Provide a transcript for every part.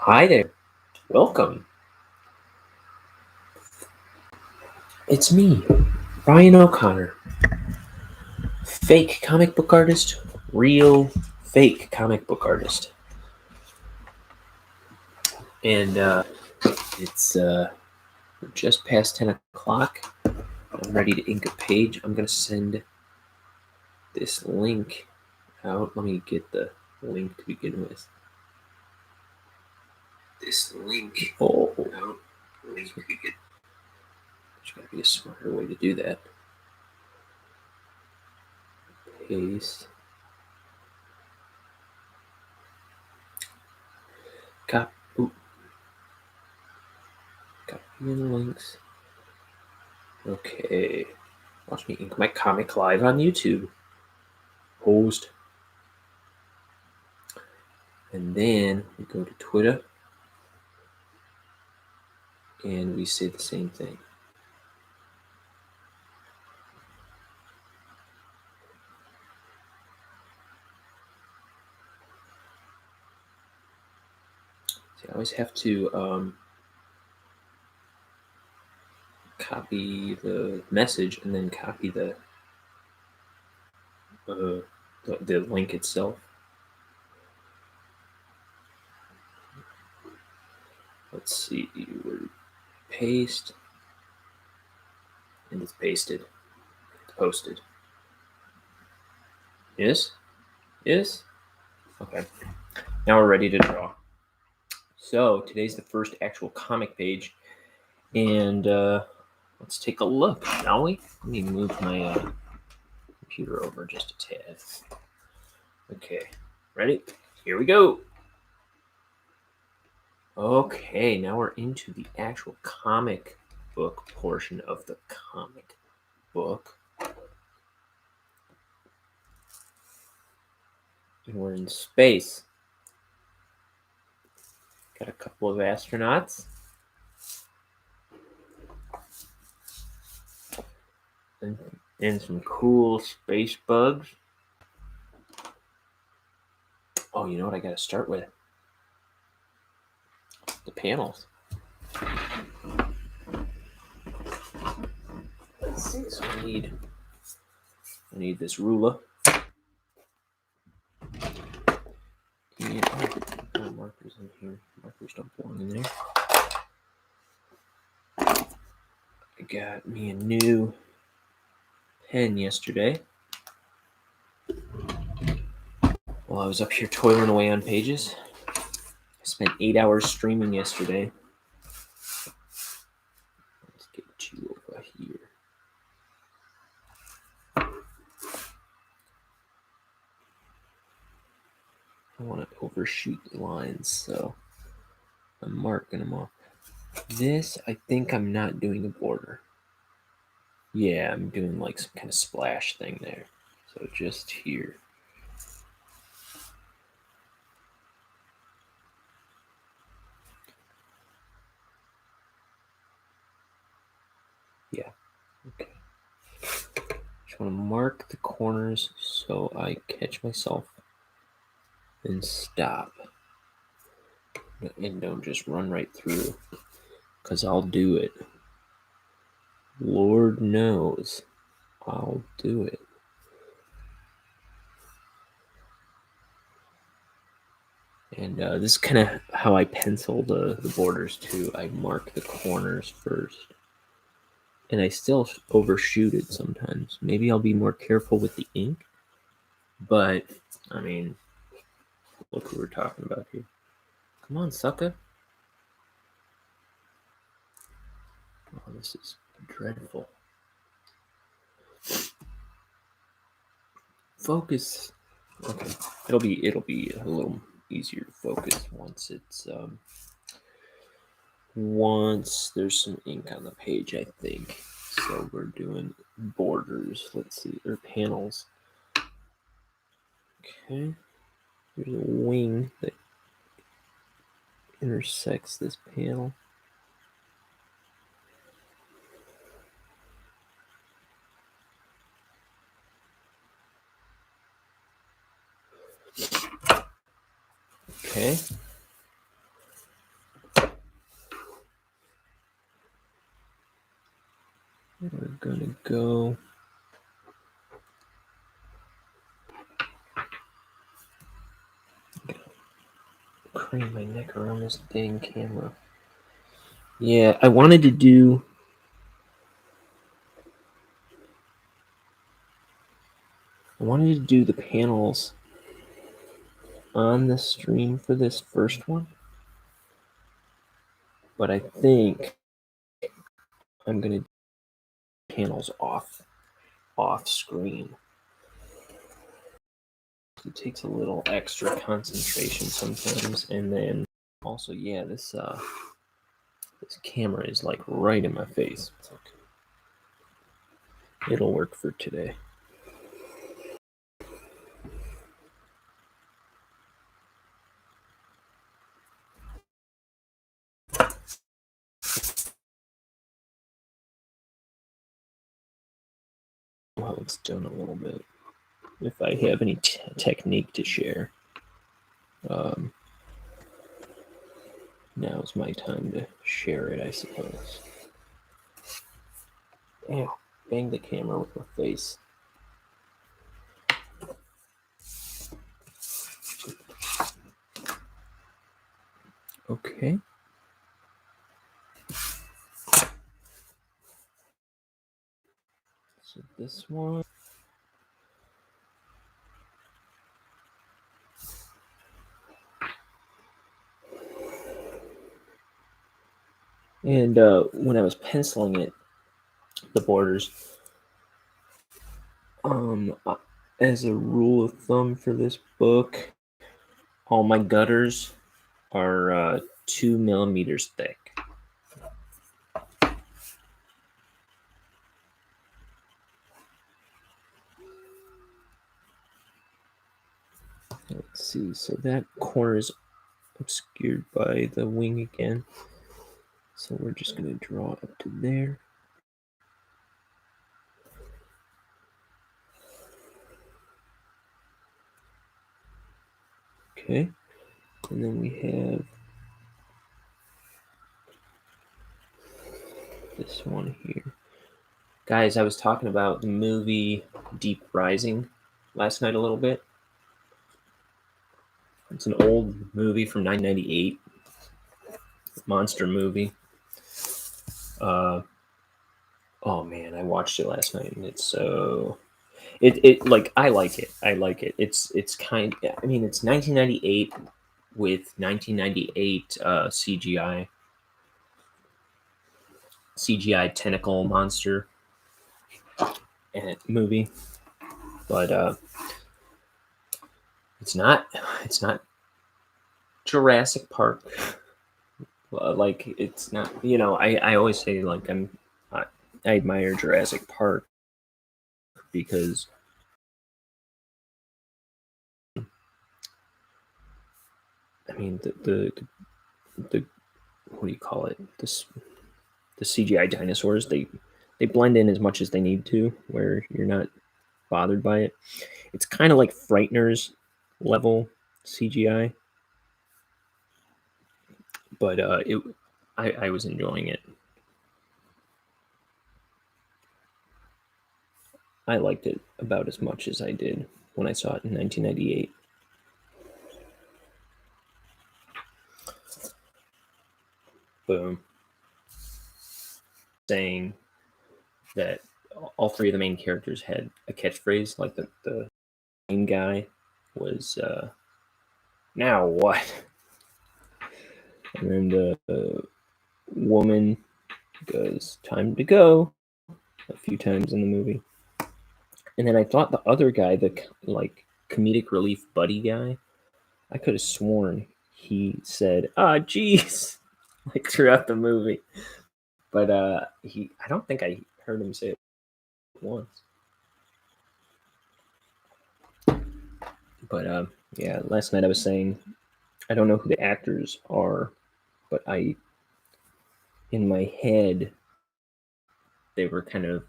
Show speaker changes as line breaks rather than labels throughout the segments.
Hi there. Welcome. It's me, Ryan O'Connor. Fake comic book artist, real fake comic book artist. And it's just past 10 o'clock. I'm ready to ink a page. I'm going to send this link out. Let me get the link to begin with. This link. Oh. Out. Link to begin. There's got to be a smarter way to do that. Paste. Copy the links. Okay. Watch me ink my comic live on YouTube. Post. And then we go to Twitter and we say the same thing. See, I always have to copy the message and then copy the link itself. Let's see, paste, and it's pasted. It's posted. Yes? Yes? Okay. Now we're ready to draw. So today's the first actual comic page, and let's take a look, shall we? Let me move my computer over just a tad. Okay, ready? Here we go. Okay, now we're into the actual comic book portion of the comic book. And we're in space. Got a couple of astronauts. And some cool space bugs. Oh, you know what I gotta start with? The panels. Let's see, so I need this ruler. And markers in here. Markers don't belong in there. I got me a new pen yesterday. While I was up here toiling away on pages. I spent 8 hours streaming yesterday. Let's get you over here. I want to overshoot the lines, so I'm marking them off. This, I think I'm not doing a border. Yeah, I'm doing like some kind of splash thing there. So just here. Yeah, okay. Just want to mark the corners so I catch myself and stop. And don't just run right through, because I'll do it. Lord knows I'll do it. And this is kind of how I pencil the borders too. I mark the corners first. And I still overshoot it sometimes. Maybe I'll be more careful with the ink. But, I mean, look who we're talking about here. Come on, sucker. Oh, this is dreadful. Focus. Okay, it'll be a little easier to focus once it's once there's some ink on the page, I think. So we're doing borders. Let's see, or panels. Okay, there's a wing that intersects this panel. Okay. gonna go. Crane my neck around this dang camera. Yeah, I wanted to do. The panels on the stream for this first one, but I think I'm gonna do panels off screen. It takes a little extra concentration sometimes, and then also, yeah, this camera is like right in my face. It'll work for today. Well, it's done a little bit. If I have any technique to share, now's my time to share it, I suppose. Ew, bang the camera with my face. Okay. So this one. And when I was penciling it, the borders, as a rule of thumb for this book, all my gutters are 2 millimeters thick. Let's see, so that corner is obscured by the wing again. So we're just going to draw up to there. Okay, and then we have this one here. Guys, I was talking about the movie Deep Rising last night a little bit. It's an old movie from 1998, monster movie. Oh man, I watched it last night, and it's so it like I like it. It's kind. I mean, it's 1998 with 1998 CGI tentacle monster movie, but it's not Jurassic Park. Like it's not. I always say like I admire Jurassic Park because I mean the what do you call it, the CGI dinosaurs, they blend in as much as they need to where you're not bothered by it. It's kind of like Frighteners level CGI, but I was enjoying it. I liked it about as much as I did when I saw it in 1998. Boom. Saying that all three of the main characters had a catchphrase. Like the main guy was "Now what?" and then the woman goes "Time to go" a few times in the movie. And then I thought the other guy, the like comedic relief buddy guy, I could have sworn he said "Ah, geez," like throughout the movie. But I don't think I heard him say it once. But yeah, last night I was saying I don't know who the actors are, but in my head they were kind of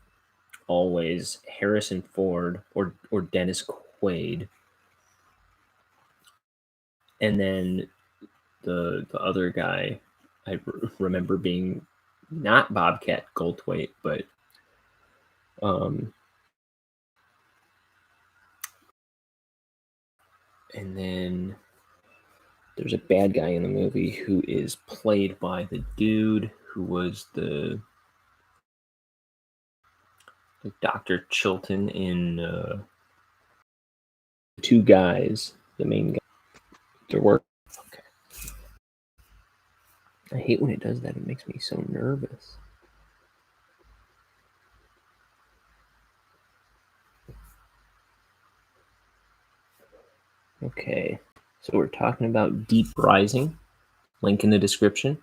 always Harrison Ford or Dennis Quaid, and then the other guy I remember being not Bobcat Goldthwait, but Um, and then there's a bad guy in the movie who is played by the dude who was the Dr. Chilton in Two Guys, the main guy. Their work. Okay. I hate when it does that. It makes me so nervous. Okay. So we're talking about Deep Rising. Link in the description.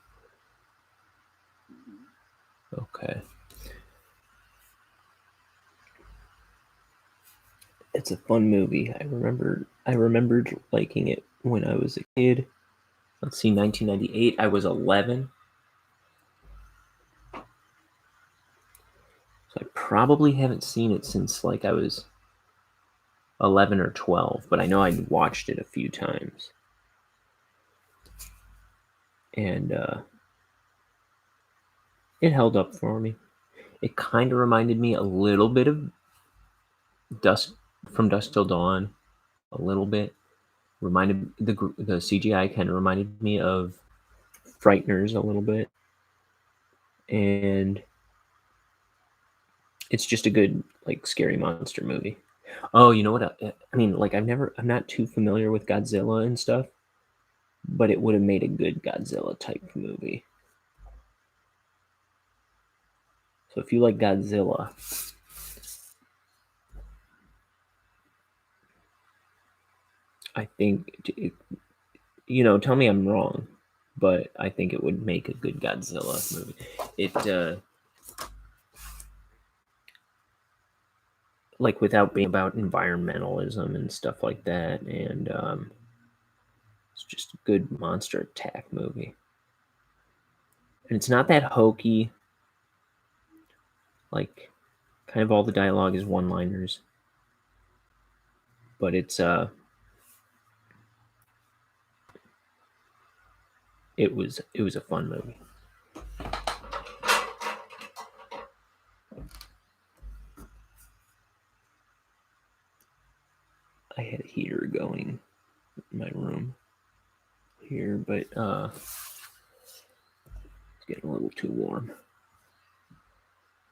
Okay. It's a fun movie. I remembered liking it when I was a kid. Let's see, 1998. I was 11. So I probably haven't seen it since like I was 11 or 12, but I know I watched it a few times. And it held up for me. It kind of reminded me a little bit of Dusk from Dusk Till Dawn, a little bit. Reminded the CGI kind of reminded me of Frighteners a little bit, and it's just a good like scary monster movie. Oh, you know what? I mean, like I'm not too familiar with Godzilla and stuff, but it would have made a good Godzilla type movie. So if you like Godzilla, I think tell me I'm wrong, but I think it would make a good Godzilla movie. It like without being about environmentalism and stuff like that, and it's just a good monster attack movie. And it's not that hokey. Like, kind of all the dialogue is one-liners, but it was a fun movie. I had a heater going in my room here, but it's getting a little too warm.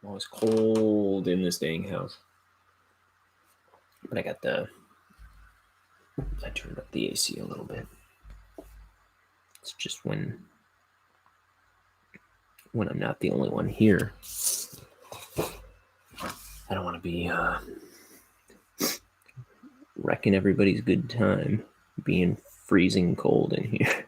Oh, it's cold in this dang house. But I turned up the AC a little bit. It's just when I'm not the only one here. I don't want to be wrecking everybody's good time, being freezing cold in here.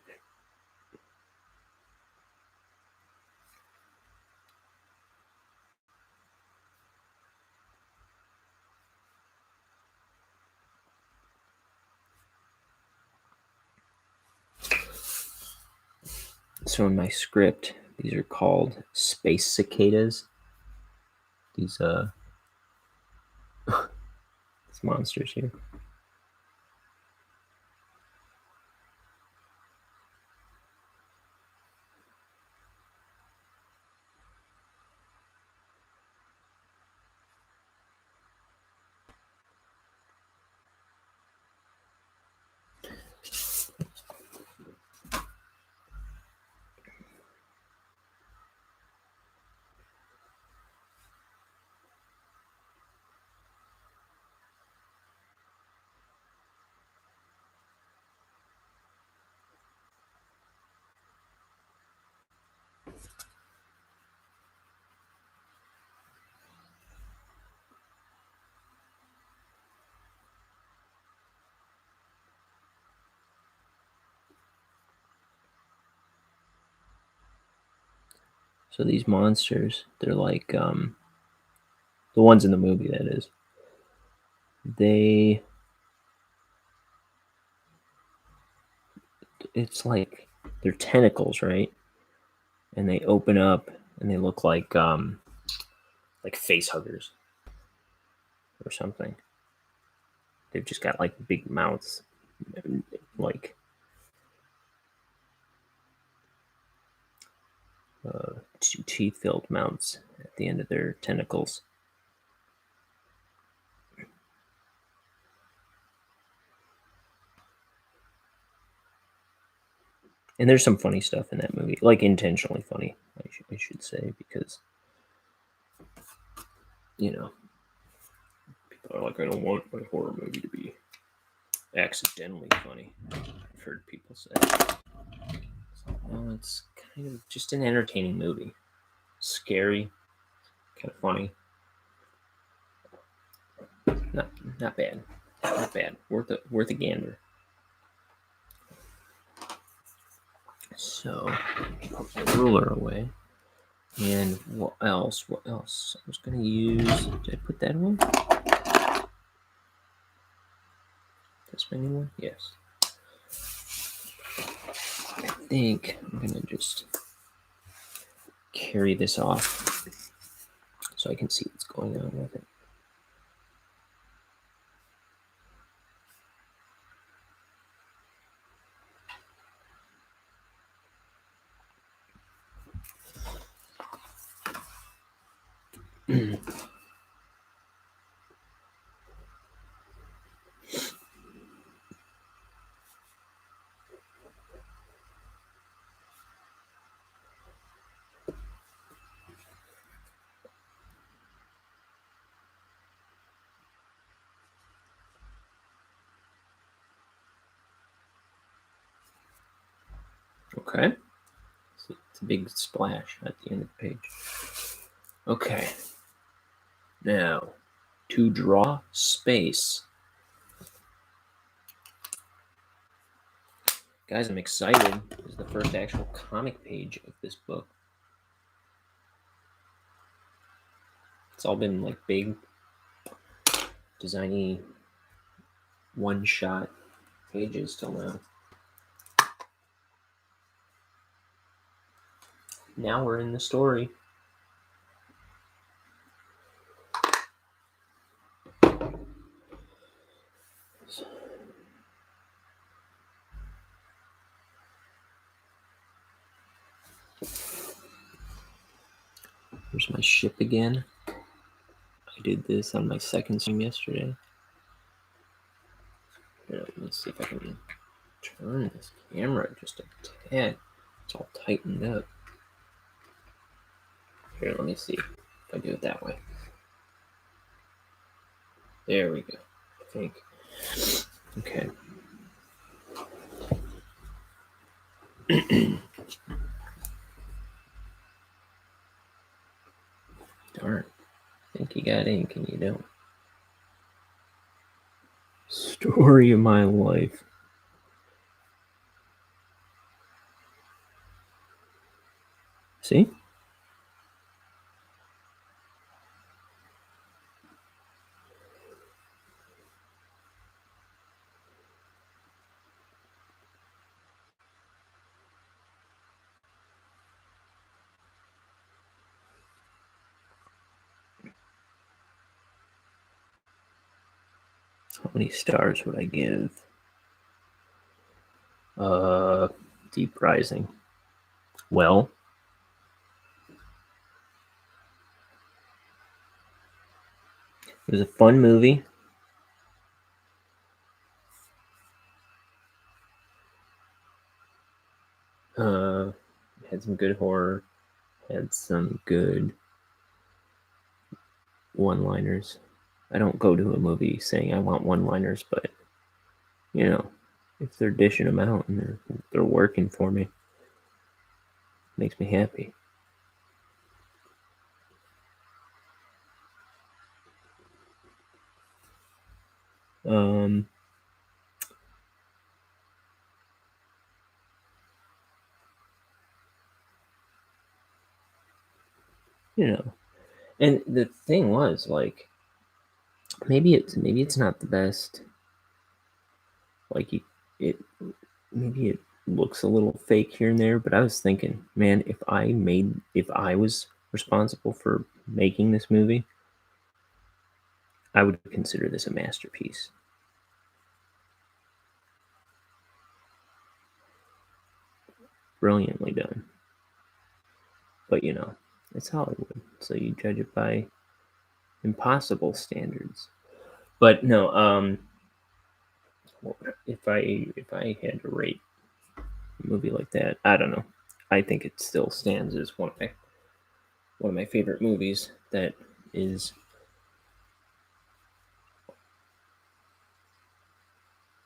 So in my script, these are called space cicadas. These these monsters here. So these monsters, they're like the ones in the movie, that is. It's like they're tentacles, right? And they open up and they look like face huggers or something. They've just got like big mouths, like teeth-filled mouths at the end of their tentacles. And there's some funny stuff in that movie, like intentionally funny, I should say, because people are like, I don't want my horror movie to be accidentally funny. I've heard people say. No, it's kind of just an entertaining movie. Scary, kind of funny. Not bad. Not bad. Worth a gander. So put my ruler away. And what else? What else? I was gonna use. Did I put that one? This my new one? Yes. I think I'm gonna just carry this off so I can see what's going on with it. Okay. It's a big splash at the end of the page. Okay. Now, to draw space. Guys, I'm excited. This is the first actual comic page of this book. It's all been like big, designy, one-shot pages till now. Now we're in the story. Here's my ship again. I did this on my second stream yesterday. Here, let's see if I can turn this camera just a tad. It's all tightened up. Here, let me see if I do it that way. There we go. I think. Okay. Darn. Think you got ink and you don't. Story of my life. See? How many stars would I give? Deep Rising. Well, it was a fun movie. Had some good horror. Had some good one-liners. I don't go to a movie saying I want one-liners, but if they're dishing them out and they're working for me, it makes me happy. And the thing was, like, maybe it's not the best. Like, maybe it looks a little fake here and there, but I was thinking, man, if I was responsible for making this movie, I would consider this a masterpiece. Brilliantly done. But it's Hollywood, so you judge it by impossible standards. But no, if I had to rate movie like that. I don't know. I think it still stands as one of my favorite movies that is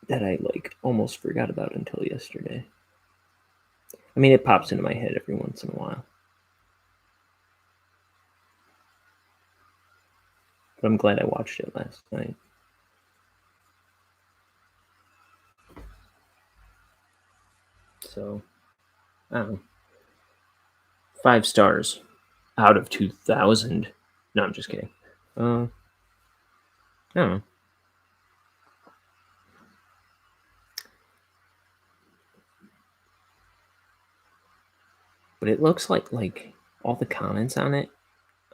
that I like almost forgot about until yesterday. I mean, it pops into my head every once in a while. But I'm glad I watched it last night. So, I don't know. 5 stars out of 2,000. No, I'm just kidding. I don't know. But it looks like all the comments on it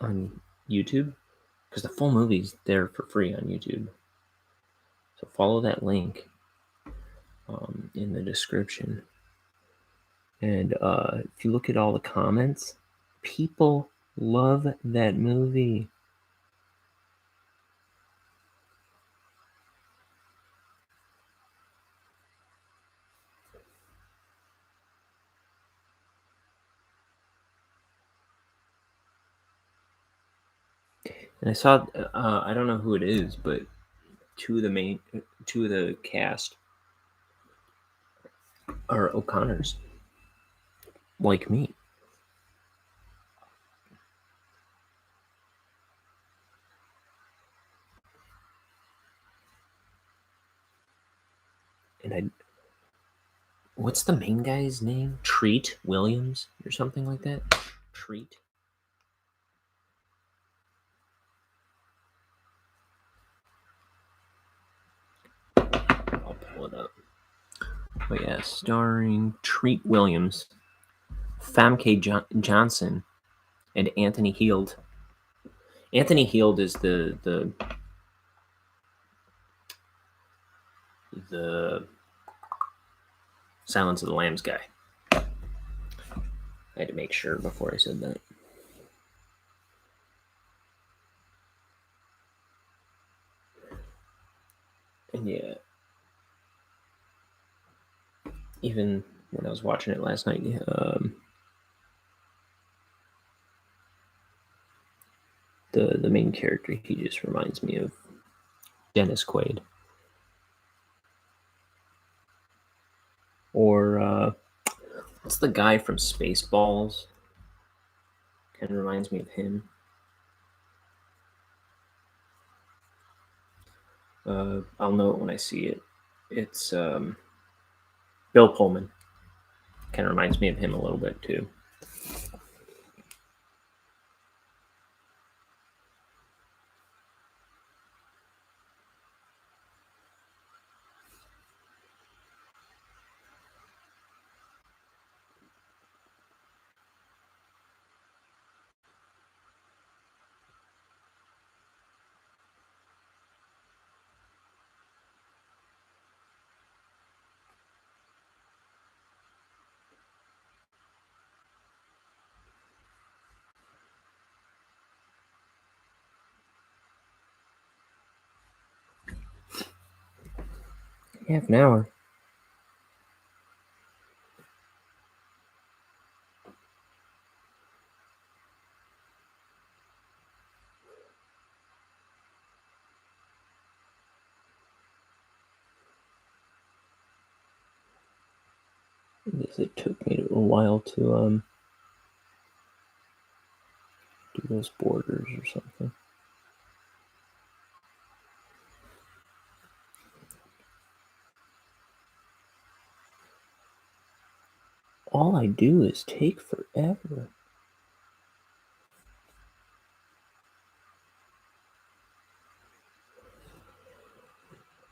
on YouTube, because the full movie's there for free on YouTube. So follow that link in the description. And if you look at all the comments, people love that movie. And I saw, I don't know who it is, but two of the cast are O'Connors, like me. And what's the main guy's name? Treat Williams or something like that? Treat? I'll pull it up. Oh yeah, starring Treat Williams, Famke Johnson, and Anthony Heald. Anthony Heald is the Silence of the Lambs guy. I had to make sure before I said that. And yeah, even when I was watching it last night, the main character, he just reminds me of Dennis Quaid. Or what's the guy from Spaceballs? Kind of reminds me of him. I'll know it when I see it. It's Bill Pullman. Kind of reminds me of him a little bit too. Half an hour. I guess it took me a while to do those borders or something. All I do is take forever.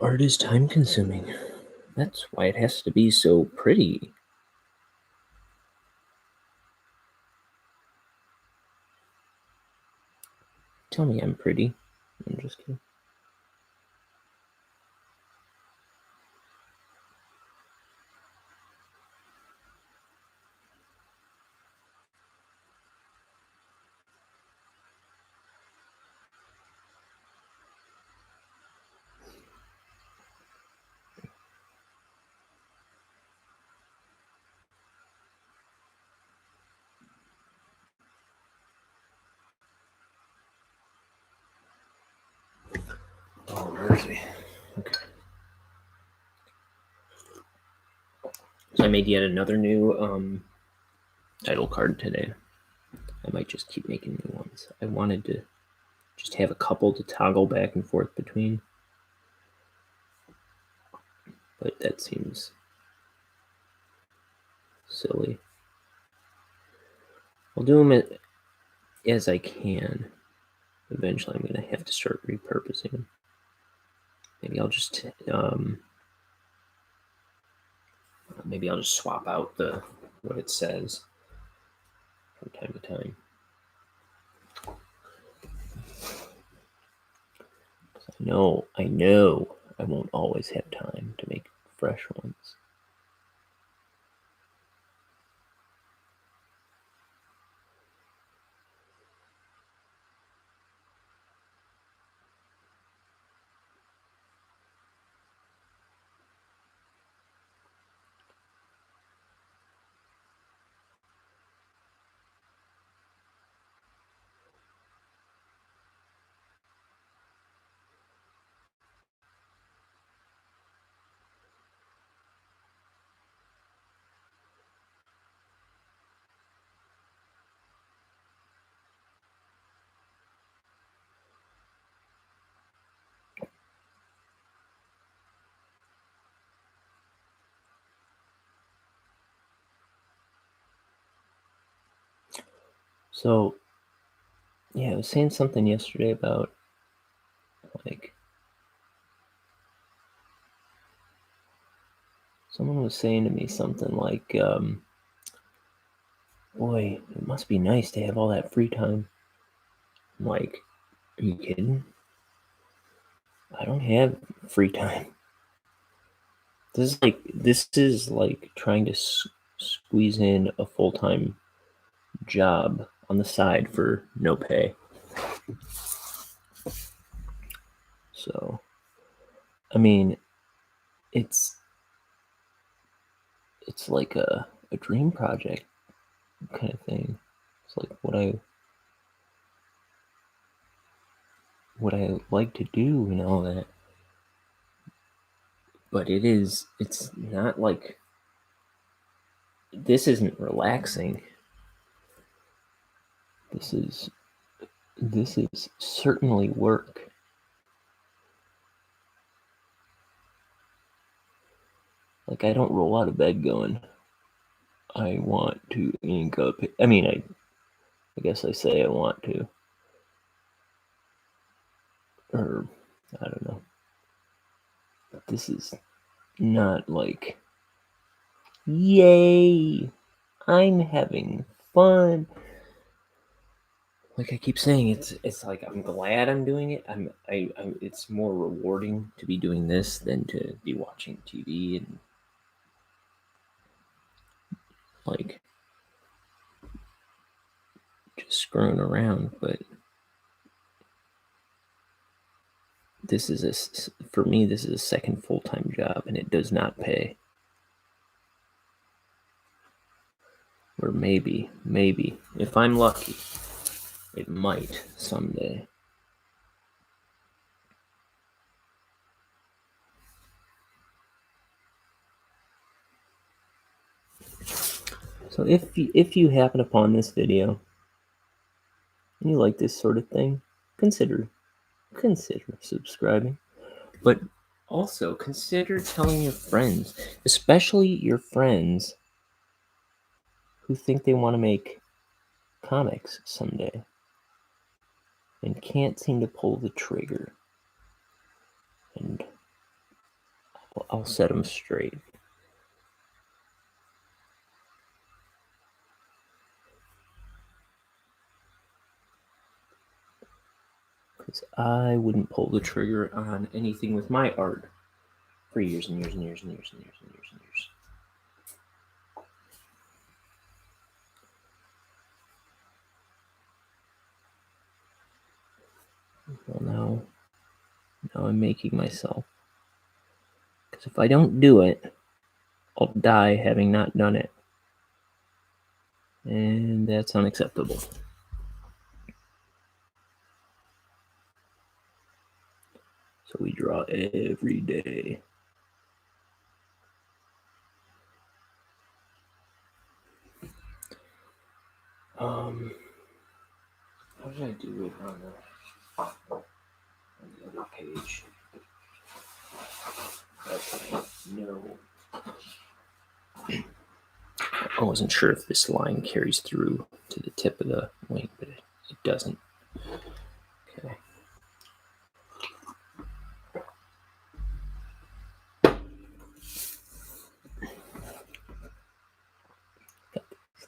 Art is time consuming. That's why it has to be so pretty. Tell me I'm pretty. I'm just kidding. Oh, where is he? Okay. So I made yet another new title card today. I might just keep making new ones. I wanted to just have a couple to toggle back and forth between, but that seems silly. I'll do them as I can. Eventually, I'm going to have to start repurposing them. Maybe I'll just swap out what it says from time to time. I know I won't always have time to make fresh ones. So, yeah, I was saying something yesterday about, like, someone was saying to me something like, boy, it must be nice to have all that free time. I'm like, are you kidding? I don't have free time. This is like trying to squeeze in a full-time job on the side for no pay. So, I mean, it's like a dream project kind of thing. It's like what I like to do and all that. But it's not like, this isn't relaxing. This is certainly work. Like, I don't roll out of bed going, I want to ink up. I mean, I guess I say I want to. Or, I don't know. But this is not like, yay, I'm having fun. Like I keep saying, it's like I'm glad I'm doing it. It's more rewarding to be doing this than to be watching TV and like just screwing around. But this is for me, this is a second full-time job, and it does not pay. Or maybe, if I'm lucky, it might someday. So if you happen upon this video and you like this sort of thing, consider subscribing. But also consider telling your friends, especially your friends who think they want to make comics someday and can't seem to pull the trigger. And I'll set them straight. Because I wouldn't pull the trigger on anything with my art for years and years and years and years and years and years and years. Well, now I'm making myself. Because if I don't do it, I'll die having not done it. And that's unacceptable. So we draw every day. How did I do it on the other page? Okay, no. I wasn't sure if this line carries through to the tip of the wing, but it doesn't. Okay.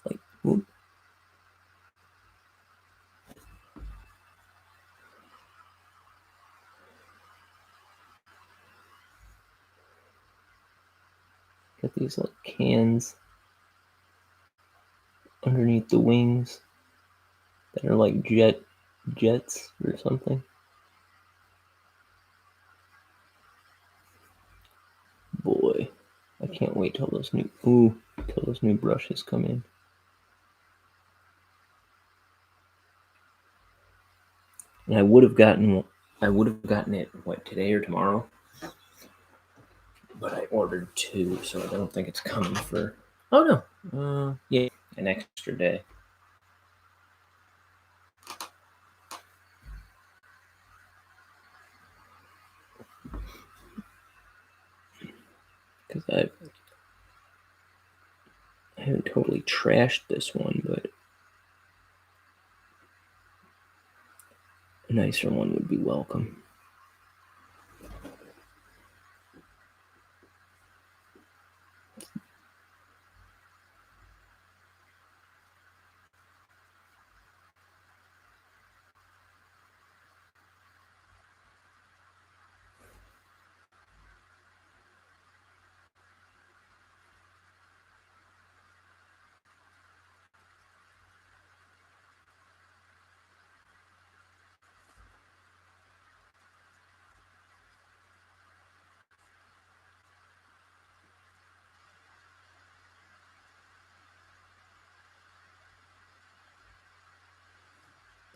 Like, whoop. Got these like cans underneath the wings that are like jets or something. Boy, I can't wait till those new brushes come in. And I would have gotten it today or tomorrow, but I ordered 2, so I don't think it's coming for. Oh no, yeah, an extra day. Because I haven't totally trashed this one, but a nicer one would be welcome.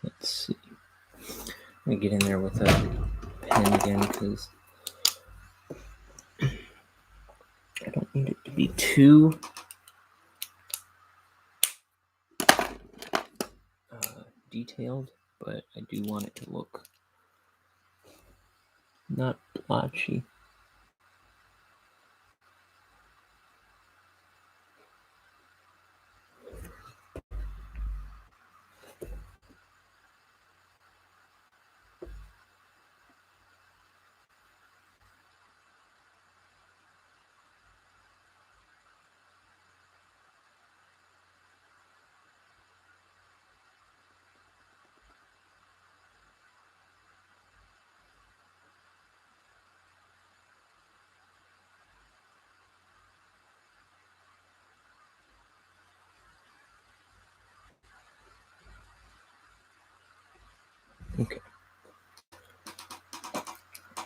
Let's see. Let me get in there with a pen again because I don't need it to be too detailed, but I do want it to look not blotchy.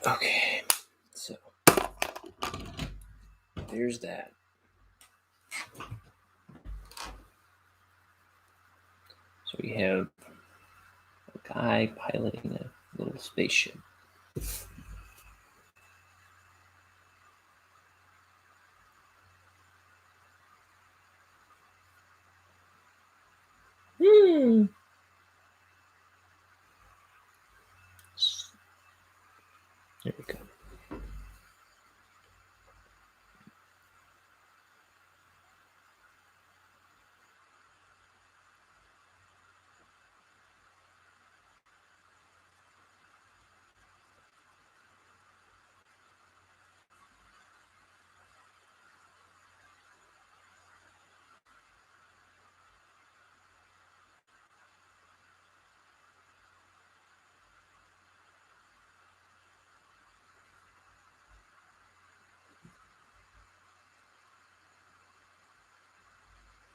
Okay, so there's that. So we have a guy piloting a little spaceship. There we go.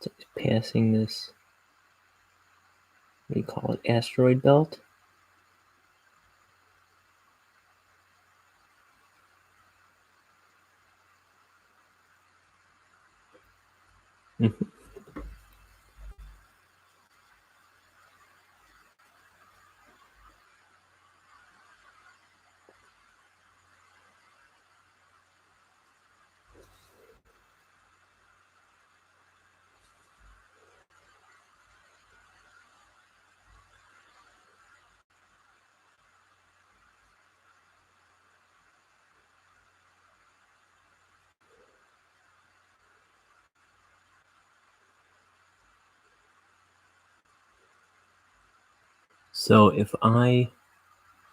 So he's passing this, what do you call it, asteroid belt? So if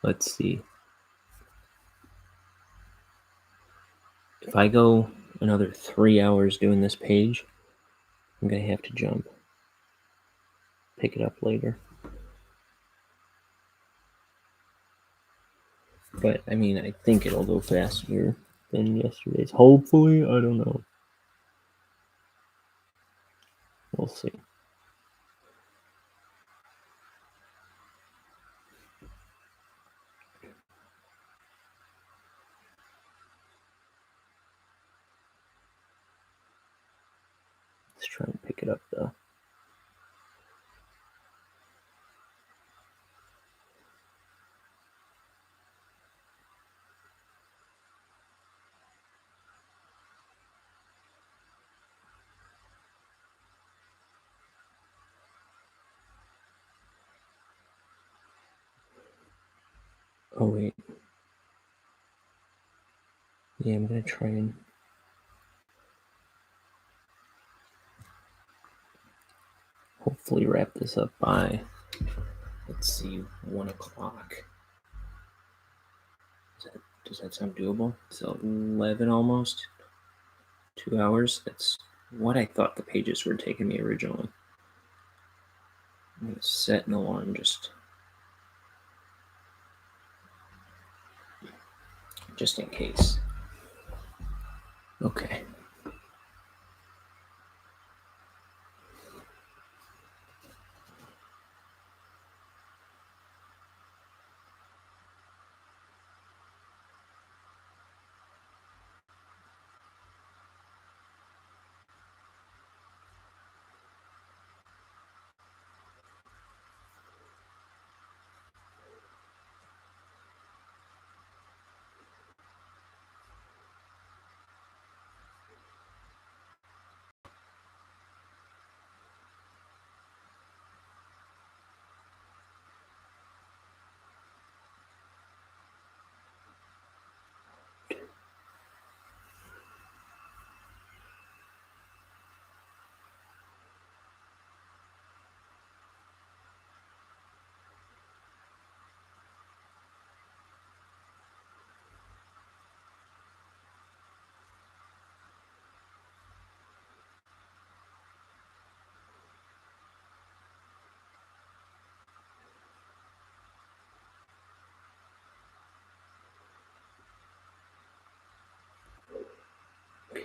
let's see, if I go another 3 hours doing this page, I'm going to have to jump. Pick it up later. But, I mean, I think it'll go faster than yesterday's. Hopefully, I don't know. We'll see. Let's try and pick it up, though. Oh, wait. Yeah, I'm going to try and... hopefully wrap this up by, let's see, 1 o'clock. Does that sound doable? So 11 almost. 2 hours. That's what I thought the pages were taking me originally. I'm going to set an alarm just in case. Okay.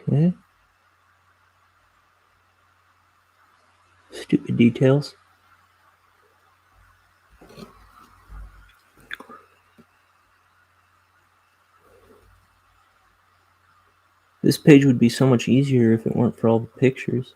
Okay. Stupid details. This page would be so much easier if it weren't for all the pictures.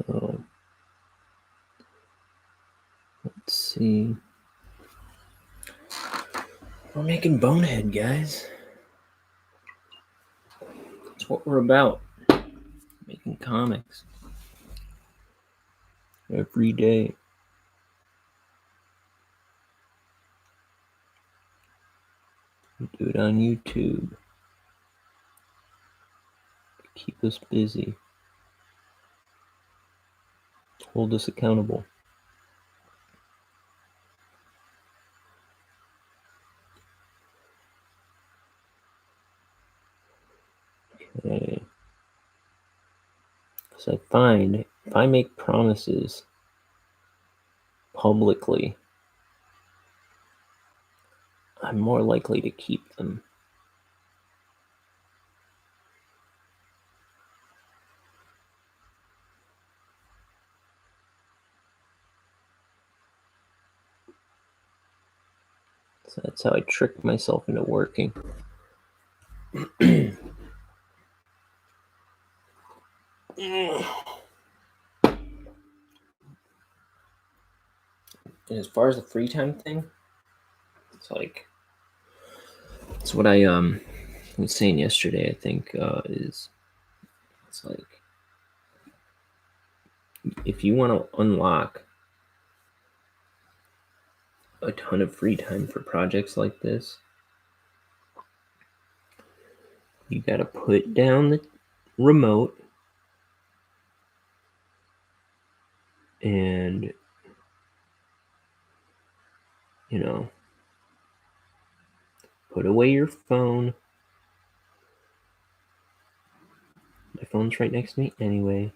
So, let's see. We're making Bonehead, guys. That's what we're about. Making comics. Every day. We do it on YouTube. Keep us busy. Hold us accountable. Okay. Because I find if I make promises publicly, I'm more likely to keep them. So that's how I tricked myself into working. And as far as the free time thing, it's like it's what I was saying yesterday. I think is it's like if you want to unlock a ton of free time for projects like this, you got to put down the remote and put away your phone. My phone's right next to me anyway.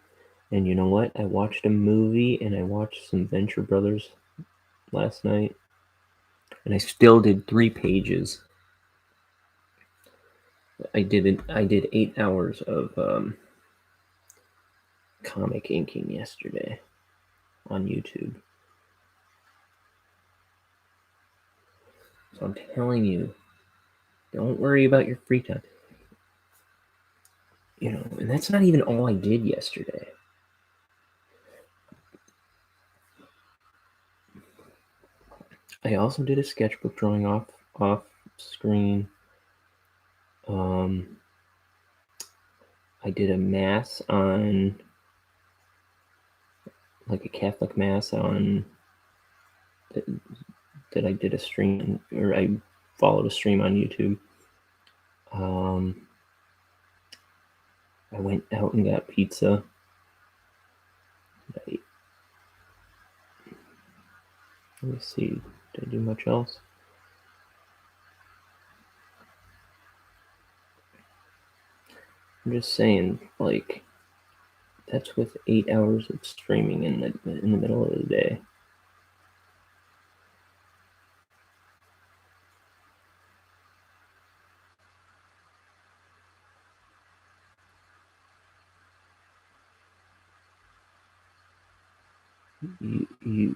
And you know what? I watched a movie and I watched some Venture Brothers last night. And I still did 3 pages. I did 8 hours of comic inking yesterday on YouTube. So I'm telling you, don't worry about your free time. And that's not even all I did yesterday. I also did a sketchbook drawing off screen. I did a mass on, like a Catholic mass on, that I did a stream, or I followed a stream on YouTube. I went out and got pizza. Let me see, did I do much else? I'm just saying, like, that's with 8 hours of streaming in the middle of the day. You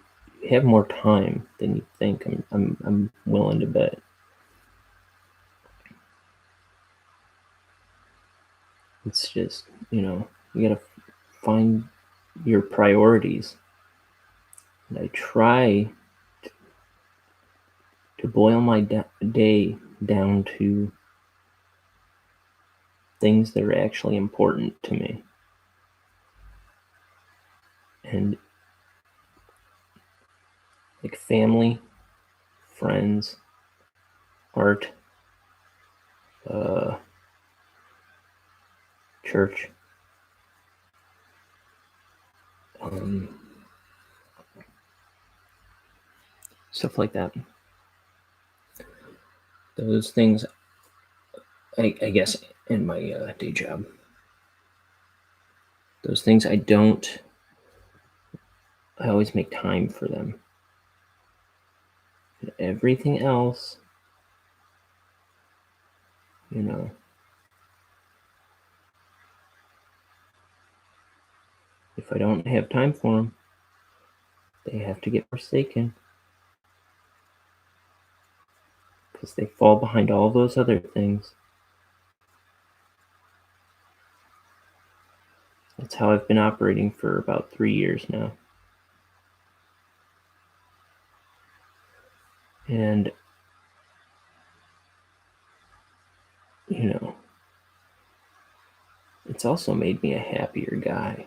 have more time than you think. I'm willing to bet. It's just, you gotta find your priorities. And I try to boil my day down to things that are actually important to me. And like family, friends, art, church, stuff like that. Those things, I guess, in my day job. Those things I always make time for them. And everything else, if I don't have time for them, they have to get forsaken. Because they fall behind all those other things. That's how I've been operating for about 3 years now. And, it's also made me a happier guy.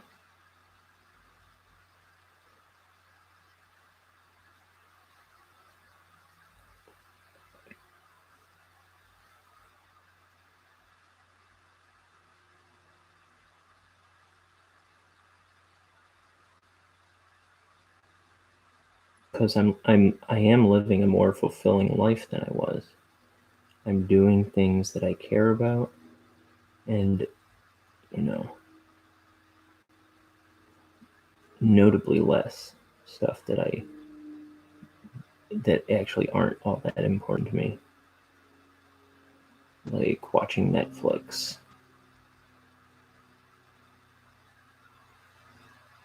Because I am living a more fulfilling life than I was. I'm doing things that I care about, and notably less stuff that actually aren't all that important to me, like watching Netflix.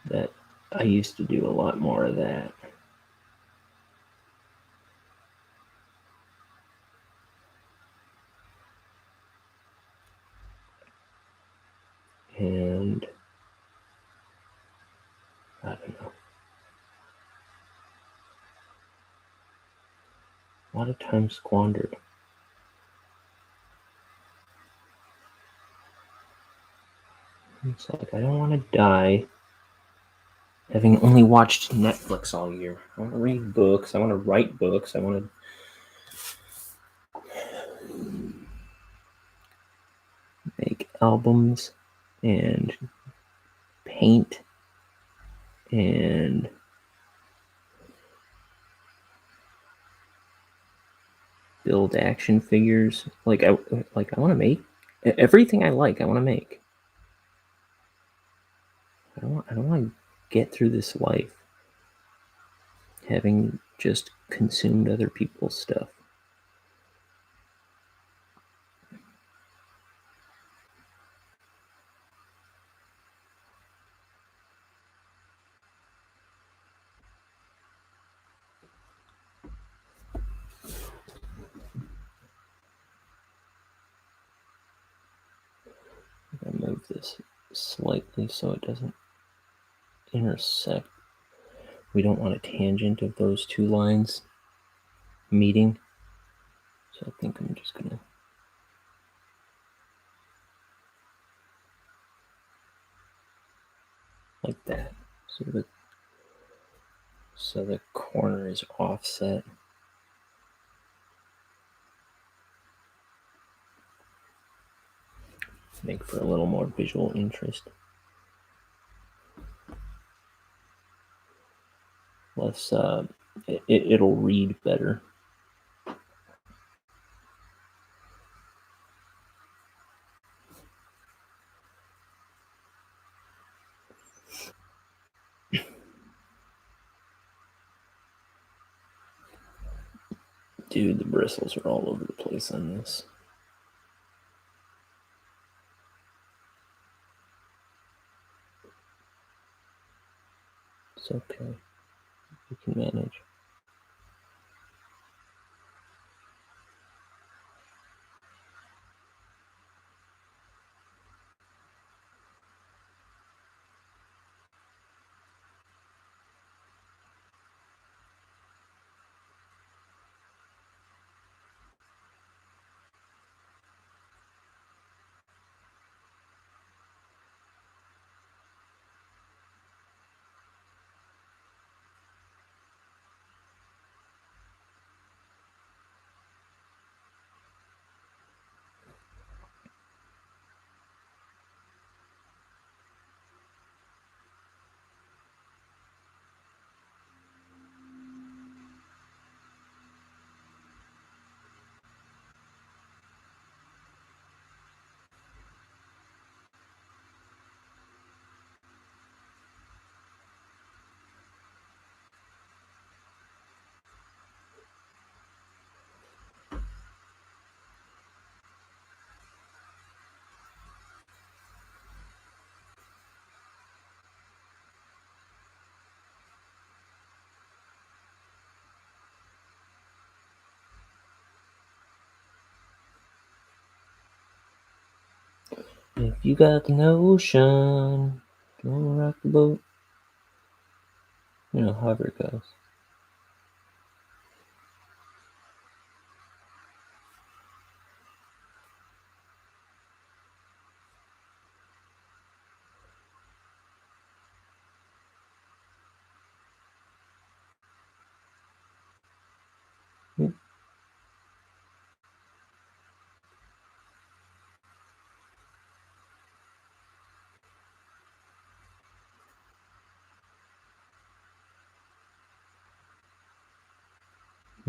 That I used to do a lot more of that. lot of time squandered. It's like I don't want to die having only watched Netflix all year. I want to read books. I want to write books. I want to make albums and paint and build action figures. I want to make everything I like. I want to make. I don't want to get through this life having just consumed other people's stuff. I'm gonna move this slightly so it doesn't intersect. We don't want a tangent of those two lines meeting. So I think I'm just gonna like that. So the corner is offset. Make for a little more visual interest. Less, it'll read better. Dude, the bristles are all over the place on this. It's okay. You can manage. If you got the notion, go rock the boat. You know, however it goes.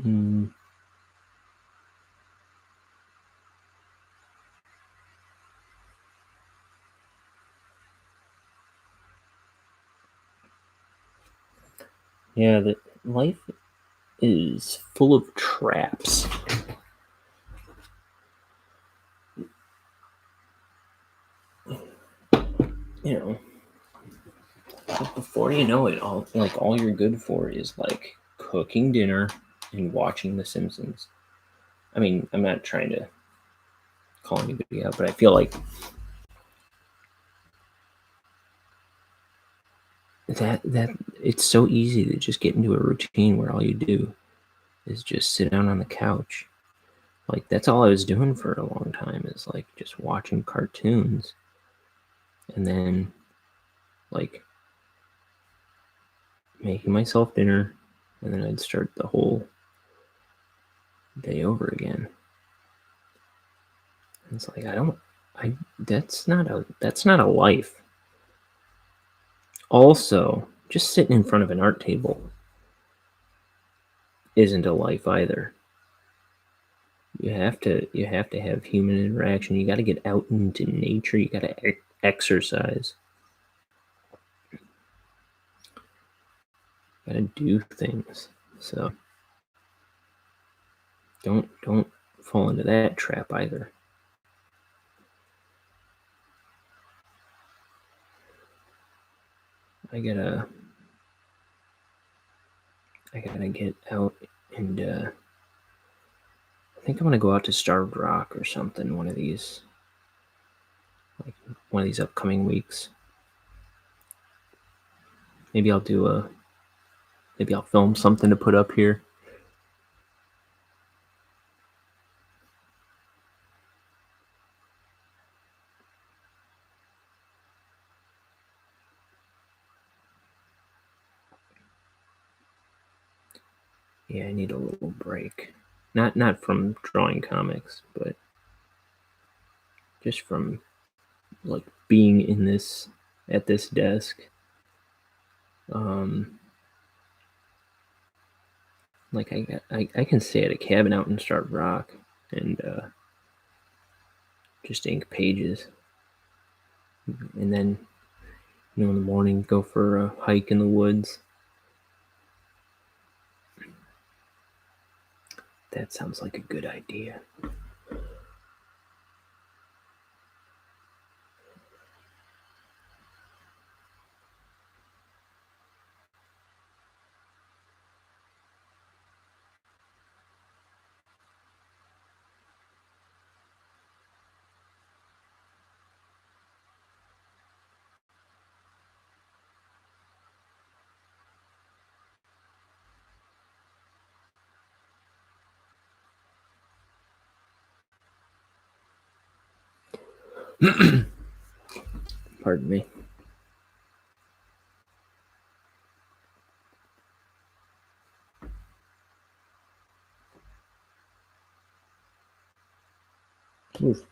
Mm. Yeah, life is full of traps. You know, but before you know it, all you're good for is like cooking dinner and watching The Simpsons. I mean, I'm not trying to call anybody out, but I feel like that it's so easy to just get into a routine where all you do is just sit down on the couch. Like, that's all I was doing for a long time, is like just watching cartoons. And then like making myself dinner, and then I'd start the whole day over again. And it's like, that's not a life. Also, just sitting in front of an art table isn't a life either. You have to have human interaction. You got to get out into nature. You got to exercise. Got to do things. So don't fall into that trap either. I gotta get out and I think I'm gonna go out to Starved Rock or something one of these upcoming weeks. Maybe I'll film something to put up here. Yeah, I need a little break. Not from drawing comics, but just from like being at this desk. Like I can stay at a cabin out in Starved Rock and just ink pages, and then in the morning go for a hike in the woods. That sounds like a good idea. Pardon me. Oof.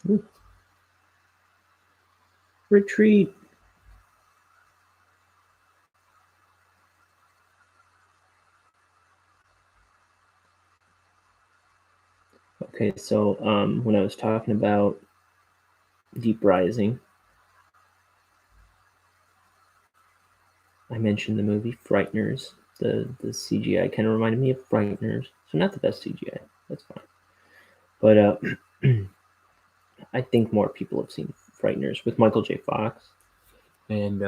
Oof. Retreat. Okay, so when I was talking about Deep Rising, I mentioned the movie Frighteners. The CGI kind of reminded me of Frighteners, so not the best CGI. That's fine, but I think more people have seen Frighteners with Michael J. Fox and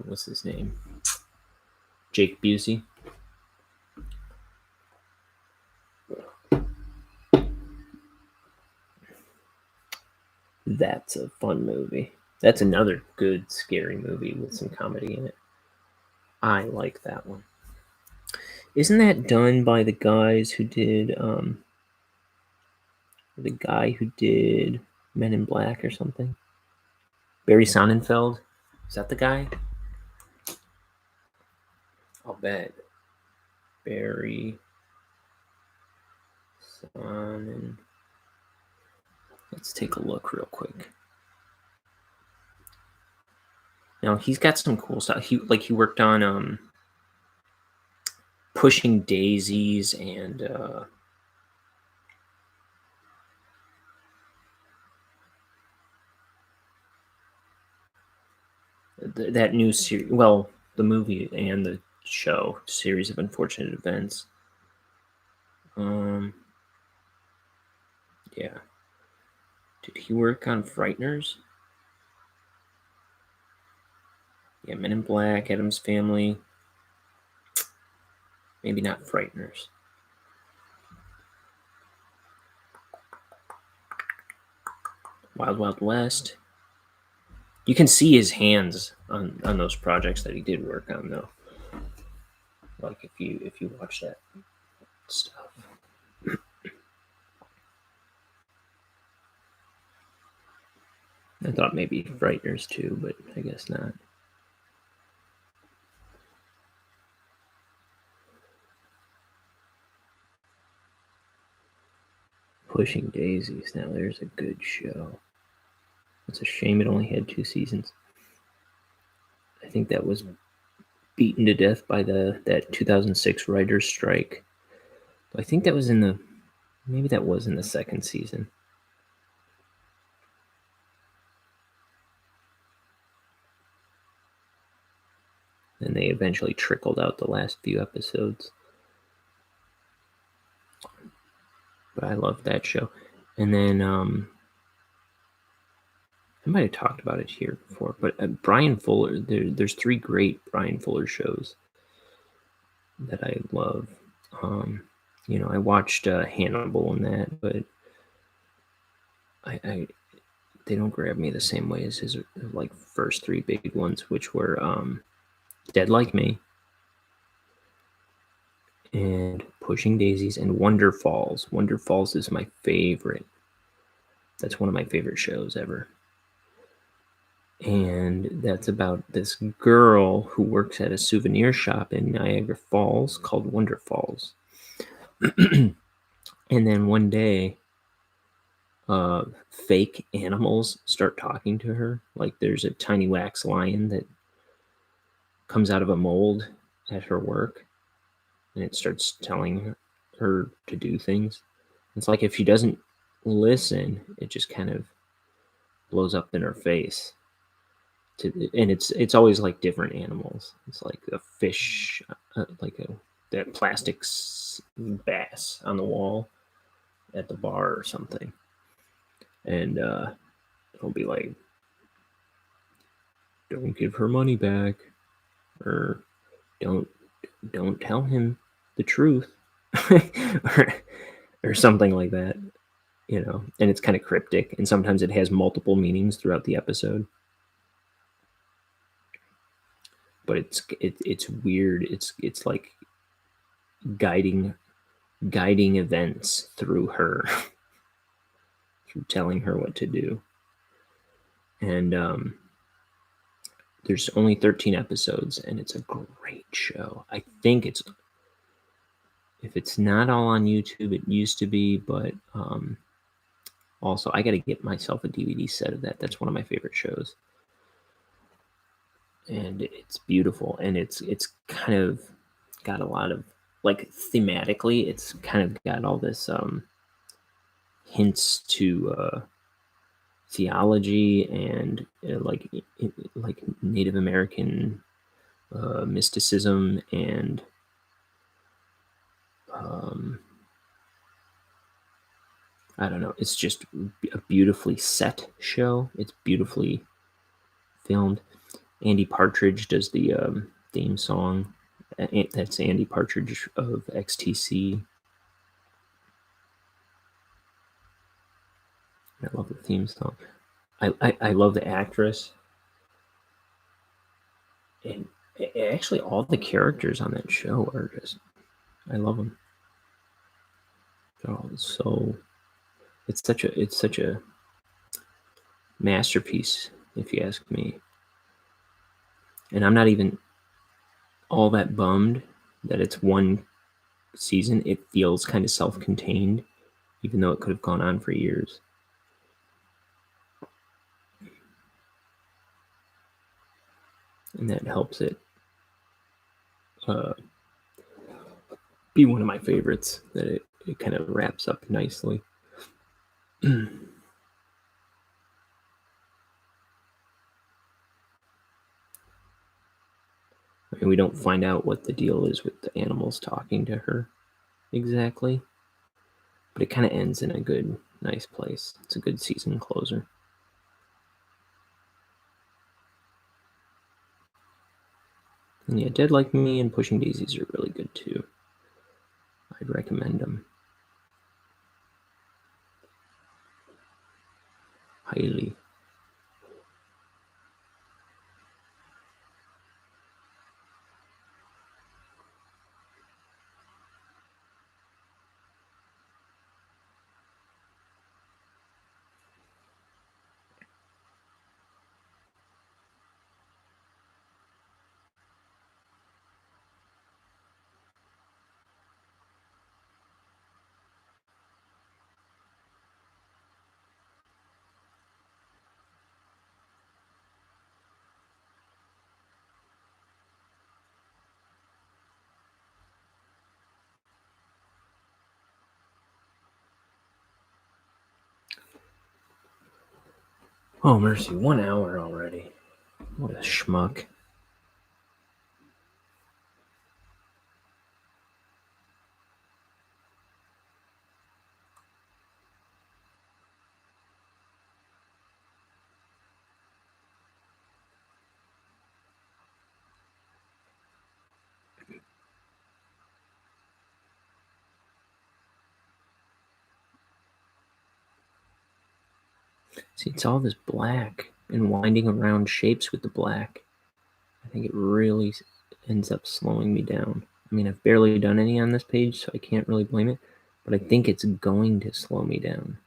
what's his name, Jake Busey. That's a fun movie. That's another good scary movie with some comedy in it. I like that one. Isn't that done by the guys who did the guy who did Men in Black or something? Barry Sonnenfeld? Is that the guy? I'll bet. Barry Sonnen. Let's take a look real quick. Now he's got some cool stuff. He worked on Pushing Daisies and that new series. Well, the movie and the show, Series of Unfortunate Events. Yeah. Did he work on Frighteners? Yeah, Men in Black, Addams Family. Maybe not Frighteners. Wild Wild West. You can see his hands on those projects that he did work on, though. Like if you watch that stuff. I thought maybe Frighteners too, but I guess not. Pushing Daisies. Now there's a good show. It's a shame it only had 2 seasons. I think that was beaten to death by that 2006 writers' strike. I think that was maybe that was in the second season. And they eventually trickled out the last few episodes. But I love that show. And then I might have talked about it here before, but Brian Fuller, there's 3 great Brian Fuller shows that I love. I watched Hannibal and that, but they don't grab me the same way as his like first 3 big ones, which were Dead Like Me and Pushing Daisies and Wonder Falls. Wonder Falls is my favorite. That's one of my favorite shows ever. And that's about this girl who works at a souvenir shop in Niagara Falls called Wonder Falls. And then one day, fake animals start talking to her. Like there's a tiny wax lion that comes out of a mold at her work, and it starts telling her to do things. It's like if she doesn't listen, it just kind of blows up in her face. And it's always like different animals. It's like a fish, like that plastic bass on the wall at the bar or something, and it'll be like, "Don't give her money back," or "Don't tell him the truth," or something like that. And it's kind of cryptic, and sometimes it has multiple meanings throughout the episode. But it's weird. It's like guiding events through her, through telling her what to do. And there's only 13 episodes, and it's a great show. I think if it's not all on YouTube, it used to be, but also I got to get myself a DVD set of that. That's one of my favorite shows. And it's beautiful, and it's kind of got a lot of, like, thematically, it's kind of got all this hints to theology and like Native American mysticism, and I don't know. It's just a beautifully set show. It's beautifully filmed. Andy Partridge does the theme song. That's Andy Partridge of XTC. I love the theme song. I love the actress. And actually, all the characters on that show are just, I love them. They're all so, it's such a masterpiece, if you ask me. And I'm not even all that bummed that it's one season. It feels kind of self-contained, even though it could have gone on for years. And that helps it be one of my favorites, that it kind of wraps up nicely. I mean, we don't find out what the deal is with the animals talking to her exactly. but it kind of ends in a good, nice place. It's a good season closer. And yeah, Dead Like Me and Pushing Daisies are really good too. I'd recommend them. Highly. Oh, mercy, 1 hour already. What a schmuck. See, it's all this black and winding around shapes with the black. I think it really ends up slowing me down. I mean, I've barely done any on this page, so I can't really blame it, but I think it's going to slow me down.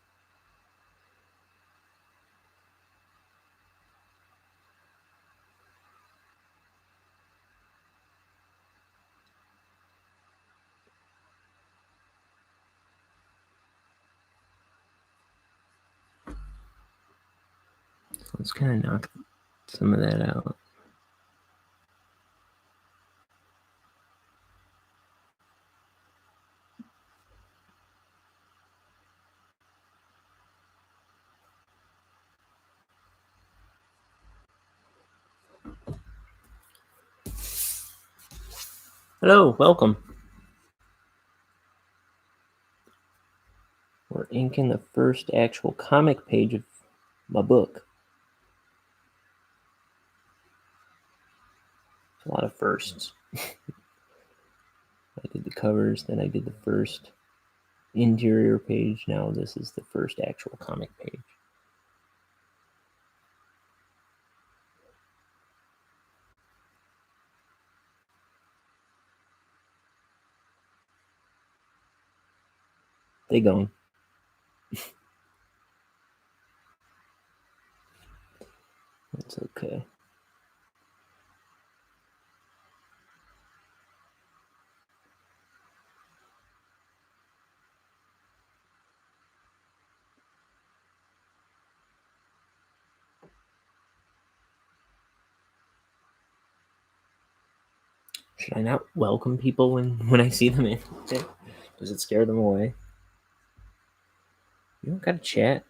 So let's kind of knock some of that out. Hello, welcome. We're inking the first actual comic page of my book. It's a lot of firsts. I did the covers, then I did the first interior page. Now this is the first actual comic page. They gone. That's okay. Should I not welcome people when I see them in? Does it scare them away? You don't gotta chat.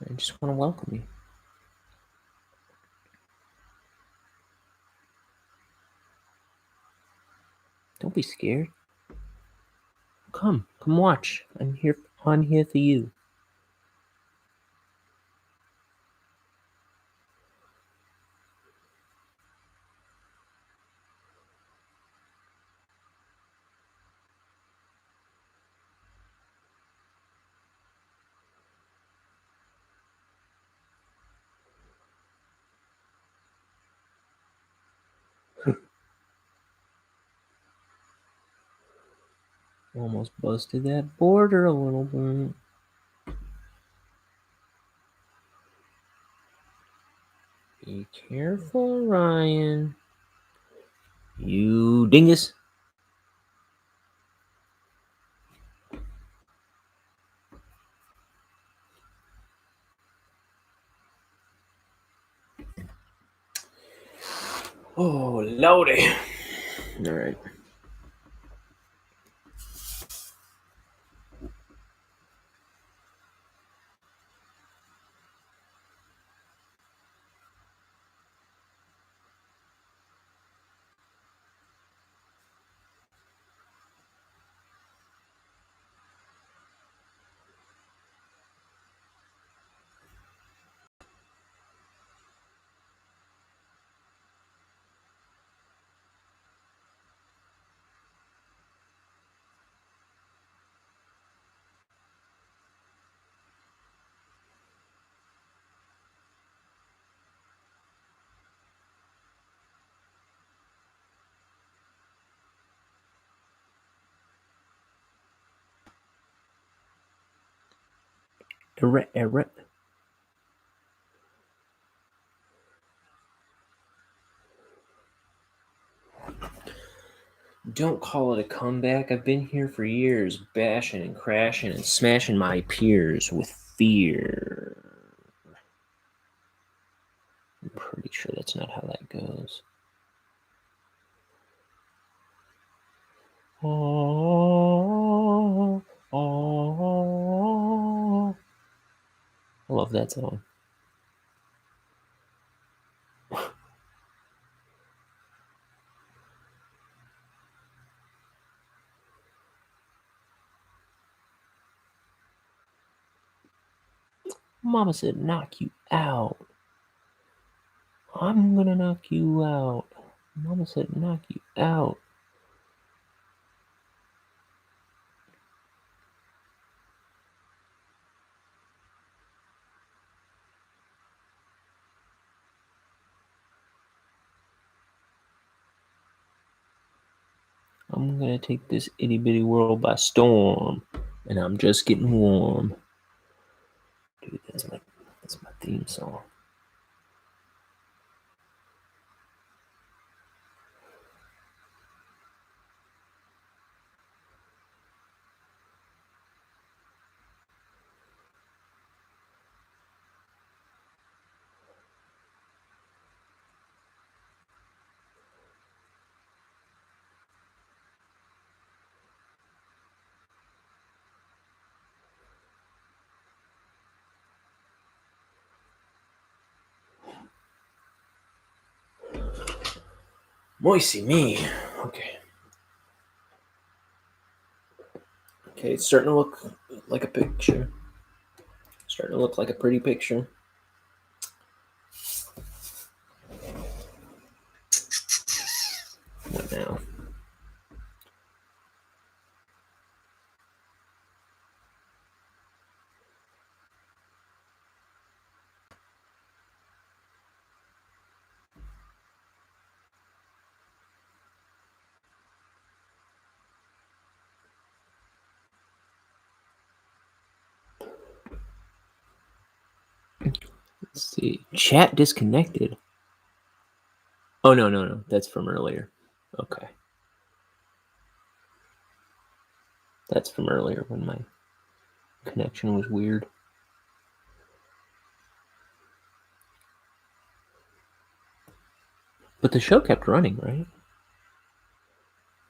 I just want to welcome you. Don't be scared. Come watch. I'm here for you. Almost busted that border a little bit. Be careful, Ryan. You dingus. Oh, lordy. All right. Error. Don't call it a comeback. I've been here for years, bashing and crashing and smashing my peers with fear. I'm pretty sure that's not how that goes. Oh, oh. I love that song. Mama said, knock you out. I'm gonna knock you out. Mama said, knock you out. I'm gonna take this itty bitty world by storm, and I'm just getting warm. Dude, that's my theme song. Moisty me. Okay. Okay, it's starting to look like a picture. Starting to look like a pretty picture. What now? Let's see. Chat disconnected. Oh, no. That's from earlier. Okay. That's from earlier when my connection was weird. But the show kept running, right?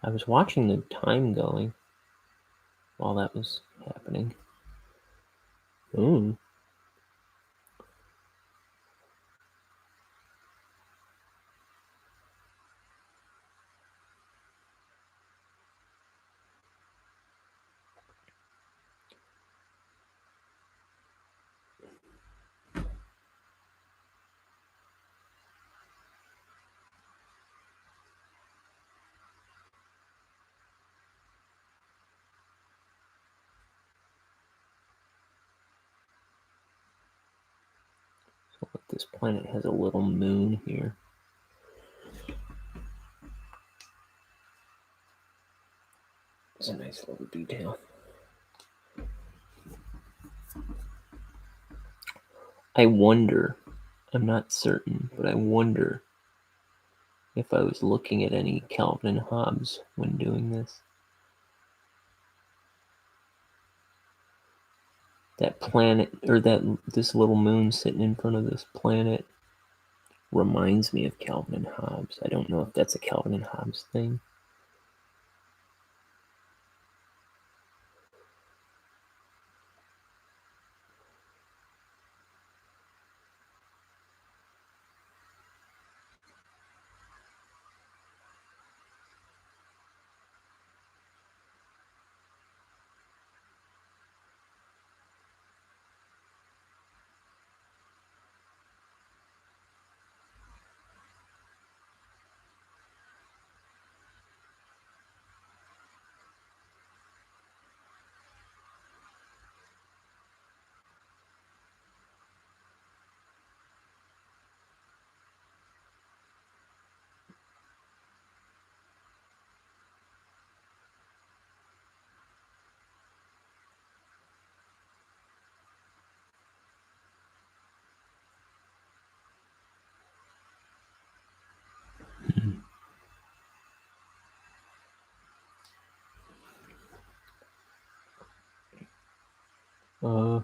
I was watching the time going while that was happening. Ooh. So this planet has a little moon here. It's a nice little detail. I wonder, I'm not certain, but I wonder if I was looking at any Calvin and Hobbes when doing this. That planet, or this little moon sitting in front of this planet reminds me of Calvin and Hobbes. I don't know if that's a Calvin and Hobbes thing. Uh,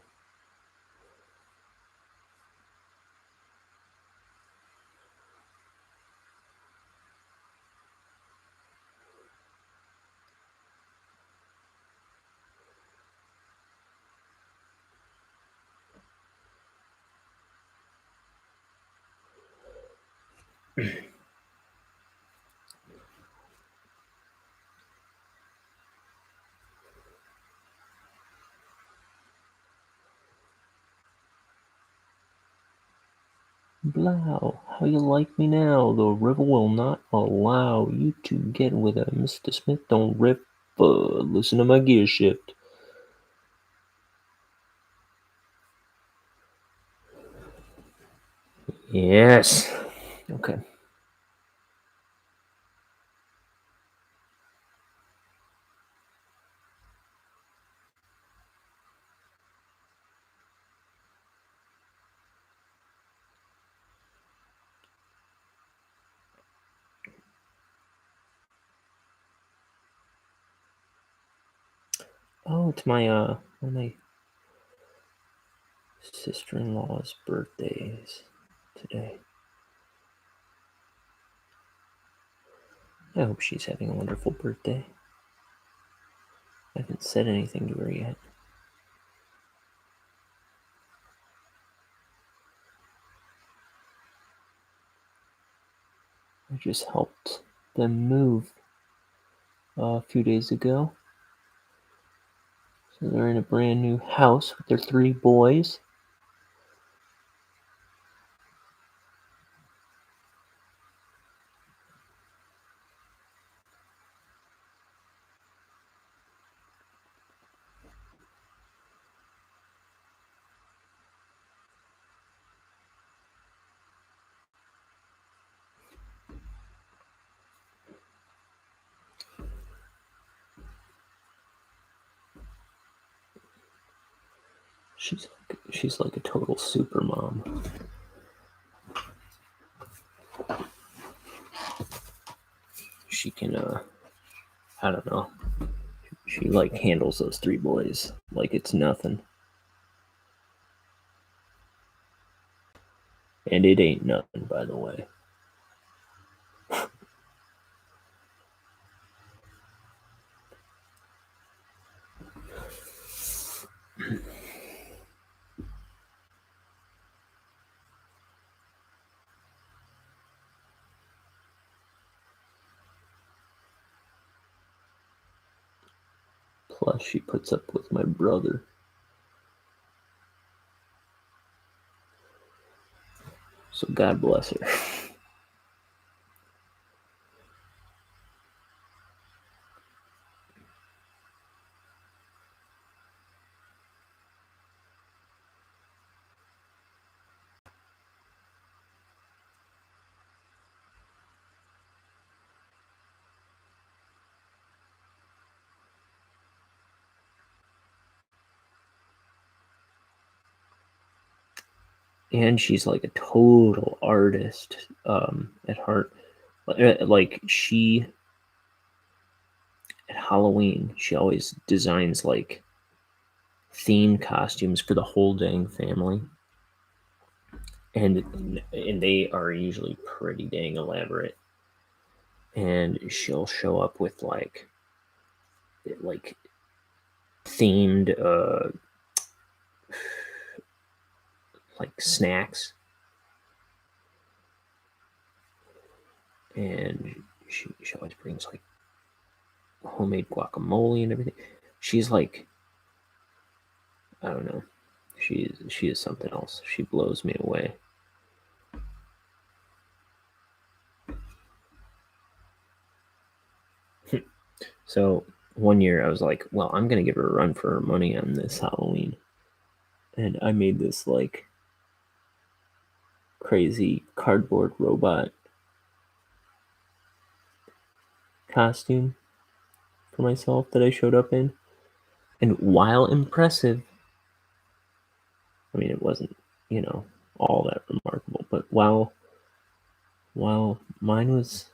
Blow, how you like me now? The river will not allow you to get with her. Mr. Smith, don't rip. Listen to my gear shift. Yes. Okay. Oh, it's my sister-in-law's birthdays today. I hope she's having a wonderful birthday. I haven't said anything to her yet. I just helped them move a few days ago. So they're in a brand new house with their 3 boys. She's like a total super mom. She can I don't know. She like handles those 3 boys like it's nothing. And it ain't nothing, by the way. Plus, she puts up with my brother. So God bless her. And she's like a total artist at heart. Like she at Halloween, she always designs like themed costumes for the whole dang family, and they are usually pretty dang elaborate. And she'll show up with like themed like snacks, and she always brings like homemade guacamole and everything. She's like, I don't know. She is something else. She blows me away. So one year I was like, well, I'm gonna give her a run for her money on this Halloween, and I made this like crazy cardboard robot costume for myself that I showed up in. And while impressive, I mean, it wasn't, you know, all that remarkable, but while mine was,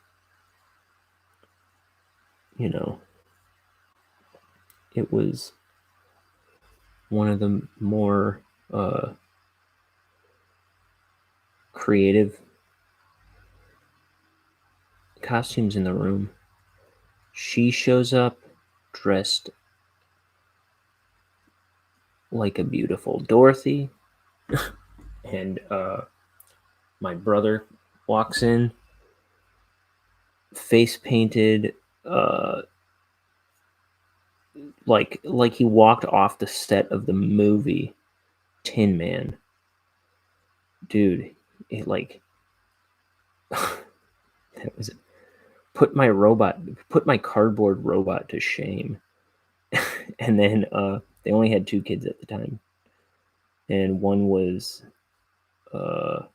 you know, it was one of the more creative costumes in the room. She shows up dressed like a beautiful Dorothy, and my brother walks in, face painted, like he walked off the set of the movie Tin Man. Dude, it like that was put my cardboard robot to shame. And then they only had 2 kids at the time, and one was the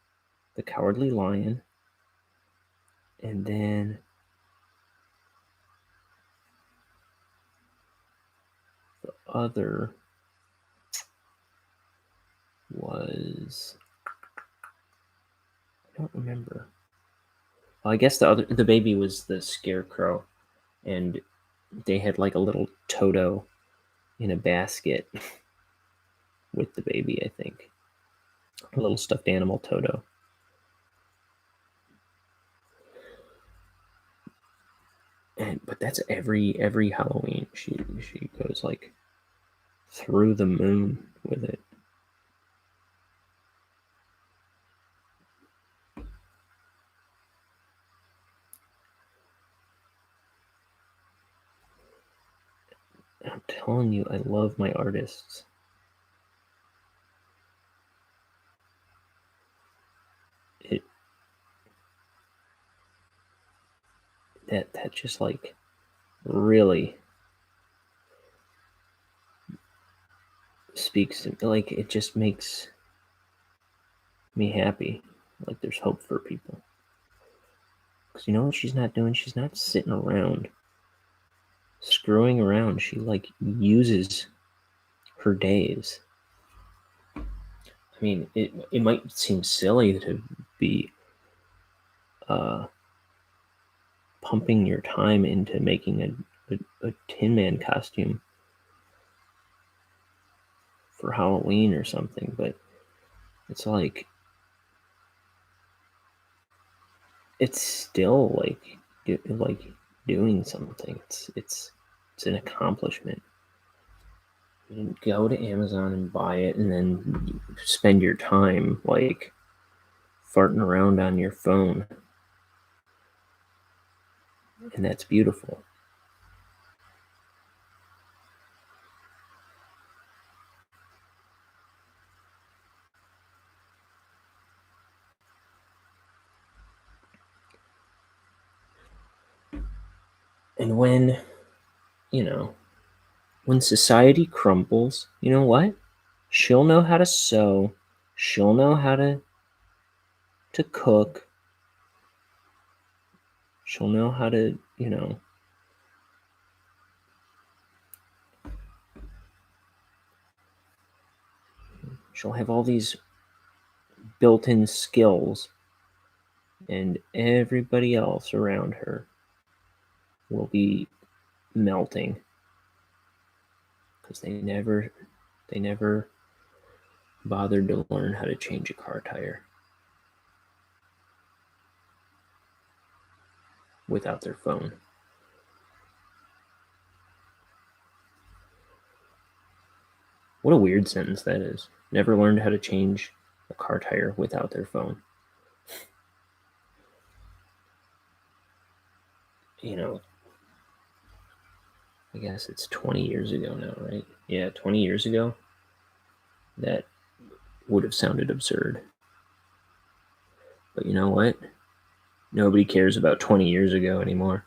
Cowardly Lion, and then the other was, I don't remember. Well, I guess the baby was the Scarecrow, and they had like a little Toto in a basket with the baby, I think. A little stuffed animal Toto. But that's every Halloween. She goes like through the moon with it. I'm telling you, I love my artists. That just like really speaks to me. Like, it just makes me happy. Like, there's hope for people. Because you know what she's not doing? She's not sitting around screwing around. She like uses her days. I mean, it might seem silly to be pumping your time into making a Tin Man costume for Halloween or something, but it's like it's still like doing something. It's an accomplishment. You go to Amazon and buy it, and then you spend your time like farting around on your phone, and that's beautiful. And when society crumbles, you know what? She'll know how to sew. She'll know how to cook. She'll know how to, she'll have all these built-in skills, and everybody else around her will be melting because they never bothered to learn how to change a car tire without their phone. What a weird sentence that is. Never learned how to change a car tire without their phone. I guess it's 20 years ago now, right? Yeah, 20 years ago, that would have sounded absurd. But you know what? Nobody cares about 20 years ago anymore.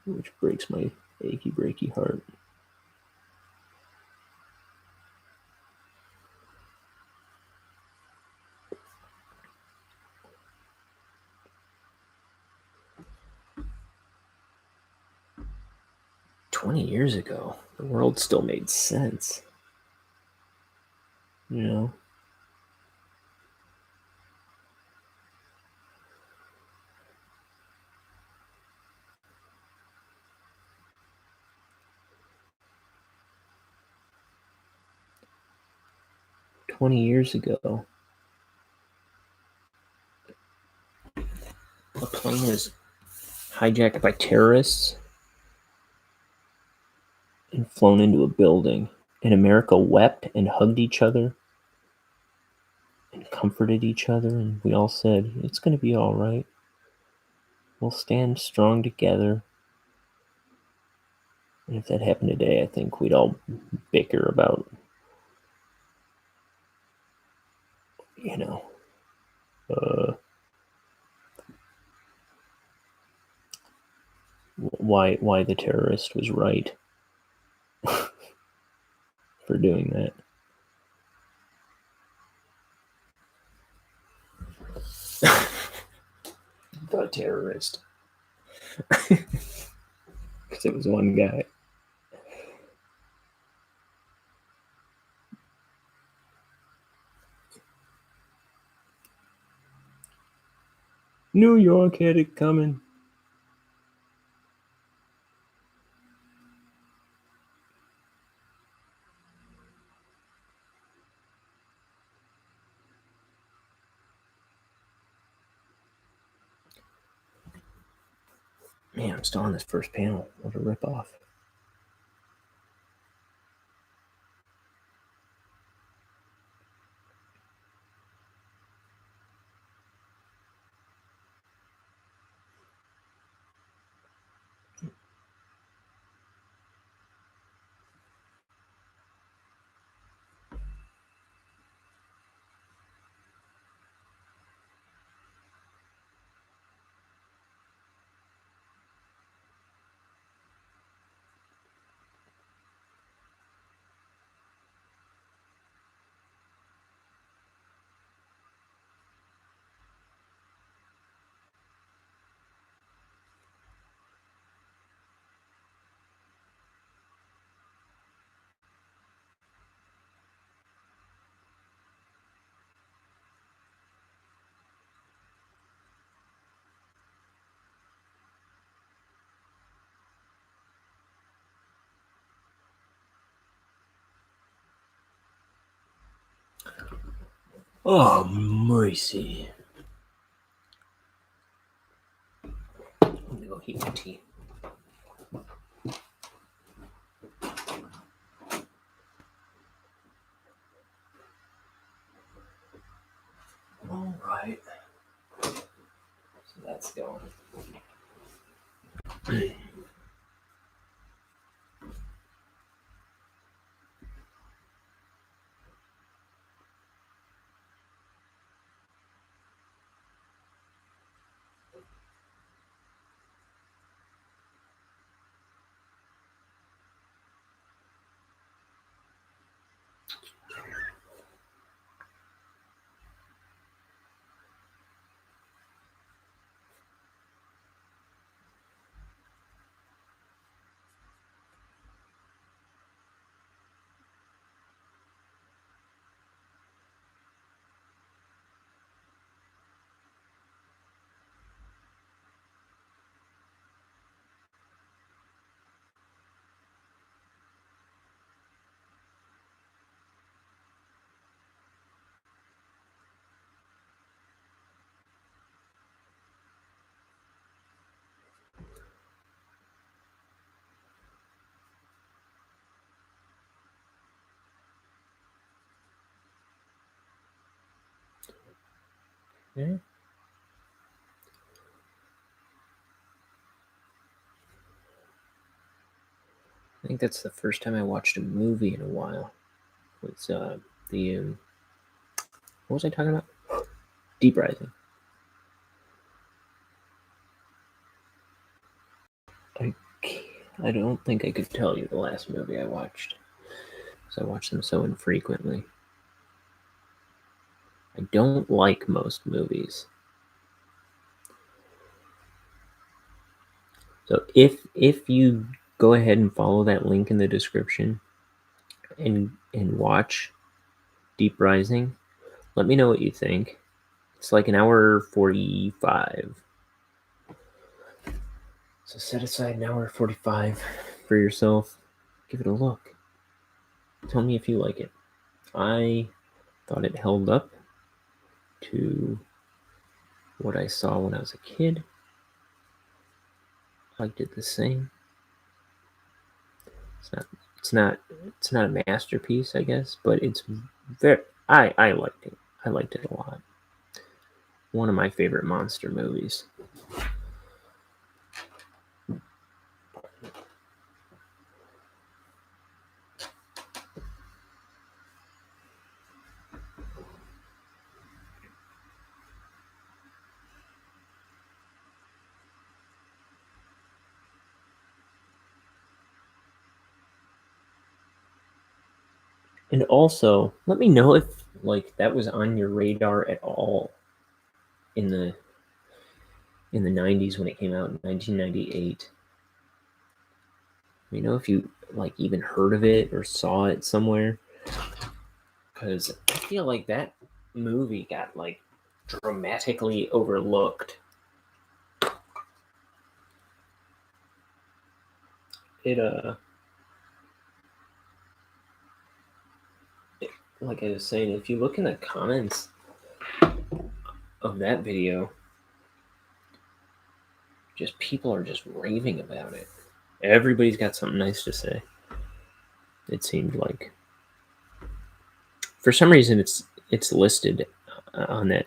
Which breaks my achy breaky heart. $20 years ago, the world still made sense. You know? 20 years ago, a plane was hijacked by terrorists and flown into a building, and America wept and hugged each other and comforted each other, and we all said, it's going to be all right. We'll stand strong together. And if that happened today, I think we'd all bicker about, why the terrorist was right for doing that. The terrorist. Because it was one guy. New York had it coming. Man, I'm still on this first panel. What a ripoff. Oh, mercy. I'm going to go heat my tea. All right. So that's going. Yeah. I think that's the first time I watched a movie in a while. It's the what was I talking about? Deep Rising. I don't think I could tell you the last movie I watched, because I watch them so infrequently. I don't like most movies. So if you go ahead and follow that link in the description and watch Deep Rising, let me know what you think. It's like an hour 45. So set aside an hour 45 for yourself. Give it a look. Tell me if you like it. I Thought it held up to what I saw when I was a kid. Liked it the same. It's not a masterpiece, I guess, but it's very. I liked it. I liked it a lot. One of my favorite monster movies. And also, let me know if like that was on your radar at all in the 90s when it came out in 1998. Let me know if you like even heard of it or saw it somewhere, because I feel like that movie got like dramatically overlooked. Like I was saying, if you look in the comments of that video, just people are just raving about it. Everybody's got something nice to say. It seemed like, for some reason, it's listed on that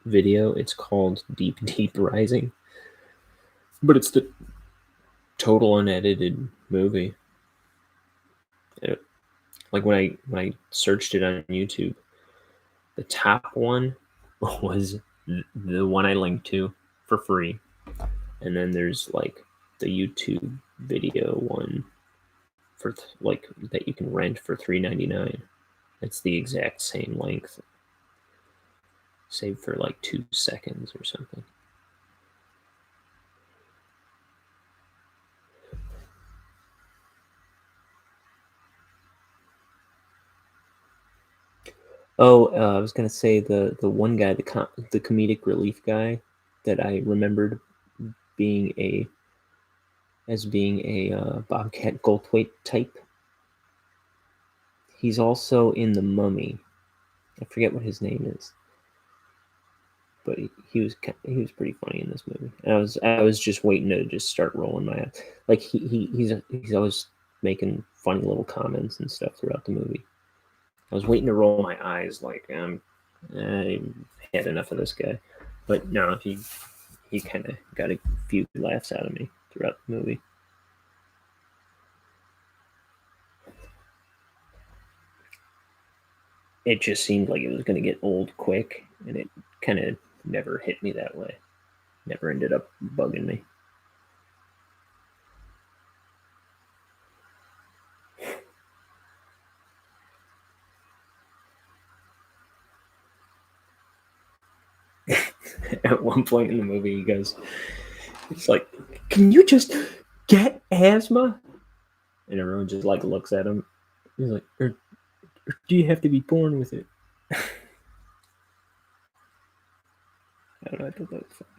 video. It's called Deep Deep Rising, but it's the total unedited movie. Like when I searched it on YouTube, the top one was the one I linked to for free, and then there's like the YouTube video one for like that you can rent for $3.99. It's the exact same length, save for like 2 seconds or something. Oh, I was gonna say the one guy, the comedic relief guy that I remembered being a Bobcat Goldthwait type. He's also in The Mummy. I forget what his name is, but he was pretty funny in this movie. And I was just waiting to just start rolling my eyes. Like he's always making funny little comments and stuff throughout the movie. I was waiting to roll my eyes, like I had enough of this guy, but no, he kind of got a few laughs out of me throughout the movie. It just seemed like it was going to get old quick, and it kind of never hit me that way. Never ended up bugging me. At one point in the movie, he goes, "It's like, can you just get asthma?" And everyone just like looks at him. He's like, or do you have to be born with it? I don't know. I thought that was funny.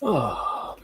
Oh,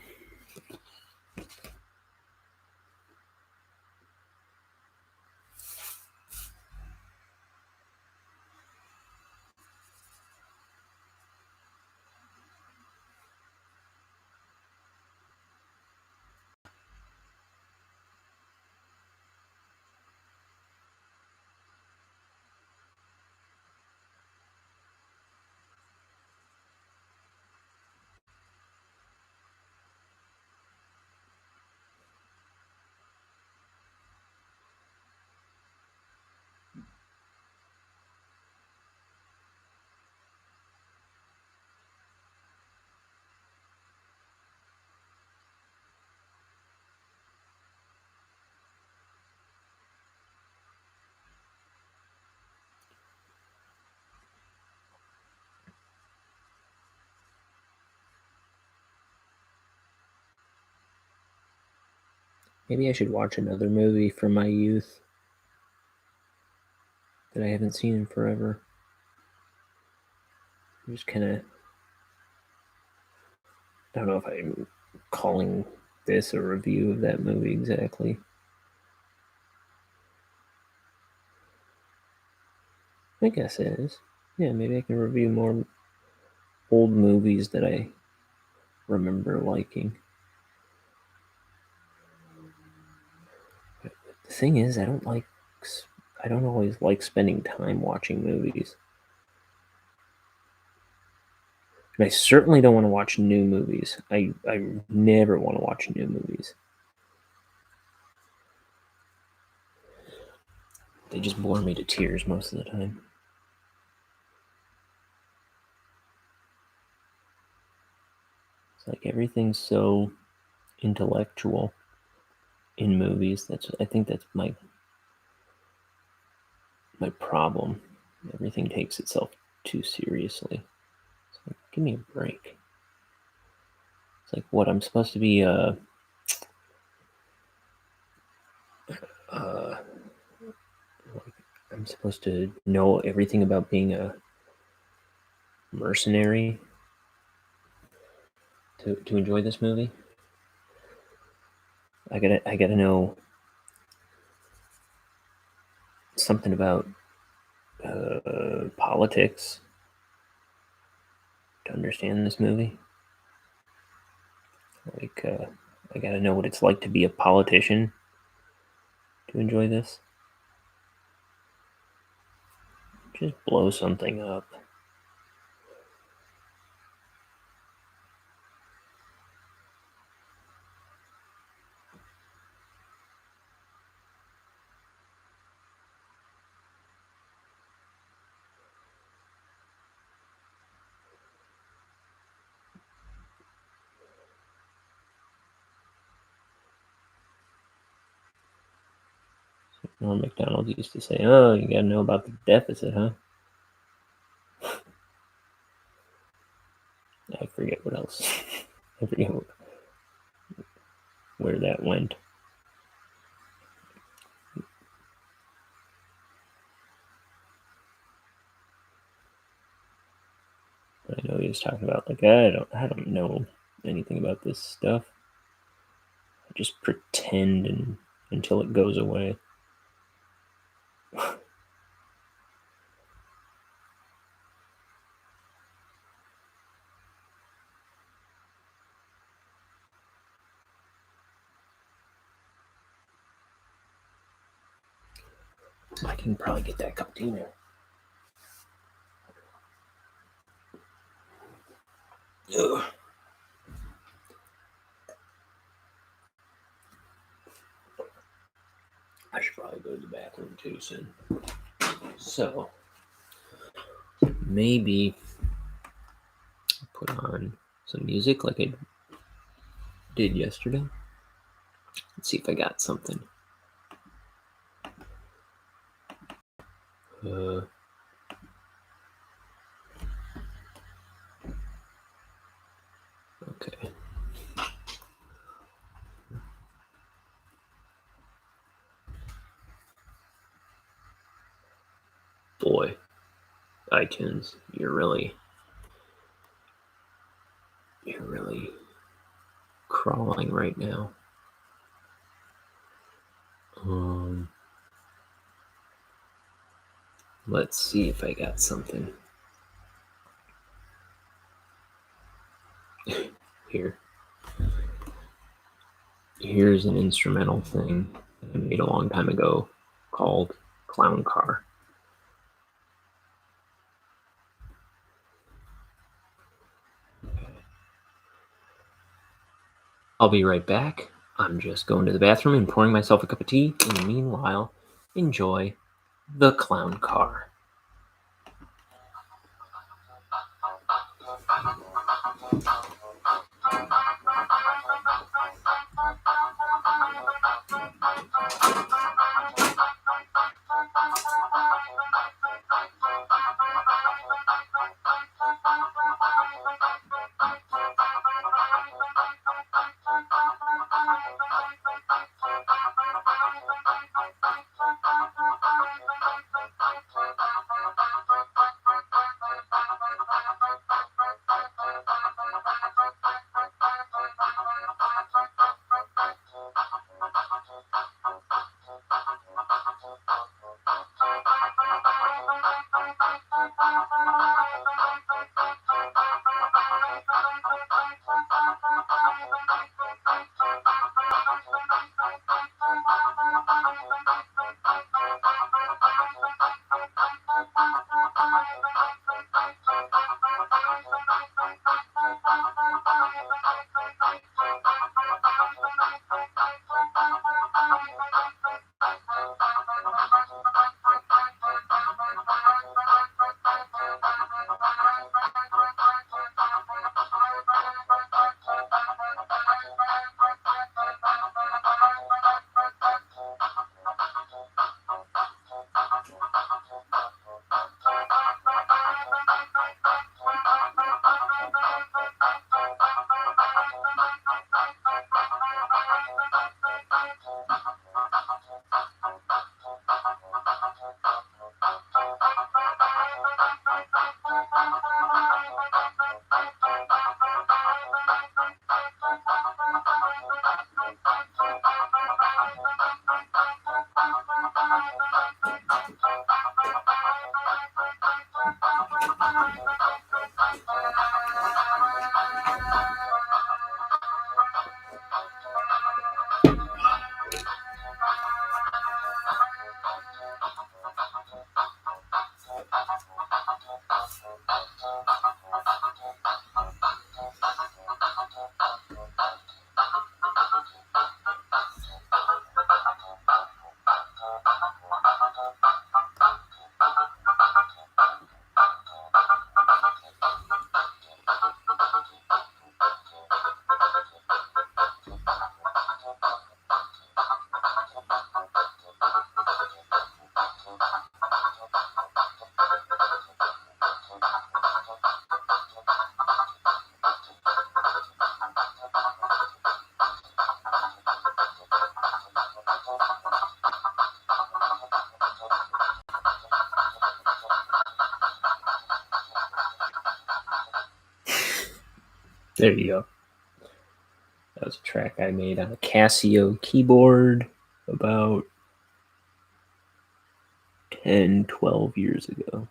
Maybe I should watch another movie from my youth that I haven't seen in forever. I'm just kind of, I don't know if I'm calling this a review of that movie exactly. I guess it is. Yeah, maybe I can review more old movies that I remember liking. But the thing is, I don't always like spending time watching movies. And I certainly don't want to watch new movies. I never want to watch new movies. They just bore me to tears most of the time. It's like everything's so intellectual in movies. I think that's my problem. Everything takes itself too seriously. It's like, give me a break. It's like, what, I'm supposed to be uh like, I'm supposed to know everything about being a mercenary to enjoy this movie. I gotta know something about politics to understand this movie. Like, I gotta know what it's like to be a politician to enjoy this. Just blow something up. Norm MacDonald used to say, "Oh, you gotta know about the deficit, huh?" I forget what else. I forget where that went. I know he was talking about like I don't know anything about this stuff. I just pretend until it goes away. I can probably get that cup of tea now. Ugh. I should probably go to the bathroom too soon. So maybe put on some music like I did yesterday. Let's see if I got something. Okay. Boy, iTunes, you're really crawling right now. Let's see if I got something. Here. Here's an instrumental thing that I made a long time ago called Clown Car. I'll be right back. I'm just going to the bathroom and pouring myself a cup of tea. In the meanwhile, enjoy the Clown Car. There you go. That was a track I made on a Casio keyboard about 10, 12 years ago.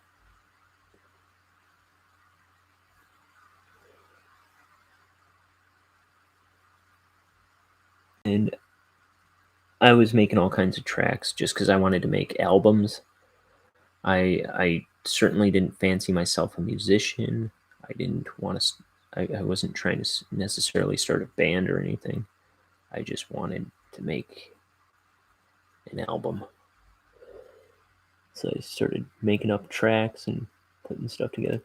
And I was making all kinds of tracks just because I wanted to make albums. I certainly didn't fancy myself a musician. I didn't want to. I wasn't trying to necessarily start a band or anything. I just wanted to make an album. So I started making up tracks and putting stuff together.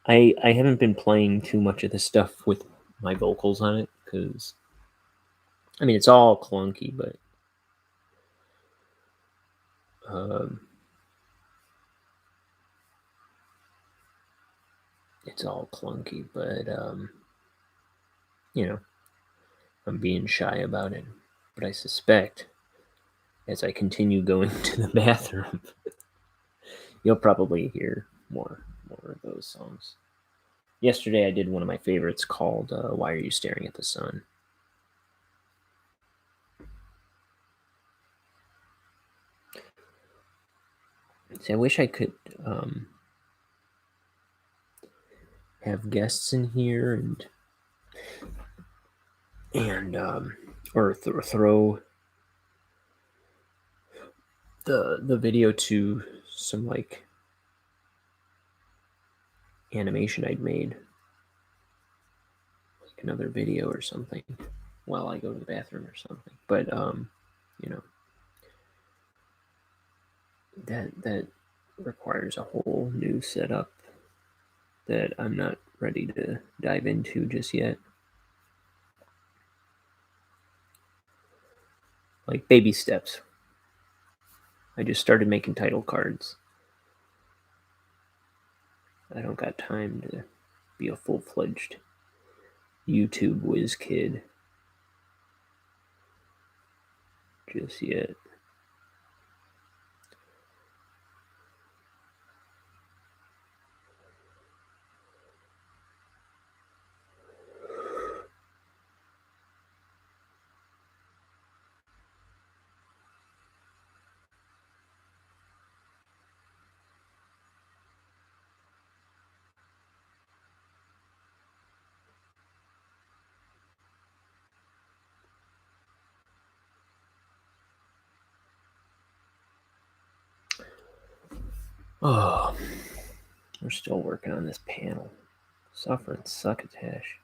I haven't been playing too much of the stuff with my vocals on it because, I mean, it's all clunky, but it's all clunky, but you know, I'm being shy about it. But I suspect as I continue going to the bathroom, you'll probably hear more of those songs. Yesterday I did one of my favorites called Why Are You Staring at the Sun? See, I wish I could have guests in here and or throw the video to some like animation I'd made, like another video or something, while I go to the bathroom or something. But you know, that requires a whole new setup that I'm not ready to dive into just yet. Like baby steps. I just started making title cards. I don't got time to be a full-fledged YouTube whiz kid just yet. Oh, we're still working on this panel. Suffering succotash.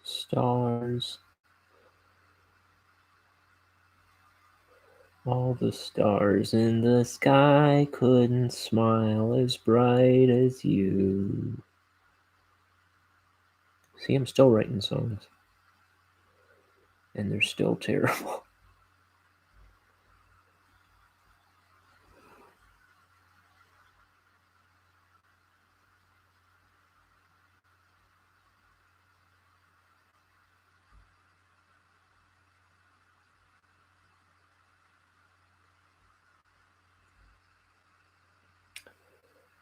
Stars. All the stars in the sky couldn't smile as bright as you. See, I'm still writing songs. And they're still terrible.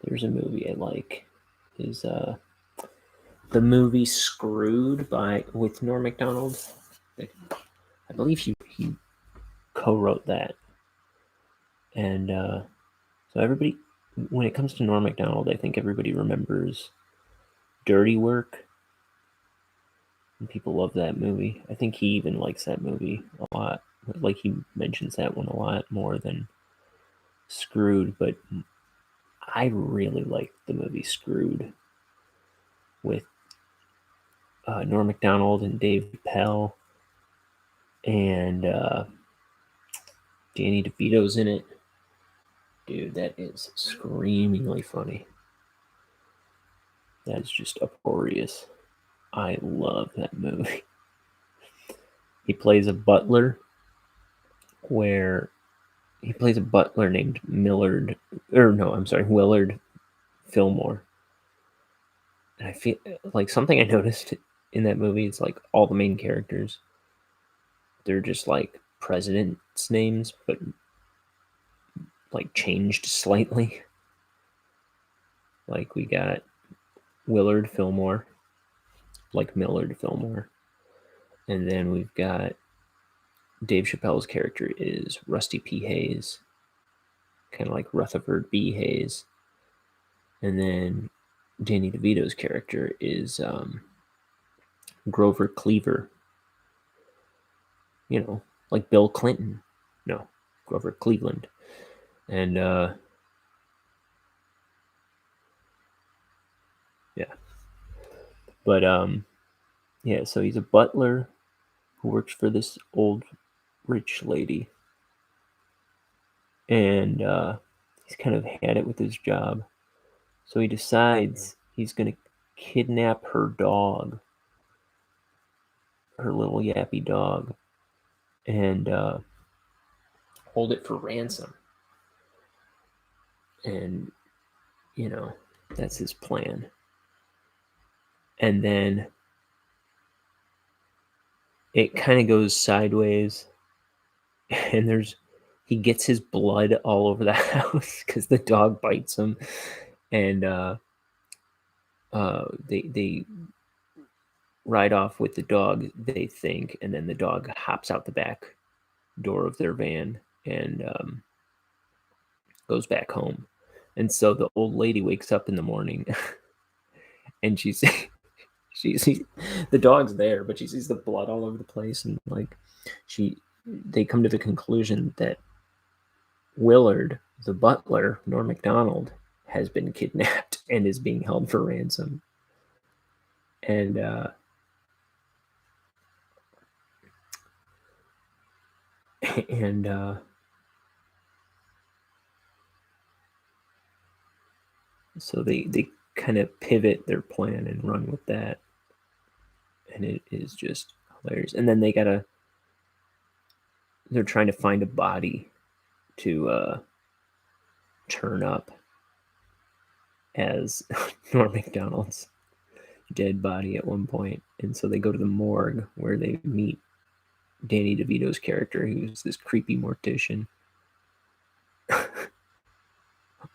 There's a movie I like. Is the movie Screwed with Norm Macdonald. I believe he co-wrote that. And so everybody, when it comes to Norm Macdonald, I think everybody remembers Dirty Work. And people love that movie. I think he even likes that movie a lot. Like he mentions that one a lot more than Screwed, but I really like the movie Screwed with Norm Macdonald and Dave Chappelle, and Danny DeVito's in it. Dude, that is screamingly funny. That is just uproarious. I love that movie. He plays a butler named Willard Fillmore. And I feel like something I noticed in that movie is like all the main characters, they're just like presidents' names, but like changed slightly. Like we got Willard Fillmore, like Millard Fillmore. And then we've got Dave Chappelle's character is Rusty P. Hayes, kind of like Rutherford B. Hayes. And then Danny DeVito's character is Grover Cleaver. You know, like Bill Clinton. No, Grover Cleveland. And yeah. But yeah, so he's a butler who works for this old rich lady. And he's kind of had it with his job. So he decides he's going to kidnap her dog, her little yappy dog, and hold it for ransom. And, you know, that's his plan. And then it kind of goes sideways, and he gets his blood all over the house because the dog bites him, and they ride off with the dog, they think, and then the dog hops out the back door of their van and goes back home. And so the old lady wakes up in the morning and She sees the dog's there, but she sees the blood all over the place, and like they come to the conclusion that Willard, the butler, Norm Macdonald, has been kidnapped and is being held for ransom. And and so they kind of pivot their plan and run with that, and it is just hilarious. And then they're trying to find a body to turn up as Norm Macdonald's dead body at one point, and so they go to the morgue where they meet Danny DeVito's character, who's this creepy mortician.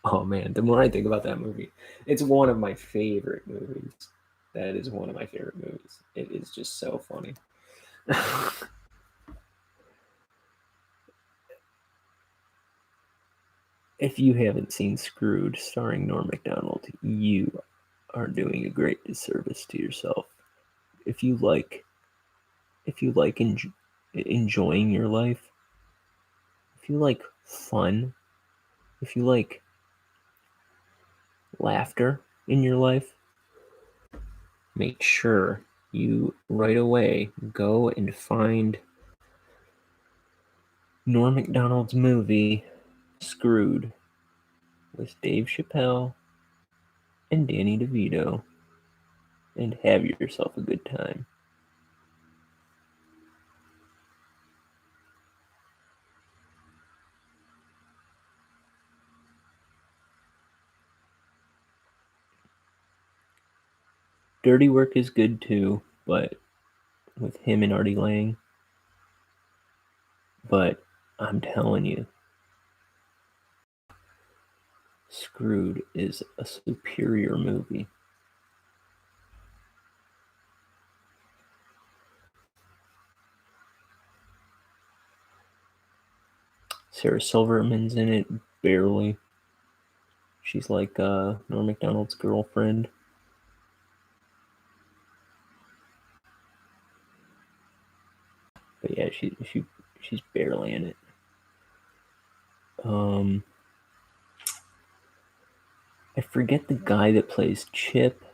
Oh man, the more I think about that movie, it's one of my favorite movies. That is one of my favorite movies. It is just so funny. If you haven't seen Screwed starring Norm Macdonald, you are doing a great disservice to yourself. If you like enjoying your life, if you like fun, if you like laughter in your life, make sure you right away go and find Norm Macdonald's movie Screwed with Dave Chappelle and Danny DeVito, and have yourself a good time. Dirty Work is good too, but with him and Artie Lang. But I'm telling you, Screwed is a superior movie. Sarah Silverman's in it, barely. She's like Norm Macdonald's girlfriend. But yeah, she's barely in it. I forget the guy that plays Chip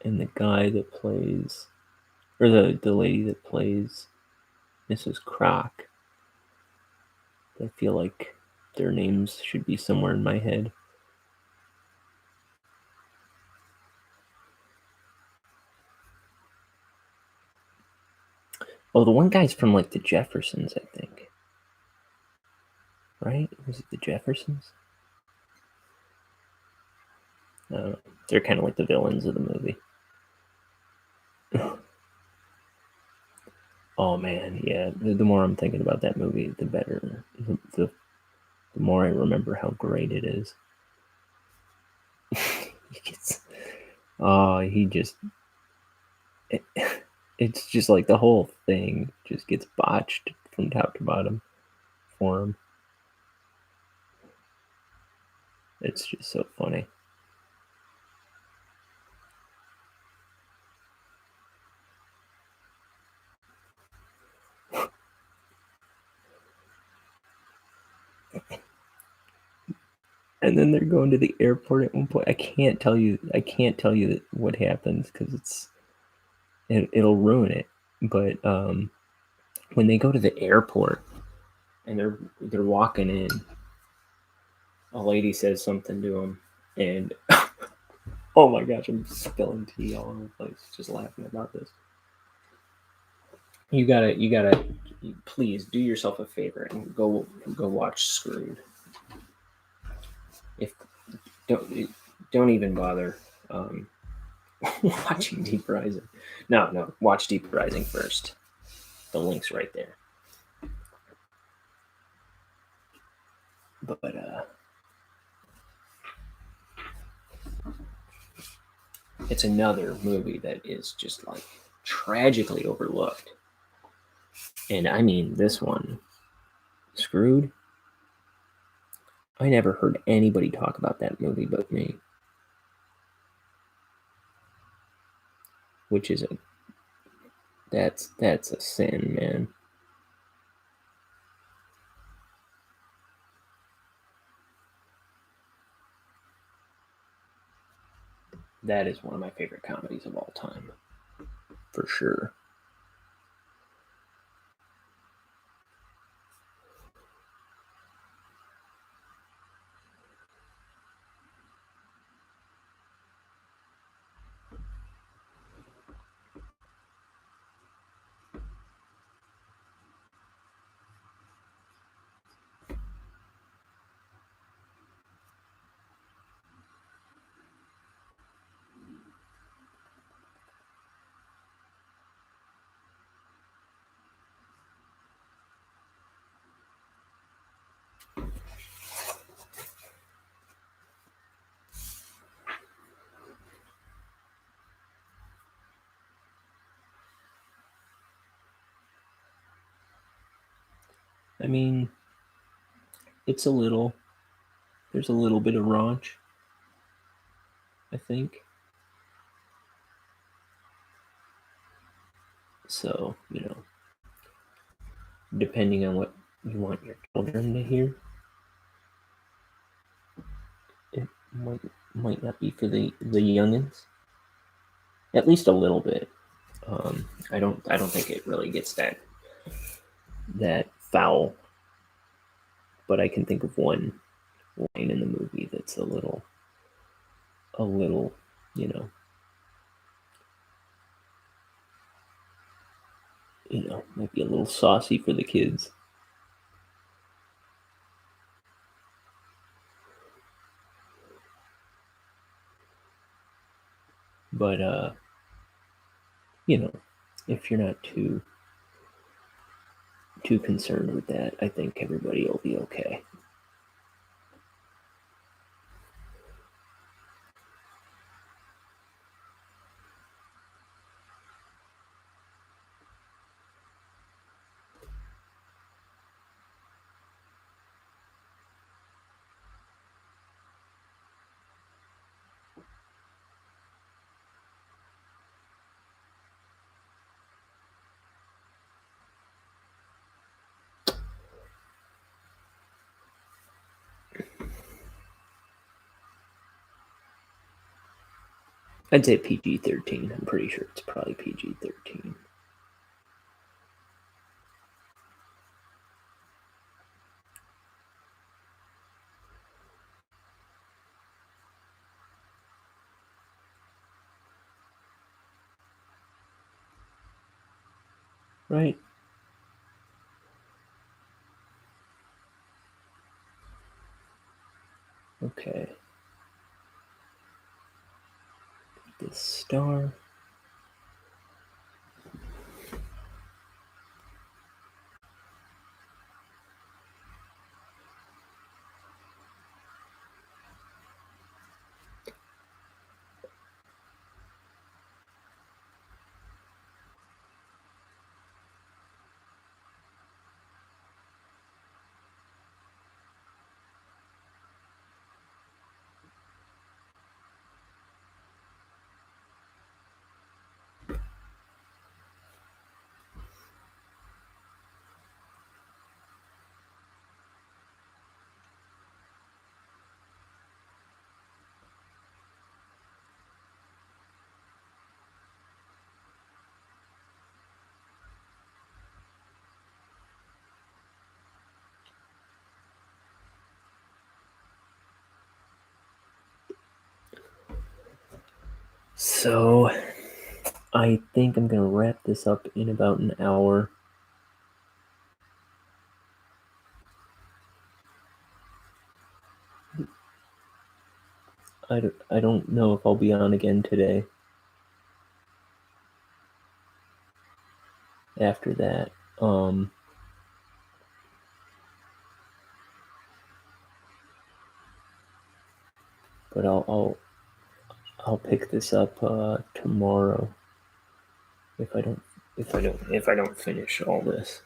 and the guy that plays, or the lady that plays Mrs. Croc. I feel like their names should be somewhere in my head. Oh, the one guy's from like the Jeffersons, I think. Right? Was it the Jeffersons? They're kind of like the villains of the movie. Oh man, yeah. The more I'm thinking about that movie, the better. The more I remember how great it is. He just. It's just like the whole thing just gets botched from top to bottom for him. It's just so funny. And then they're going to the airport at one point. I can't tell you what happens because it'll ruin it. But when they go to the airport and they're walking in, a lady says something to them, and oh my gosh, I'm spilling tea all over the place just laughing about this. You gotta please do yourself a favor and go watch Screwed. If don't even bother watching Deep Rising. No, watch Deep Rising first. The link's right there. But it's another movie that is just like tragically overlooked. And I mean, this one, Screwed, I never heard anybody talk about that movie but me. which is that's a sin, man. That is one of my favorite comedies of all time, for sure. I mean, it's there's a little bit of raunch, I think. So, depending on what you want your children to hear, it might not be for the youngins. At least a little bit. I don't think it really gets that foul, but I can think of one line in the movie that's a little, might be a little saucy for the kids. But if you're not too concerned with that, I think everybody will be okay. I'd say PG-13. I'm pretty sure it's probably PG-13. Right? Okay. This star. So, I think I'm going to wrap this up in about an hour. I don't know if I'll be on again today. After that, but I'll pick this up tomorrow if I don't finish all this.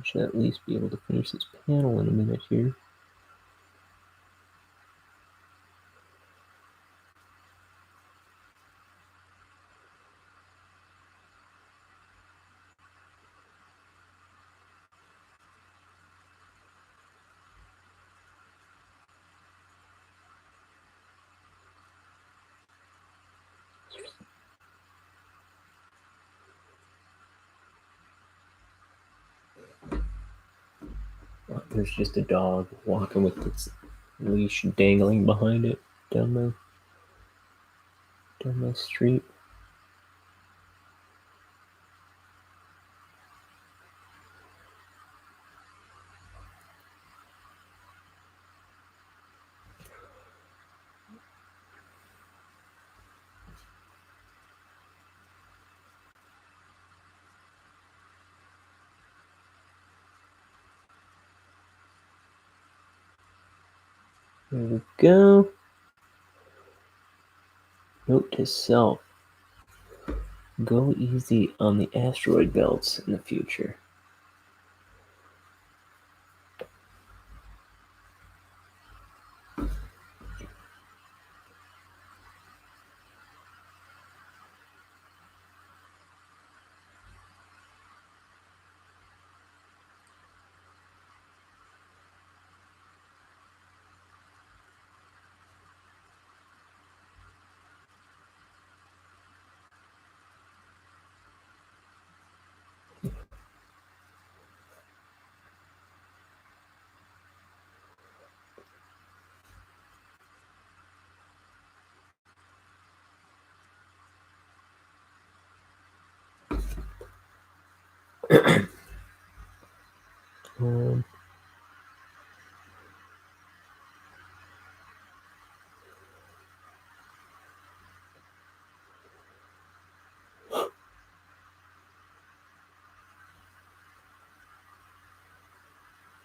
should at least be able to finish this panel in a minute here. There's just a dog walking with its leash dangling behind it down the street. There we go. Note to self: go easy on the asteroid belts in the future.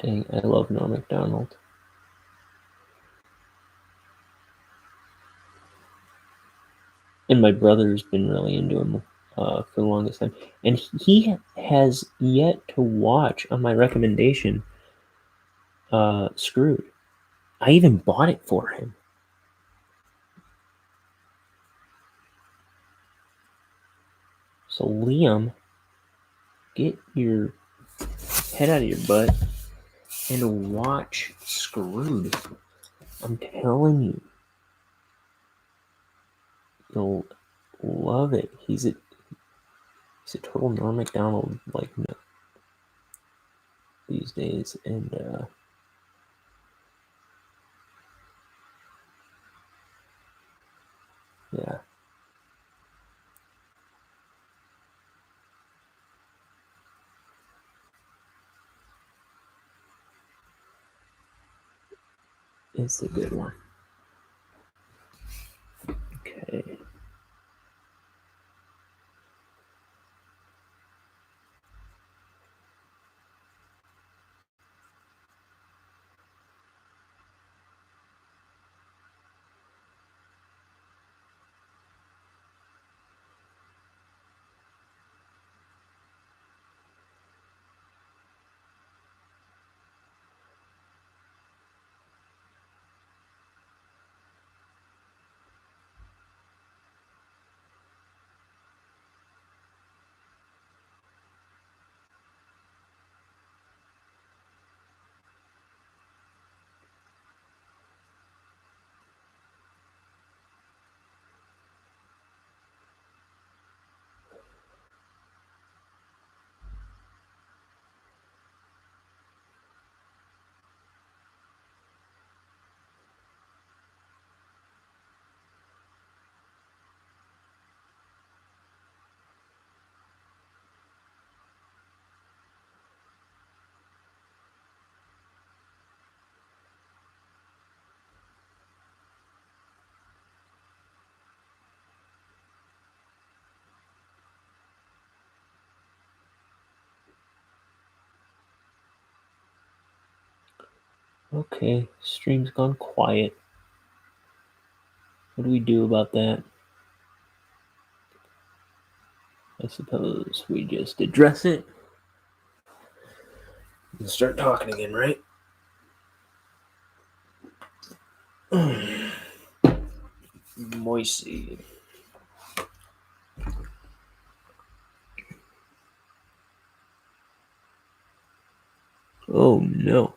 Dang, I love Norm Macdonald. And my brother's been really into him for the longest time. And he has yet to watch, on my recommendation, Screwed. I even bought it for him. So Liam, get your head out of your butt and watch Screwed. I'm telling you, you'll love it. He's a total Norm Macdonald like these days, and yeah. It's a good one. Okay. Okay, stream's gone quiet. What do we do about that? I suppose we just address it. Start talking again, right? Moisty. Oh no.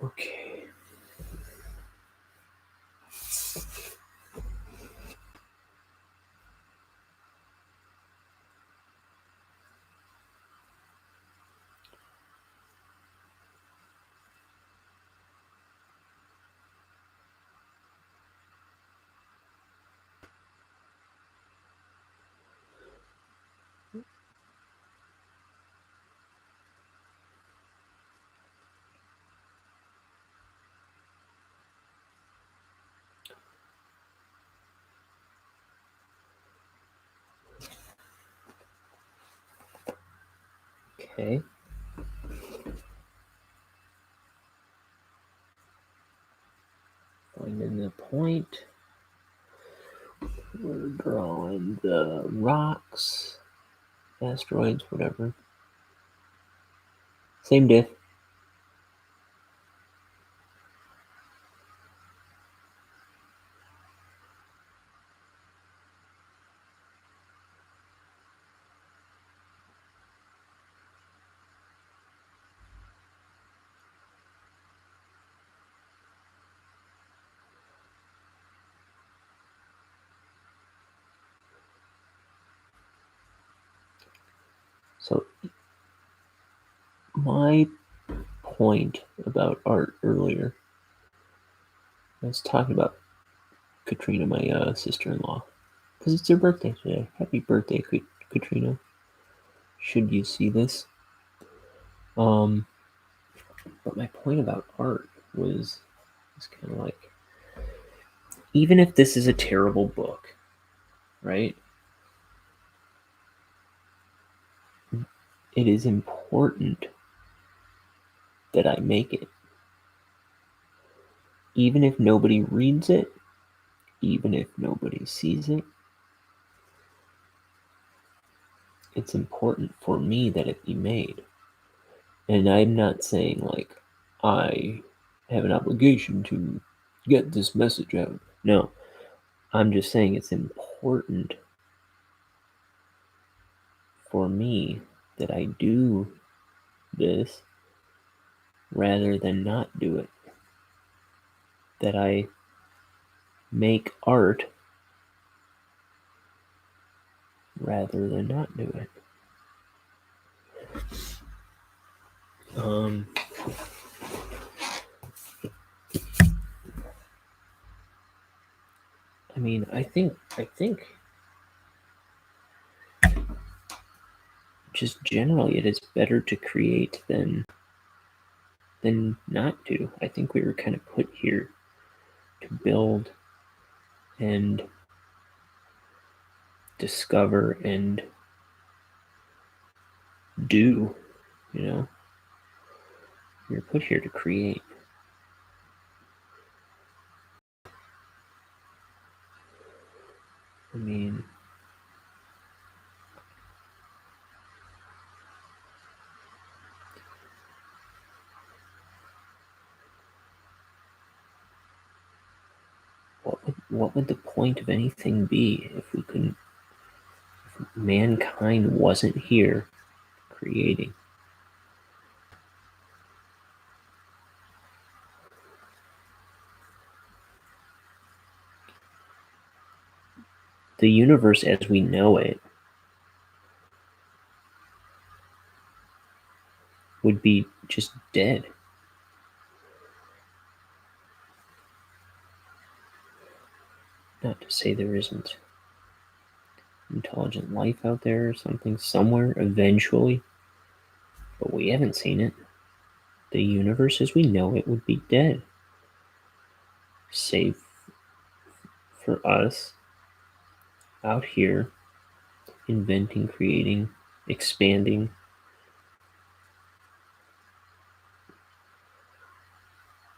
Okay. Okay. Finding the point. We're drawing the rocks, asteroids, whatever. Same diff. So my point about art earlier, I was talking about Katrina, my sister-in-law, because it's her birthday today. Happy birthday, Katrina. Should you see this? But my point about art was kind of like, even if this is a terrible book, right? It is important that I make it. Even if nobody reads it, even if nobody sees it, it's important for me that it be made. And I'm not saying like I have an obligation to get this message out. No, I'm just saying it's important for me that I do this rather than not do it. That I make art rather than not do it. I mean, I think just generally it is better to create than not to. I think we were kind of put here to build and discover and do, you know. We were put here to create. I mean, what would the point of anything be if we couldn't mankind wasn't here creating? The universe as we know it would be just dead. Not to say there isn't intelligent life out there or something somewhere eventually, but we haven't seen it. The universe as we know it would be dead, save for us out here inventing, creating, expanding.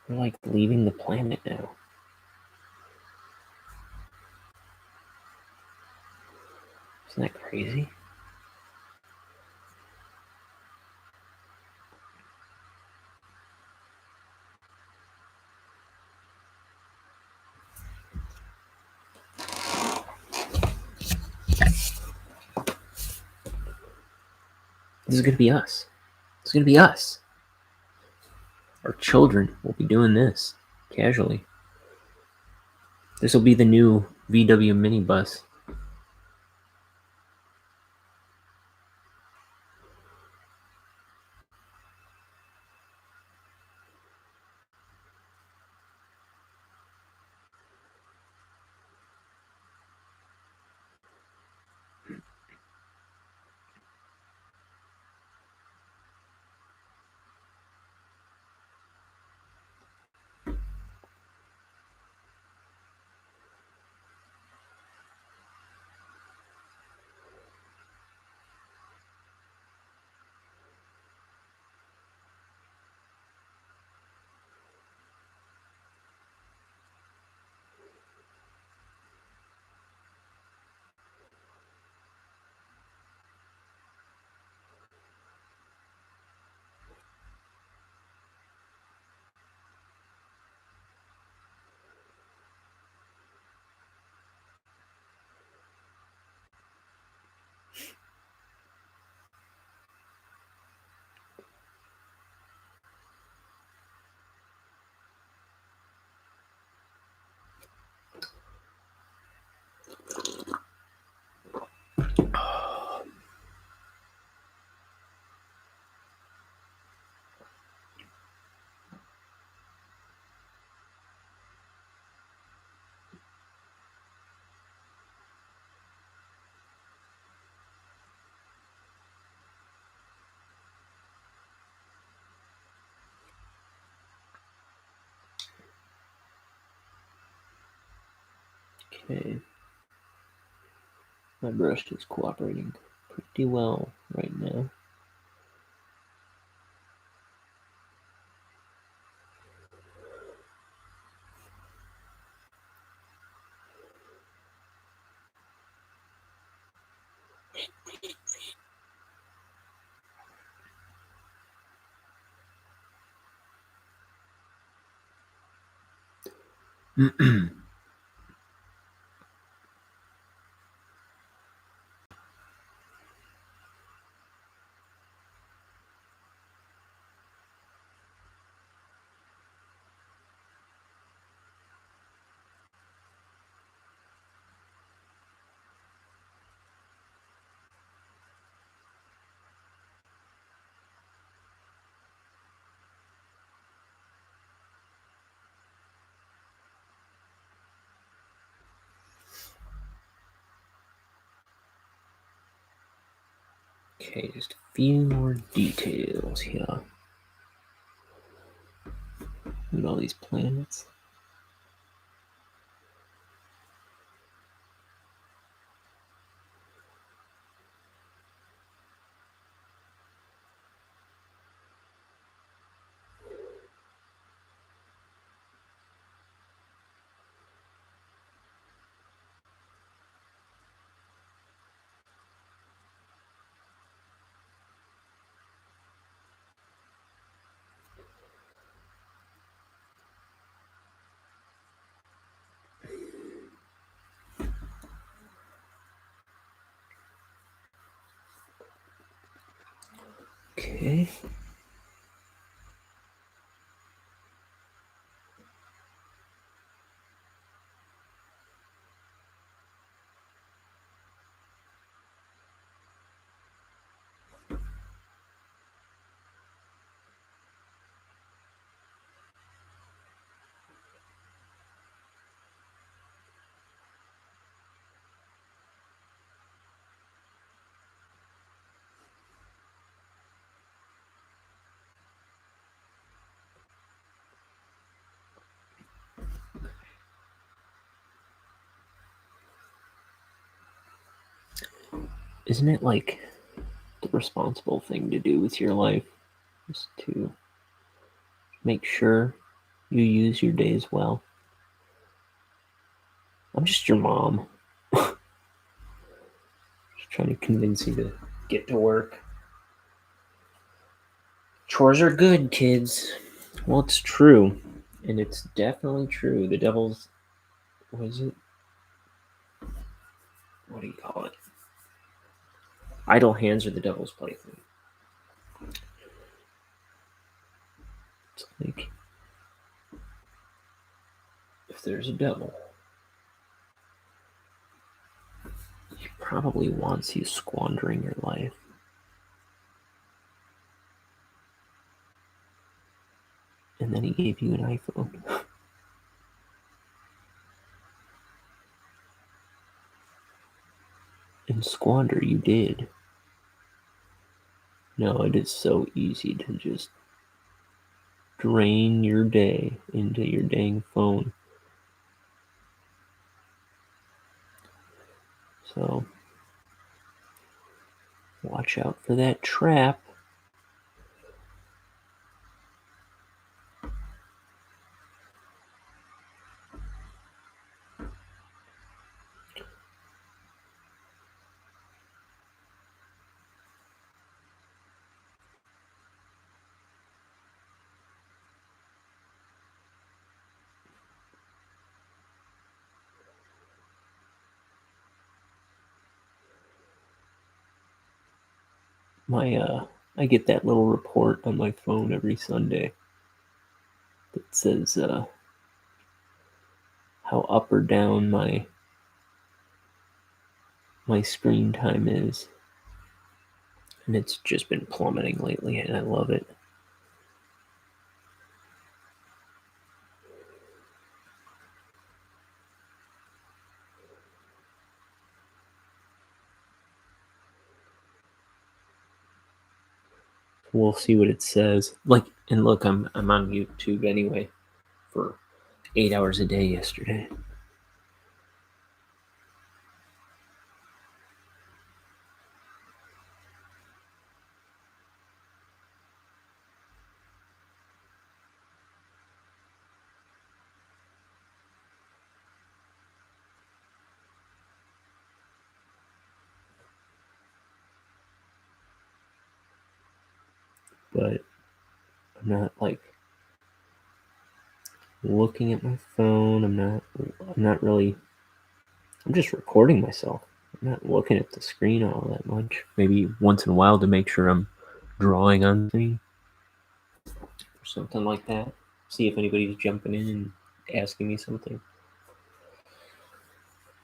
We're like leaving the planet now. Isn't that crazy? This is going to be us. It's going to be us. Our children will be doing this casually. This will be the new VW minibus. Okay. My brush is cooperating pretty well right now. Okay, just a few more details here. Look at all these planets. Okay. Isn't it like the responsible thing to do with your life is to make sure you use your days well? I'm just your mom. Just trying to convince you to get to work. Chores are good, kids. Well, it's true. And it's definitely true. The devil's, was it? What do you call it? Idle hands are the devil's plaything. It's like, if there's a devil, he probably wants you squandering your life. And then he gave you an iPhone. And squander you did. No, it is so easy to just drain your day into your dang phone. So, watch out for that trap. I get that little report on my phone every Sunday that says how up or down my screen time is, and it's just been plummeting lately, and I love it. We'll see what it says. And look, I'm on YouTube anyway for 8 hours a day yesterday. But I'm not like looking at my phone. I'm not really. I'm just recording myself. I'm not looking at the screen all that much. Maybe once in a while to make sure I'm drawing on the screen or something like that. See if anybody's jumping in and asking me something.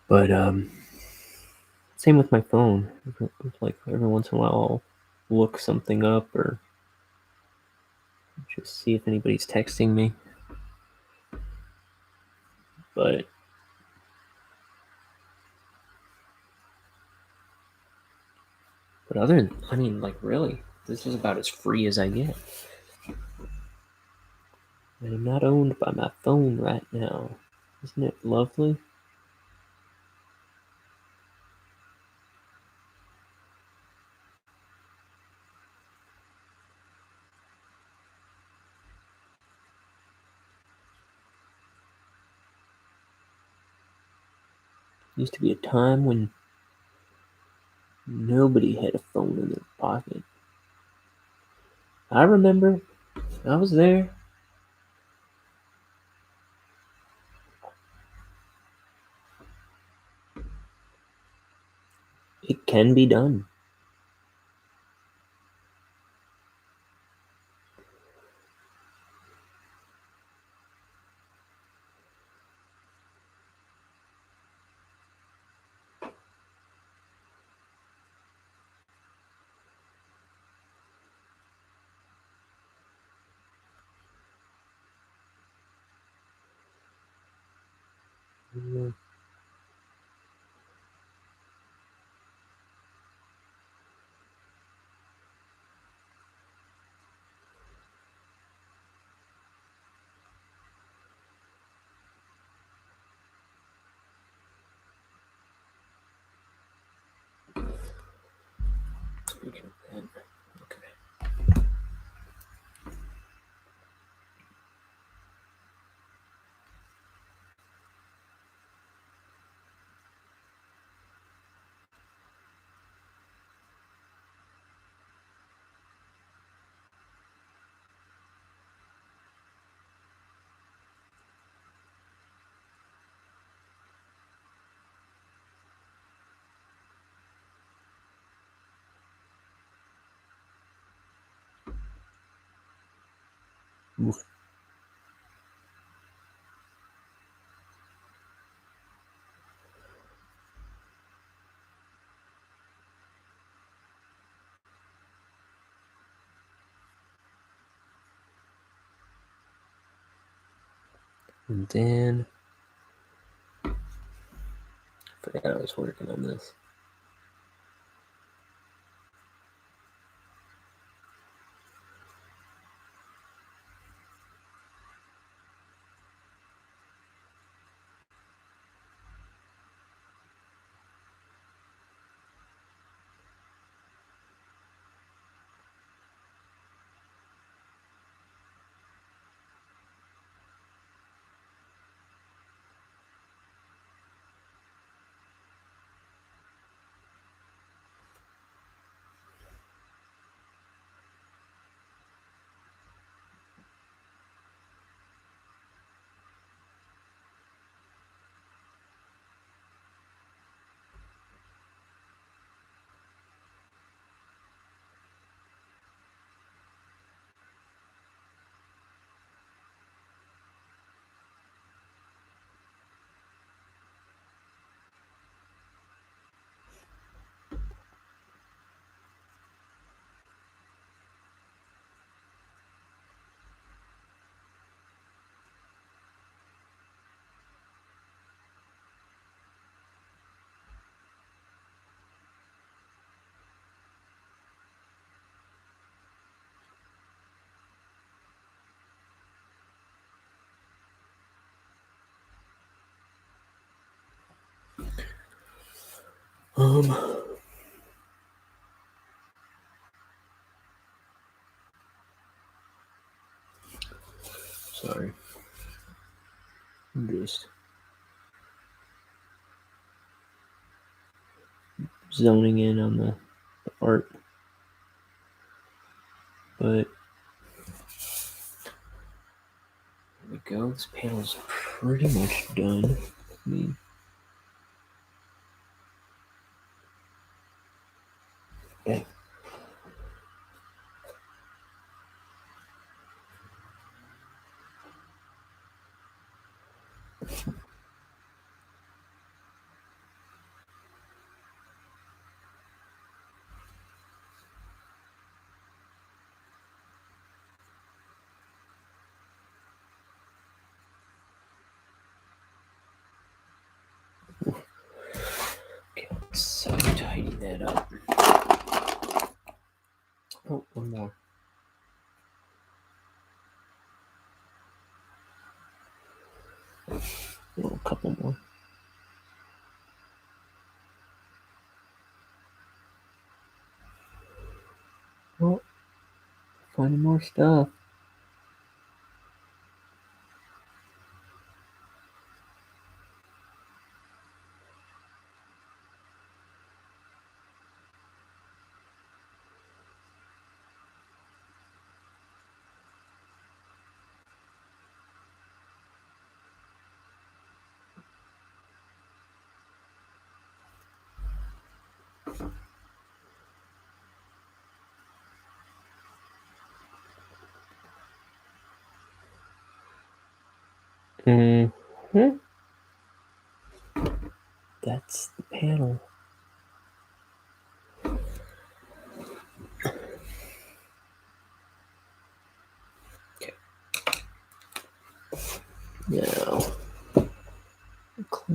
But same with my phone. Like every once in a while, I'll look something up or just see if anybody's texting me. But other than, I mean, like really, this is about as free as I get. I am not owned by my phone right now. Isn't it lovely? Used to be a time when nobody had a phone in their pocket. I remember. I was there. It can be done. Speaking of that, okay. Oof. And then I forgot I was working on this. Sorry. I'm just zoning in on the art. But there we go. This panel's pretty much done. I mean, yeah. Okay, so tidy that up. Oh, one more. Oh, a couple more. Oh, finding more stuff. Mm-hmm. That's the panel. Okay. Now, clean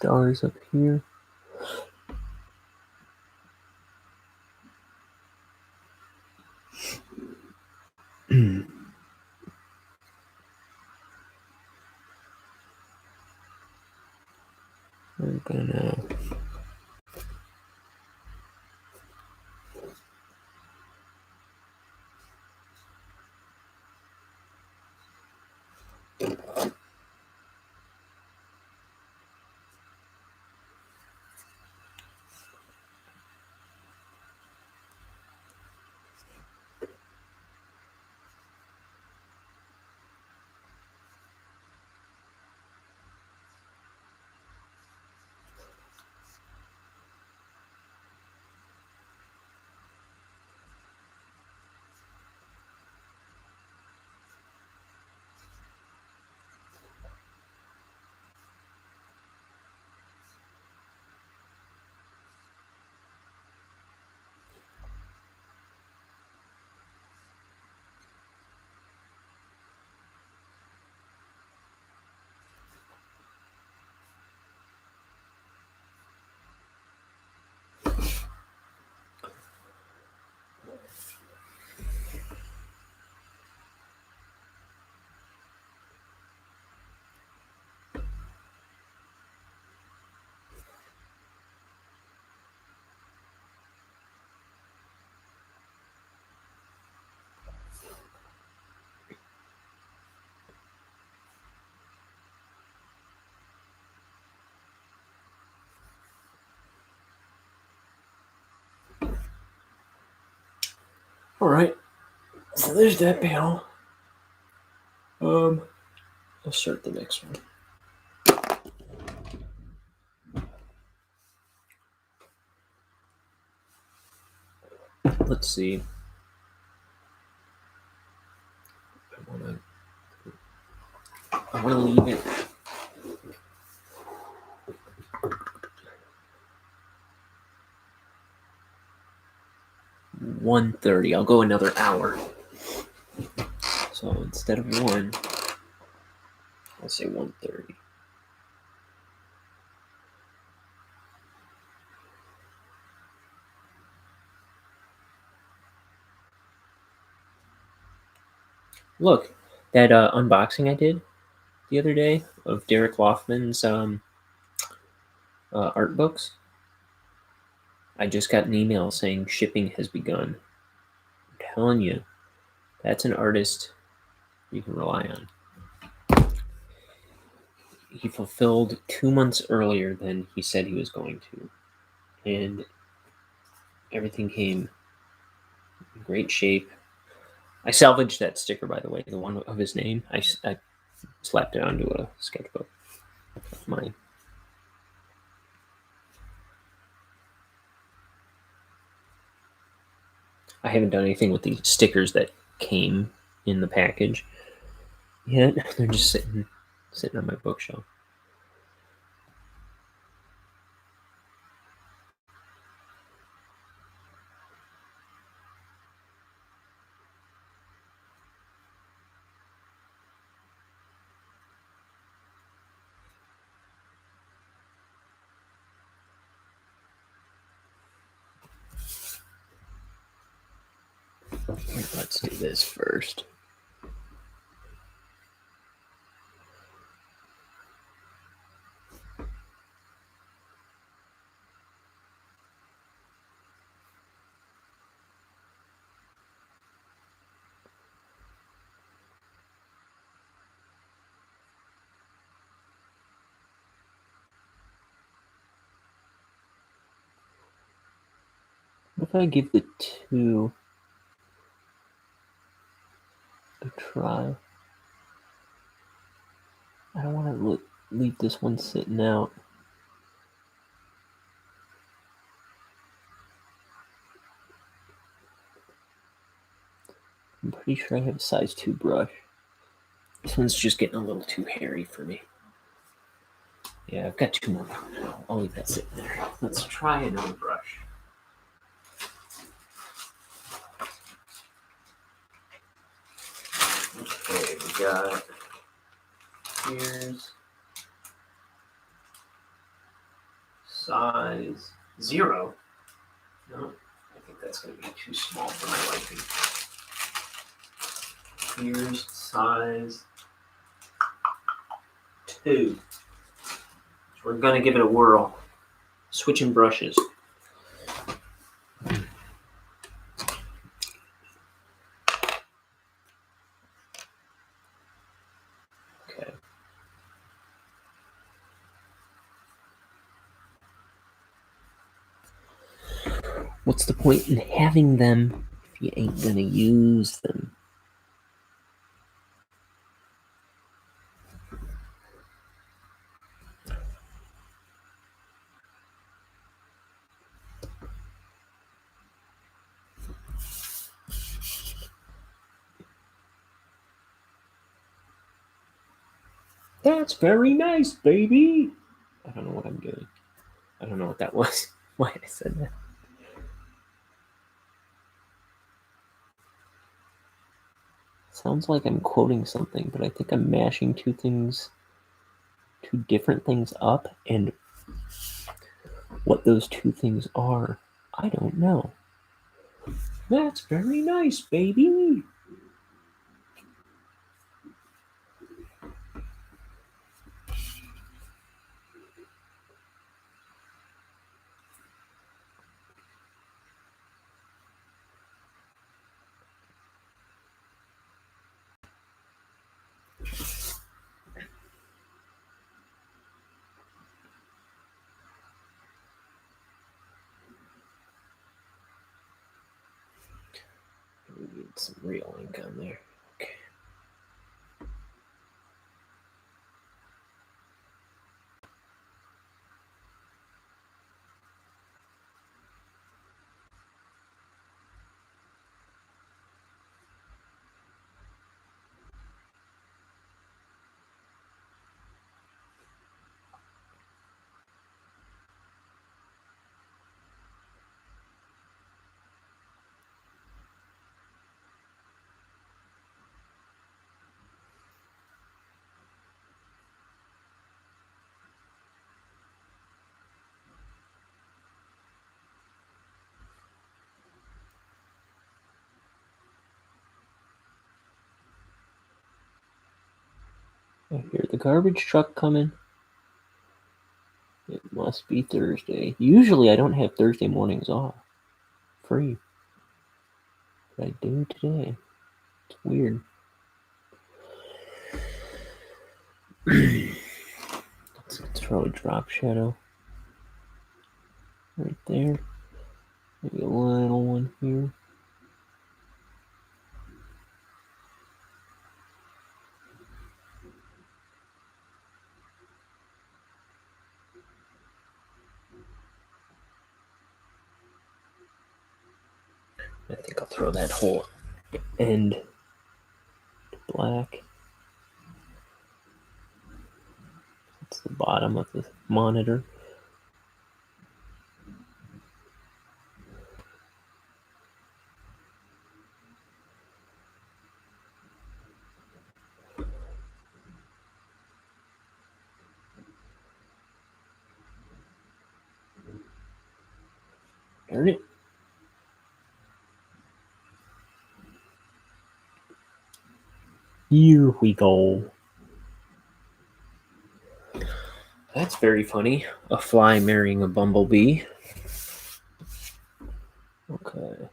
stars up here. We're gonna all right. So there's that panel. I'll start the next one. Let's see. I wanna leave it. $1:30. I'll go another hour. So instead of 1, I'll say 1:30. Look, that unboxing I did the other day of Derek Loftman's art books. I just got an email saying shipping has begun. I'm telling you, that's an artist you can rely on. He fulfilled 2 months earlier than he said he was going to, and everything came in great shape. I salvaged that sticker, by the way, the one of his name. I slapped it onto a sketchbook of mine. I haven't done anything with the stickers that came in the package yet. They're just sitting on my bookshelf. Let's do this first. What if I give the 2 a try? I don't want to leave this one sitting out. I'm pretty sure I have a size 2 brush. This one's just getting a little too hairy for me. Yeah, I've got 2 more. I'll leave that sitting there. Let's try another brush. Okay, we got, here's size 0. No, I think that's going to be too small for my liking. Here's size 2. So we're going to give it a whirl. Switching brushes. Okay. What's the point in having them if you ain't going to use them? That's very nice, baby. I don't know what I'm doing. I don't know what that was. Why I said that. Sounds like I'm quoting something, but I think I'm mashing two different things up, and what those two things are, I don't know. That's very nice, baby. We need some real ink on there. Okay. I hear the garbage truck coming. It must be Thursday. Usually I don't have Thursday mornings off. Free. But I do today. It's weird. Let's throw a drop shadow right there. Maybe a little one here. I think I'll throw that whole end to black. That's the bottom of the monitor. Darn it. Here we go. That's very funny. A fly marrying a bumblebee. Okay.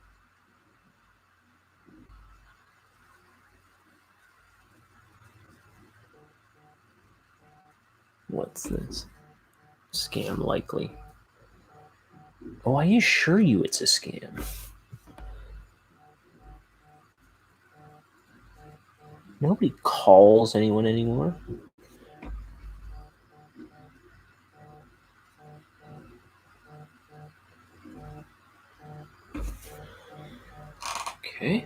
What's this? Scam likely. Oh, I assure you it's a scam. Nobody calls anyone anymore. Okay.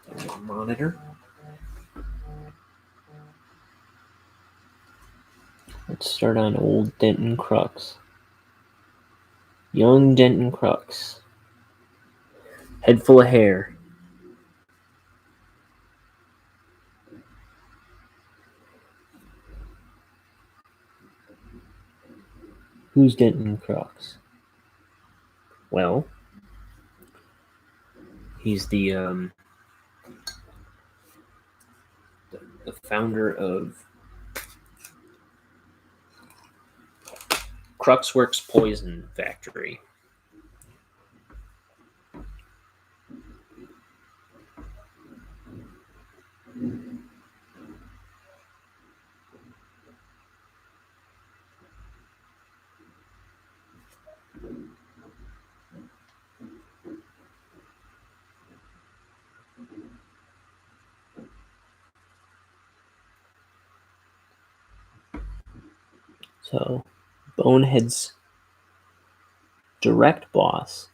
There's our monitor. Let's start on old Denton Crux. Young Denton Crux. Head full of hair. Who's Denton Crux? Well, he's the founder of Cruxworks Poison Factory. So, Bonehead's direct boss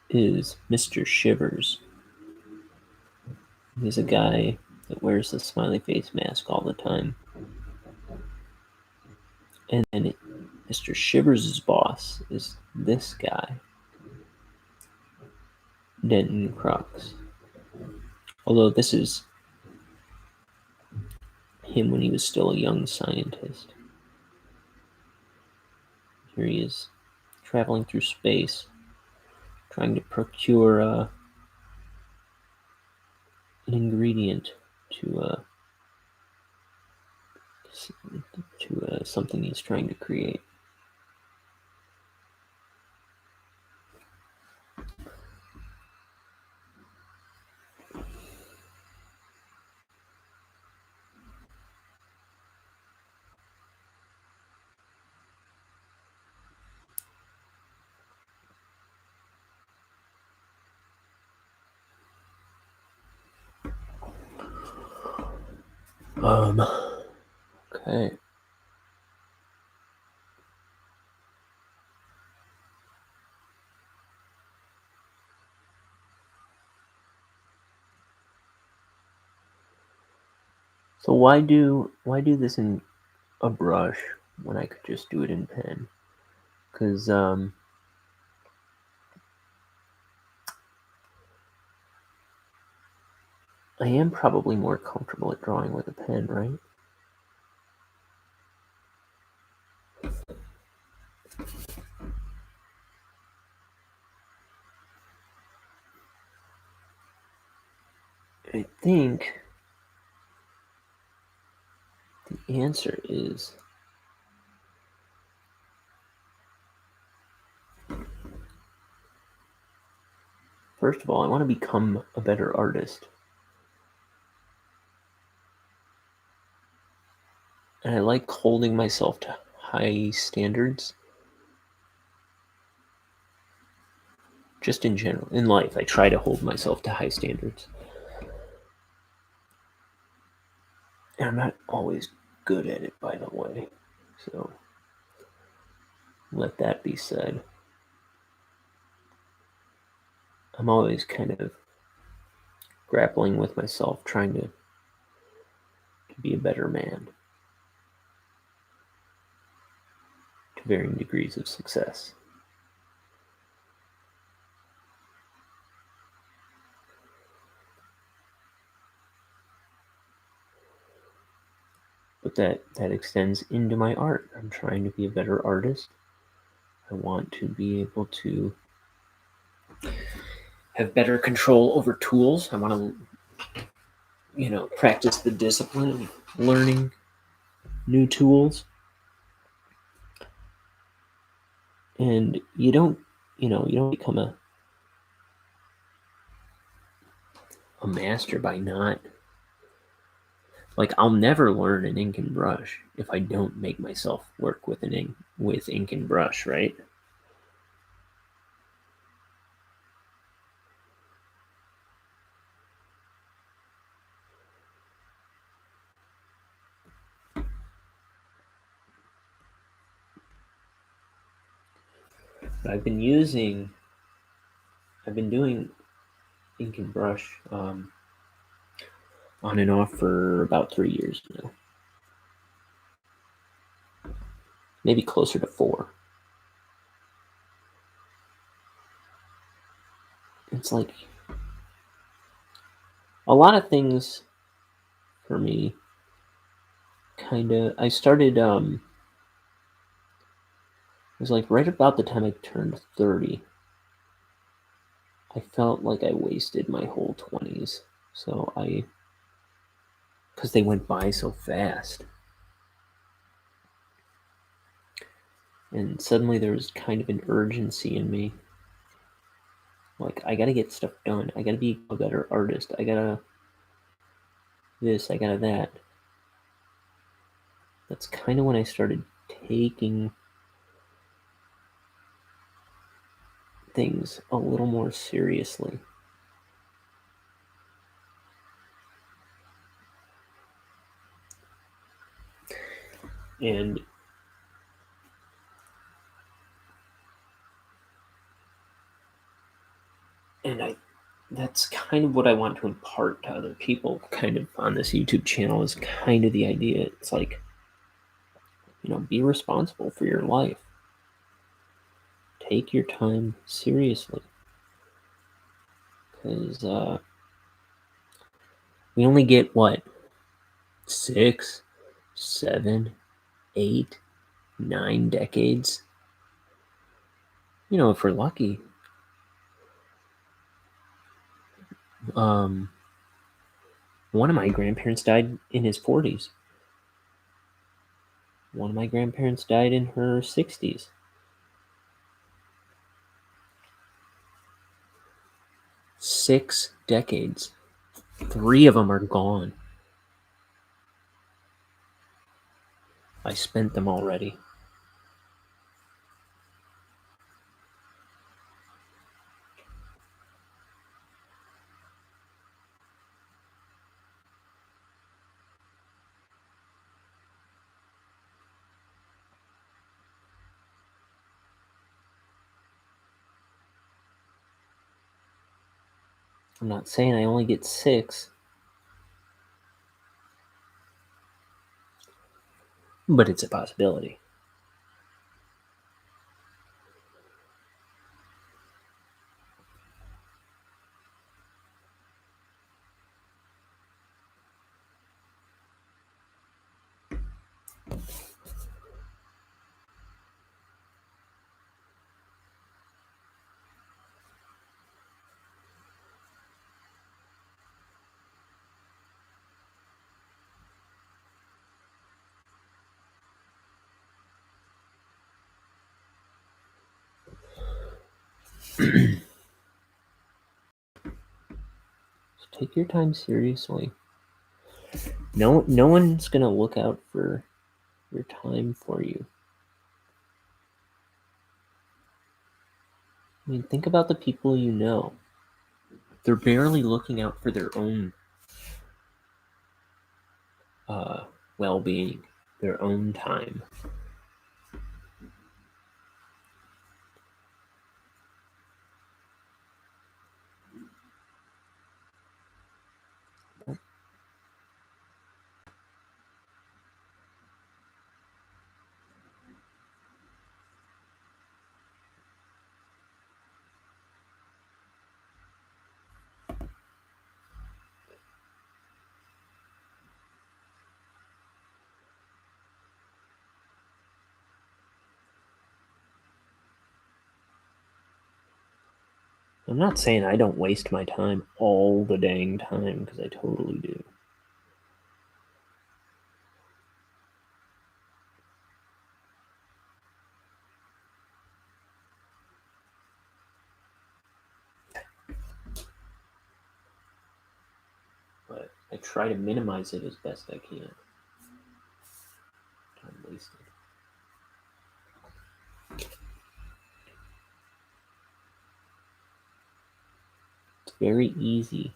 is Mr. Shivers. He's a guy that wears a smiley face mask all the time. And then Mr. Shivers' boss is this guy, Denton Crux. Although this is him when he was still a young scientist. Here he is, traveling through space, trying to procure an ingredient to something he's trying to create. Okay. So why do this in a brush when I could just do it in pen? Because I am probably more comfortable at drawing with a pen, right? I think the answer is first of all, I want to become a better artist. And I like holding myself to high standards. Just in general, in life, I try to hold myself to high standards. And I'm not always good at it, by the way. So let that be said. I'm always kind of grappling with myself, trying to be a better man to varying degrees of success. But that extends into my art. I'm trying to be a better artist. I want to be able to have better control over tools. I want to, practice the discipline of learning new tools. And you don't become a master by not, like, I'll never learn an ink and brush if I don't make myself work with ink and brush, right? But I've been doing ink and brush on and off for about 3 years now. Maybe closer to 4. It's like a lot of things for me I started was like right about the time I turned 30. I felt like I wasted my whole 20s. Because they went by so fast. And suddenly there was kind of an urgency in me. Like, I gotta get stuff done. I gotta be a better artist. I gotta this, I gotta that. That's kind of when I started taking things a little more seriously. And that's kind of what I want to impart to other people kind of on this YouTube channel is kind of the idea. It's like, be responsible for your life. Take your time seriously. Because we only get, what, 6, 7, 8, 9 decades? If we're lucky. One of my grandparents died in his 40s. One of my grandparents died in her 60s. 6 decades. 3 of them are gone. I spent them already. I'm not saying I only get 6, but it's a possibility. Take your time seriously. No one's gonna look out for your time for you. I mean, think about the people you know. They're barely looking out for their own well-being, their own time. I'm not saying I don't waste my time all the dang time, because I totally do. But I try to minimize it as best I can. Time wasted. It's very easy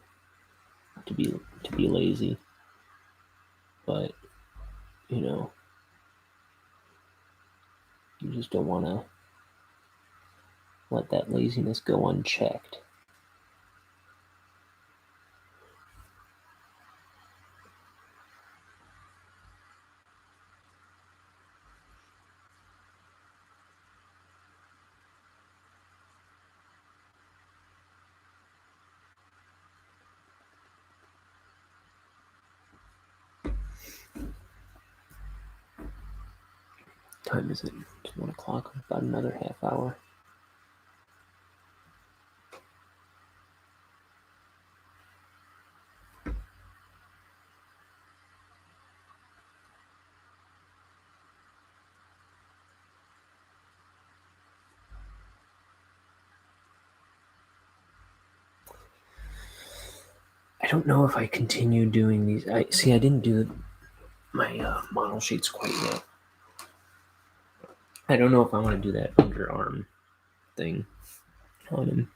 to be lazy, but you just don't want to let that laziness go unchecked. Time is it? 1 o'clock, about another half hour. I don't know if I continue doing these. I didn't do my model sheets quite yet. I don't know if I want to do that underarm thing on him.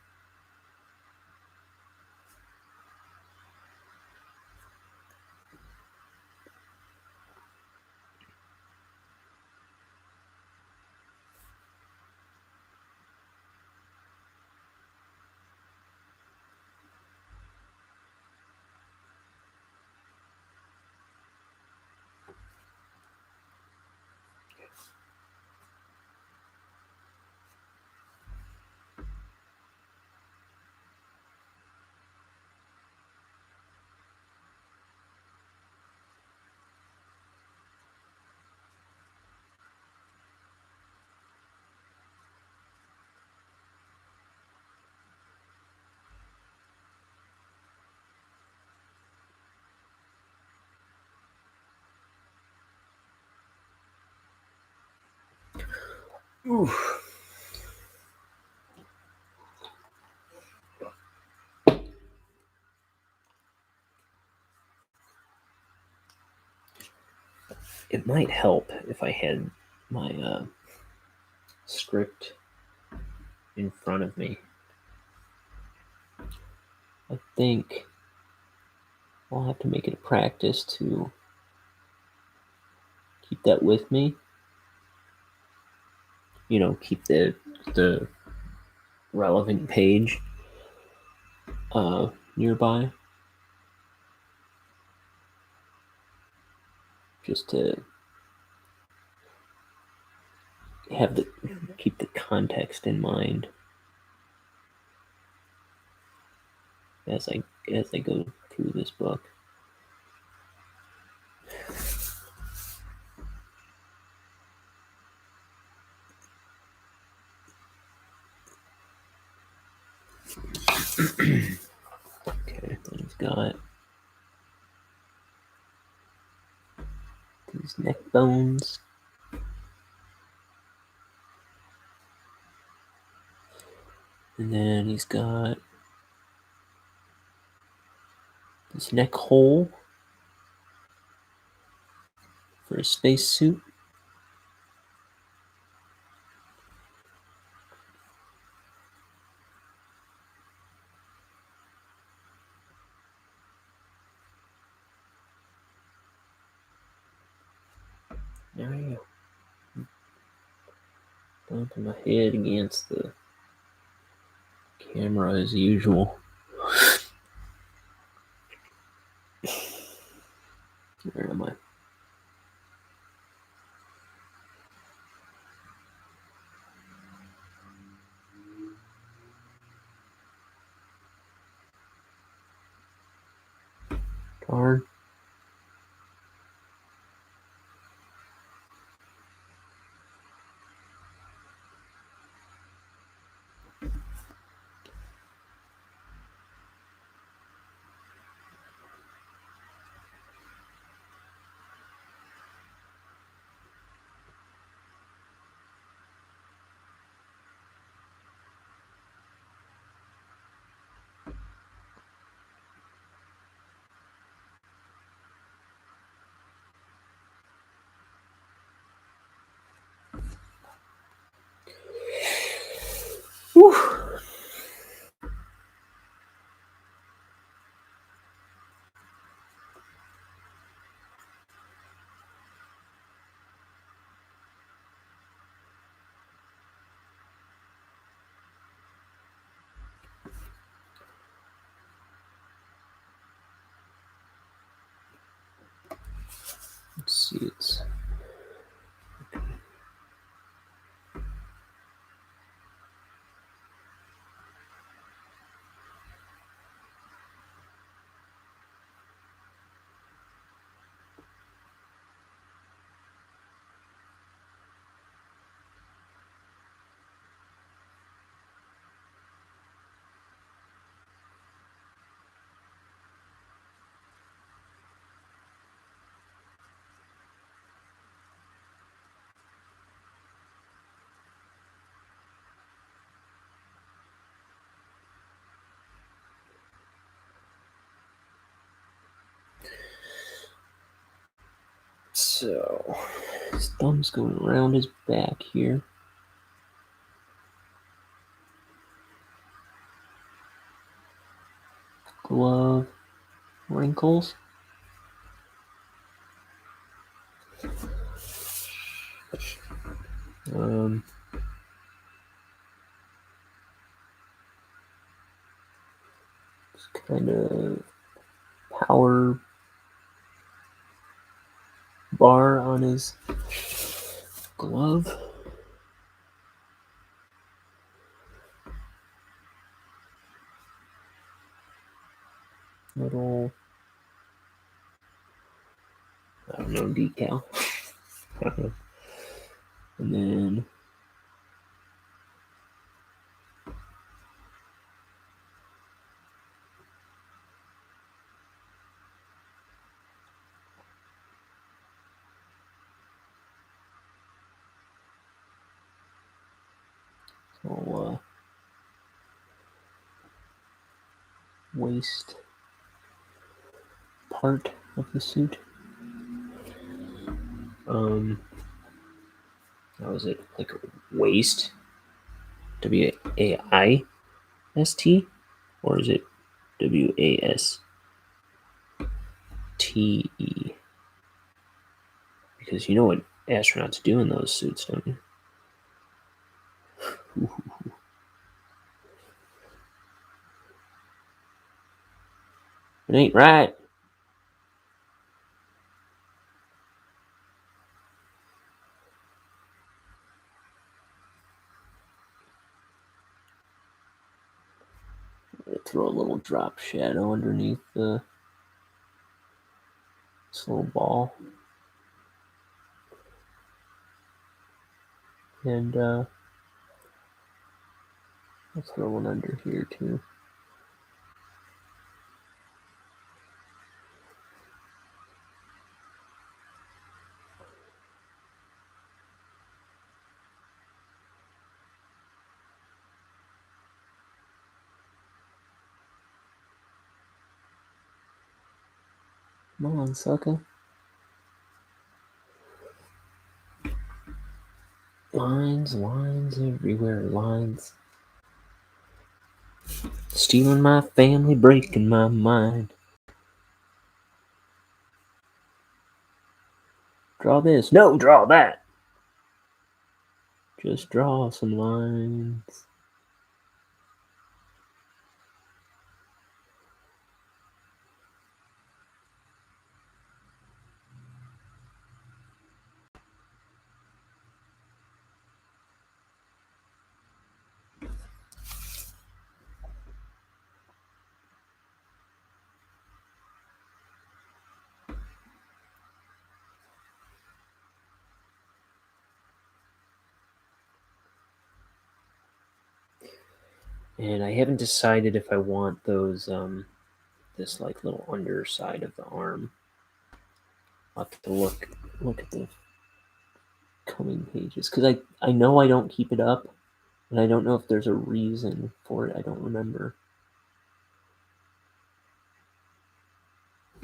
Oof. It might help if I had my script in front of me. I think I'll have to make it a practice to keep that with me. Keep the relevant page nearby, just to keep the context in mind as I go through this book. Okay, then he's got these neck bones. And then he's got this neck hole for a space suit. There you go. Bumping my head against the camera as usual. Where am I? Darn. Whew. Let's see, it's So his thumb's going around his back here. Glove wrinkles. Just kind of power bar on his glove. Little, I don't know, decal. And then waist part of the suit. How is it? Like waist? W-A-I-S-T? Or is it W-A-S-T-E? Because you know what astronauts do in those suits, don't you? It ain't right. Throw a little drop shadow underneath this little ball. And I'll throw one under here too. Come on, sucker. Lines, lines everywhere, lines. Stealing my family, breaking my mind. Draw this. No, draw that. Just draw some lines. And I haven't decided if I want those, this like little underside of the arm. I'll have to look at the coming pages, because I know I don't keep it up, and I don't know if there's a reason for it. I don't remember.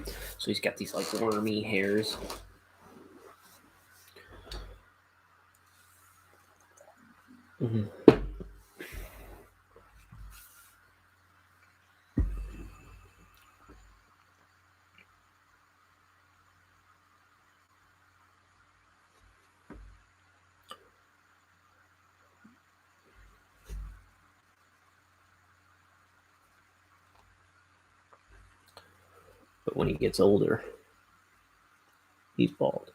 So he's got these like wormy hairs. Mm-hmm. But when he gets older, he's bald.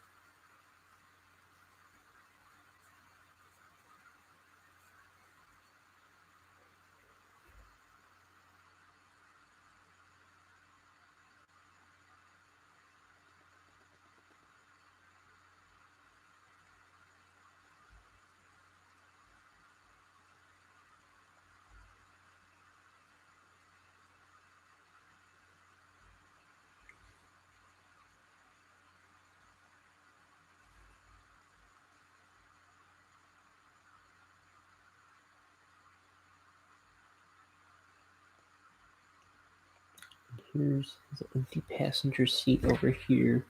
Here's the empty passenger seat over here.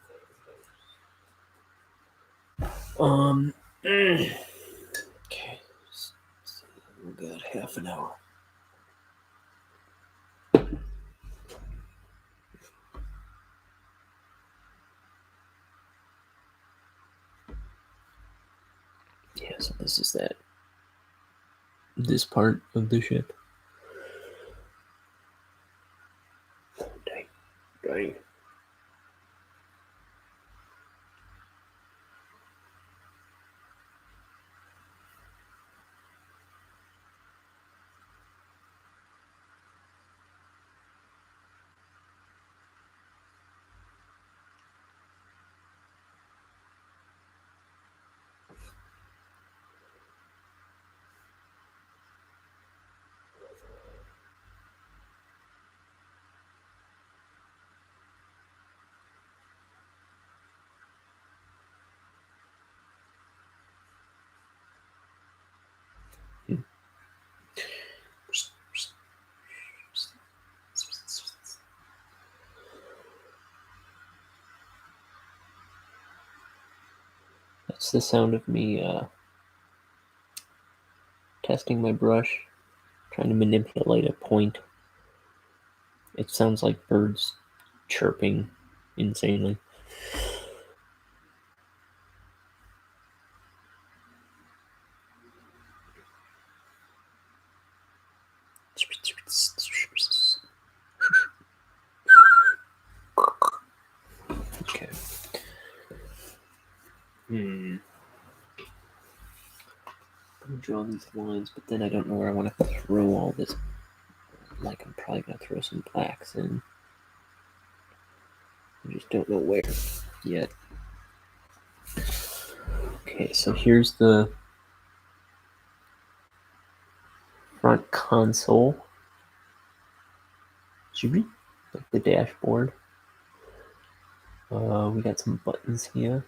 Okay. We got half an hour. Yeah, so this is this part of the ship. Dang. That's the sound of me testing my brush, trying to manipulate a point. It sounds like birds chirping insanely. Okay. I'm gonna draw these lines, but then I don't know where I want to throw all this. Like, I'm probably gonna throw some blacks in. I just don't know where yet. Okay, so here's the front console. Like the dashboard. We got some buttons here.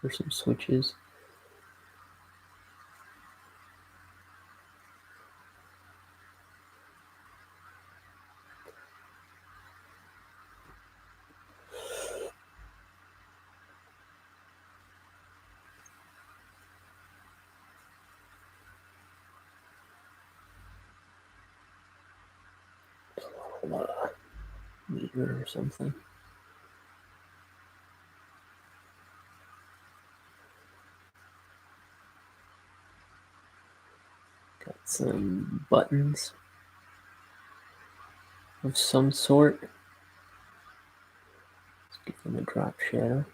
There's some switches. Meter or something. Got some buttons of some sort. Let's give them a drop shadow.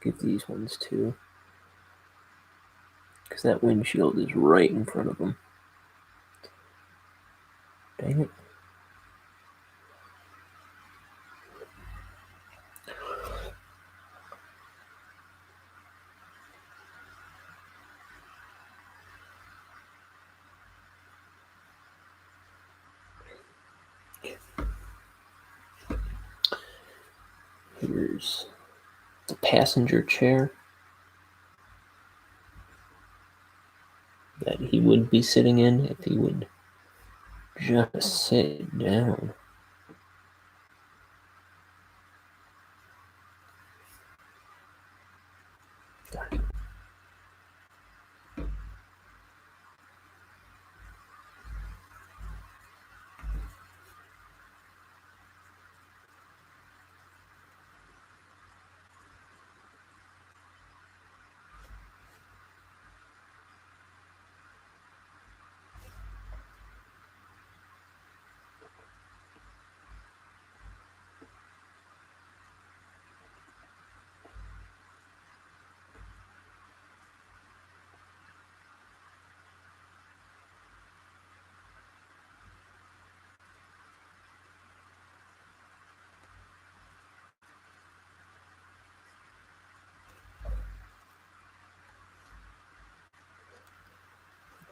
Give these ones too, because that windshield is right in front of them. Dang it. Here's the passenger chair that he would be sitting in if he would just sit down.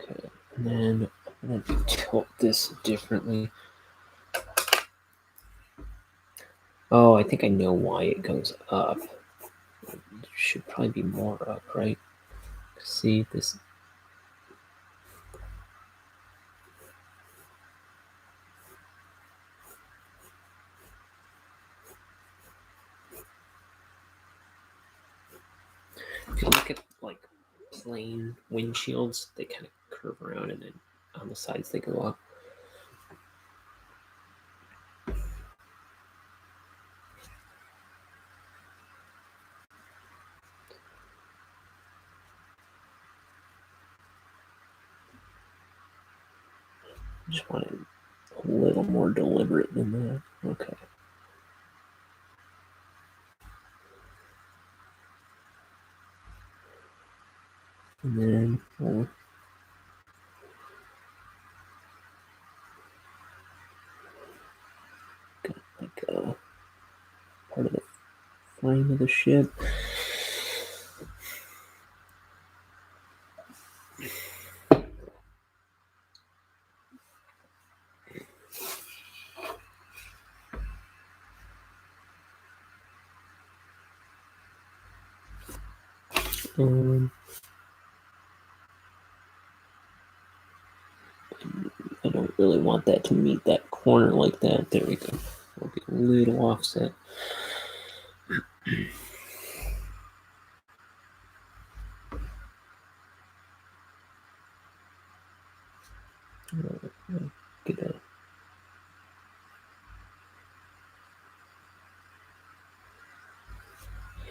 Okay, and then I'm going to tilt this differently. Oh, I think I know why it goes up. should probably be more up, right? See this. If you look at like plain windshields, they kind of curve around, and then on the sides they go up. Just want it a little more deliberate than that. Okay. And then we'll got like a part of the frame of the ship. I don't really want that to meet that corner like that. There we go. I'll get a little offset. Get a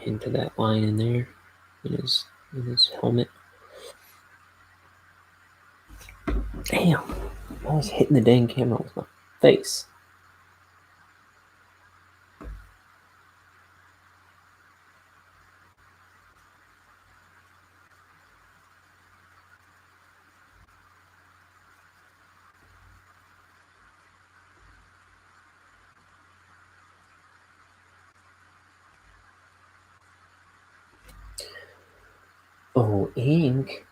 hint of that line in there in his helmet. Damn, I was hitting the dang camera with my face. Oh, ink.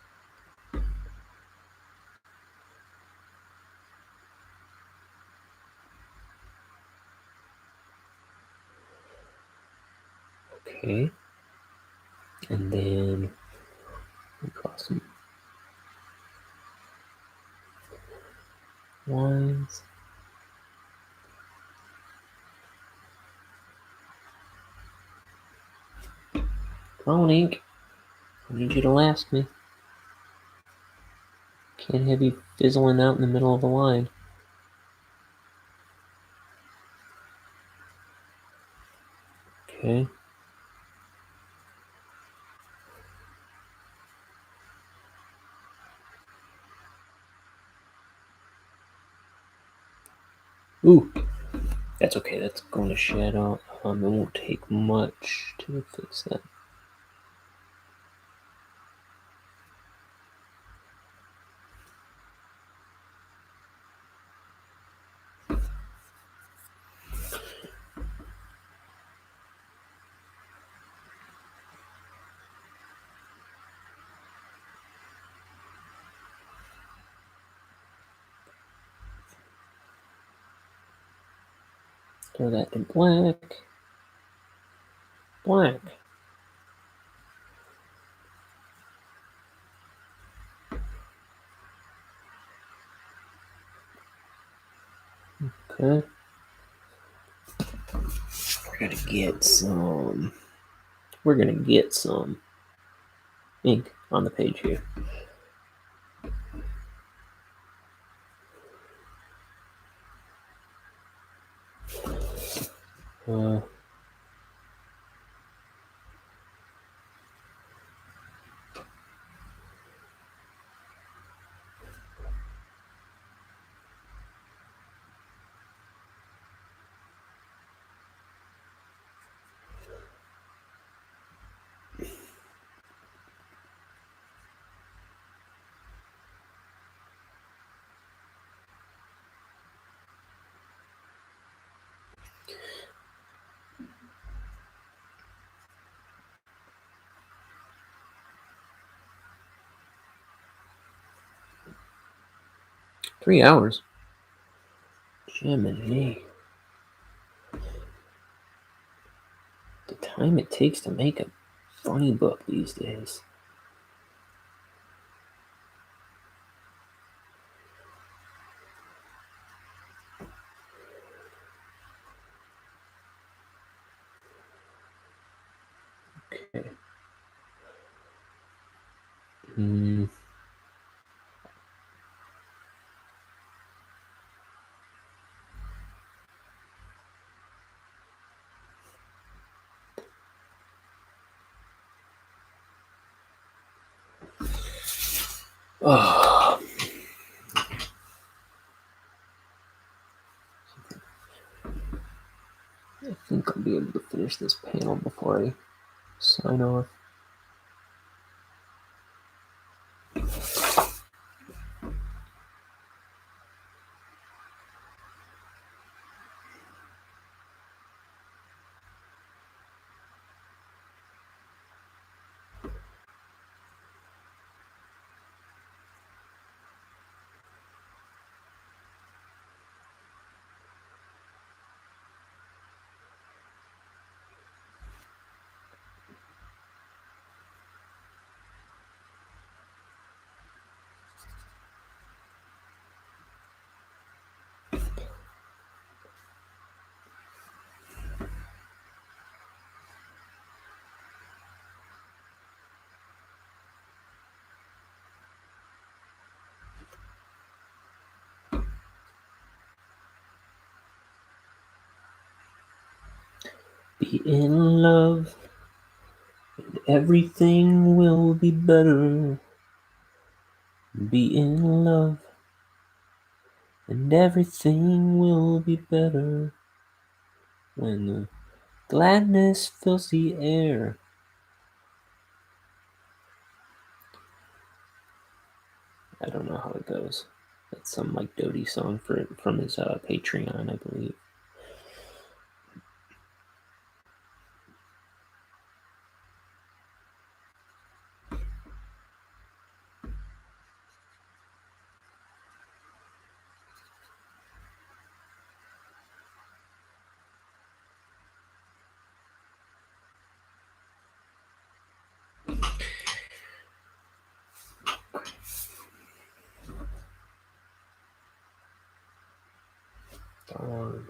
Okay. And then we draw some lines. Come on, ink. I need you to last me. Can't have you fizzling out in the middle of the line. Okay. Ooh, that's okay. That's going to shadow. It won't take much to fix that. Throw that in black. Black. Okay. We're gonna get some ink on the page here. Uh, Three hours. Jiminy. The time it takes to make a funny book these days. Okay. Oh. I think I'll be able to finish this panel before I sign off. Be in love, and everything will be better. Be in love, and everything will be better when the gladness fills the air. I don't know how it goes. That's some Mike Doty song from his Patreon, I believe. Darn.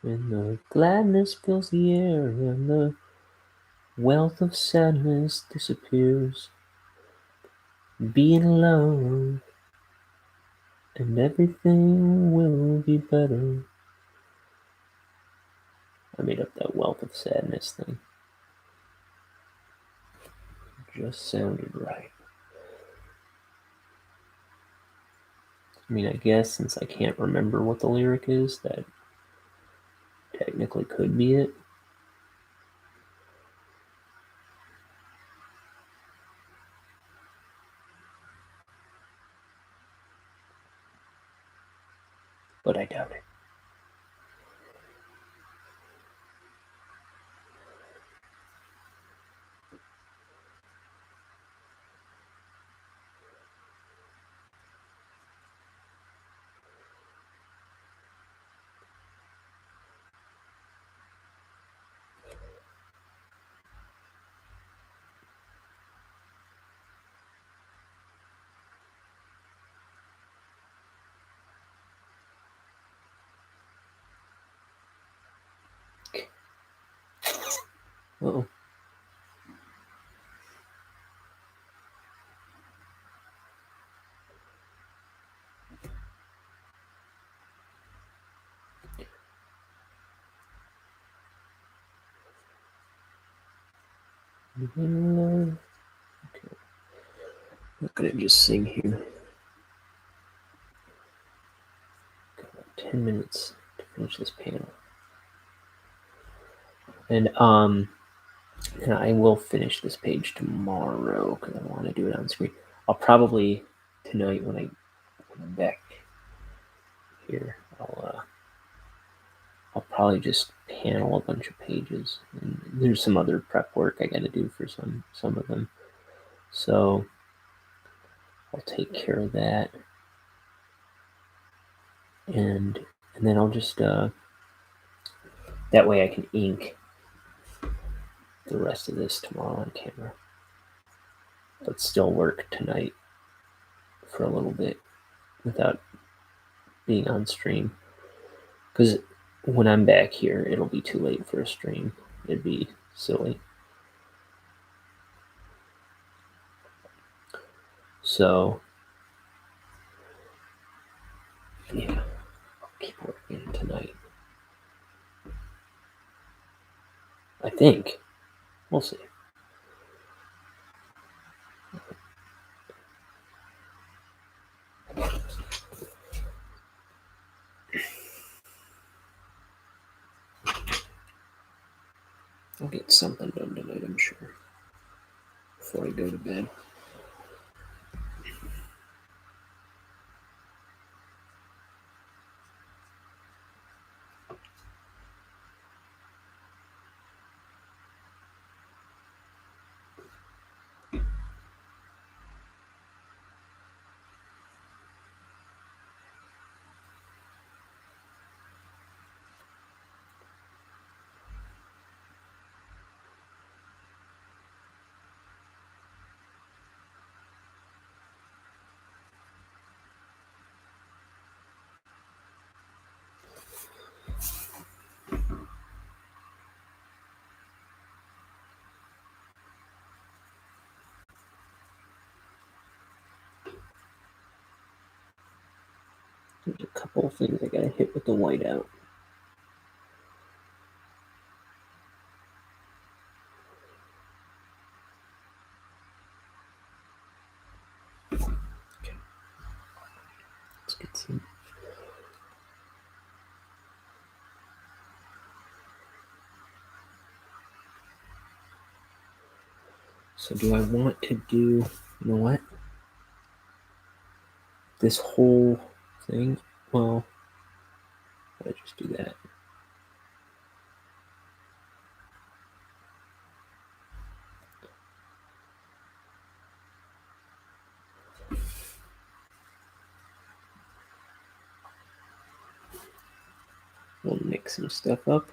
When the gladness fills the air and the wealth of sadness disappears. Be in love, and everything will be better. I made up that wealth of sadness thing. It just sounded right. I mean, I guess since I can't remember what the lyric is, that technically could be it. But I doubt it. Uh-oh. Okay. I'm not gonna just sing here. Got about 10 minutes to finish this panel. And And I will finish this page tomorrow because I want to do it on screen. I'll probably tonight when I'm back here, I'll probably just panel a bunch of pages. And there's some other prep work I got to do for some of them, so I'll take care of that. And then I'll just that way I can ink the rest of this tomorrow on camera, but still work tonight for a little bit without being on stream. Because when I'm back here, it'll be too late for a stream. It'd be silly. So, yeah, I'll keep working tonight. I think. We'll see. I'll get something done tonight, I'm sure, before I go to bed. There's a couple of things I gotta hit with the whiteout. Okay. Let's get some. So do I want to do, you know what? This whole thing? Well, I just do that. We'll mix some stuff up.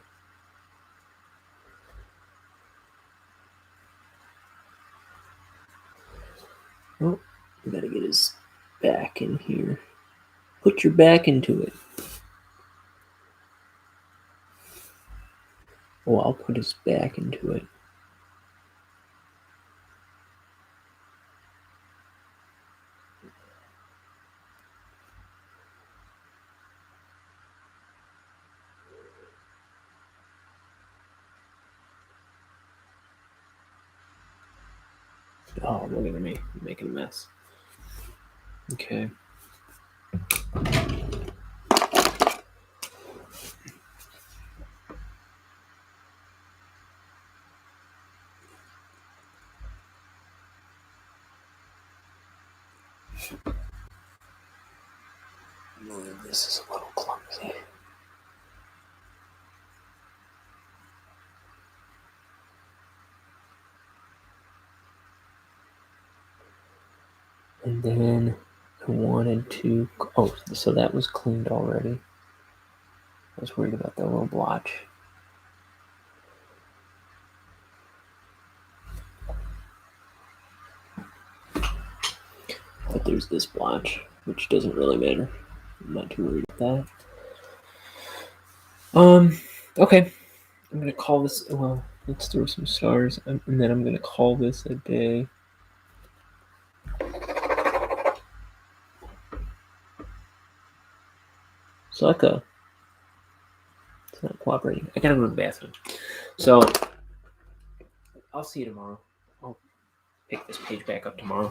Oh, we gotta get his back in here. Put your back into it. Oh, I'll put his back into it. Oh, look at me. I'm making a mess. Okay. This is a little clumsy. And then I wanted to, oh, so that was cleaned already. I was worried about that little blotch. But there's this blotch, which doesn't really matter. I'm not too worried about that. Okay. I'm gonna call this, well, let's throw some stars, and then I'm gonna call this a day. Sucka. It's not cooperating. I gotta go to the bathroom. So, I'll see you tomorrow. I'll pick this page back up tomorrow.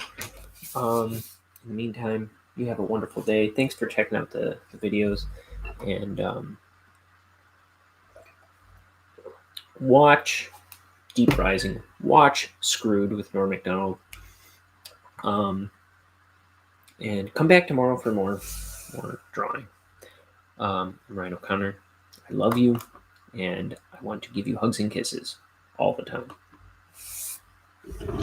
In the meantime, you have a wonderful day. Thanks for checking out the videos. And watch Deep Rising. Watch Screwed with Norm Macdonald. And come back tomorrow for more drawing. I'm Ryan O'Connor. I love you, and I want to give you hugs and kisses all the time.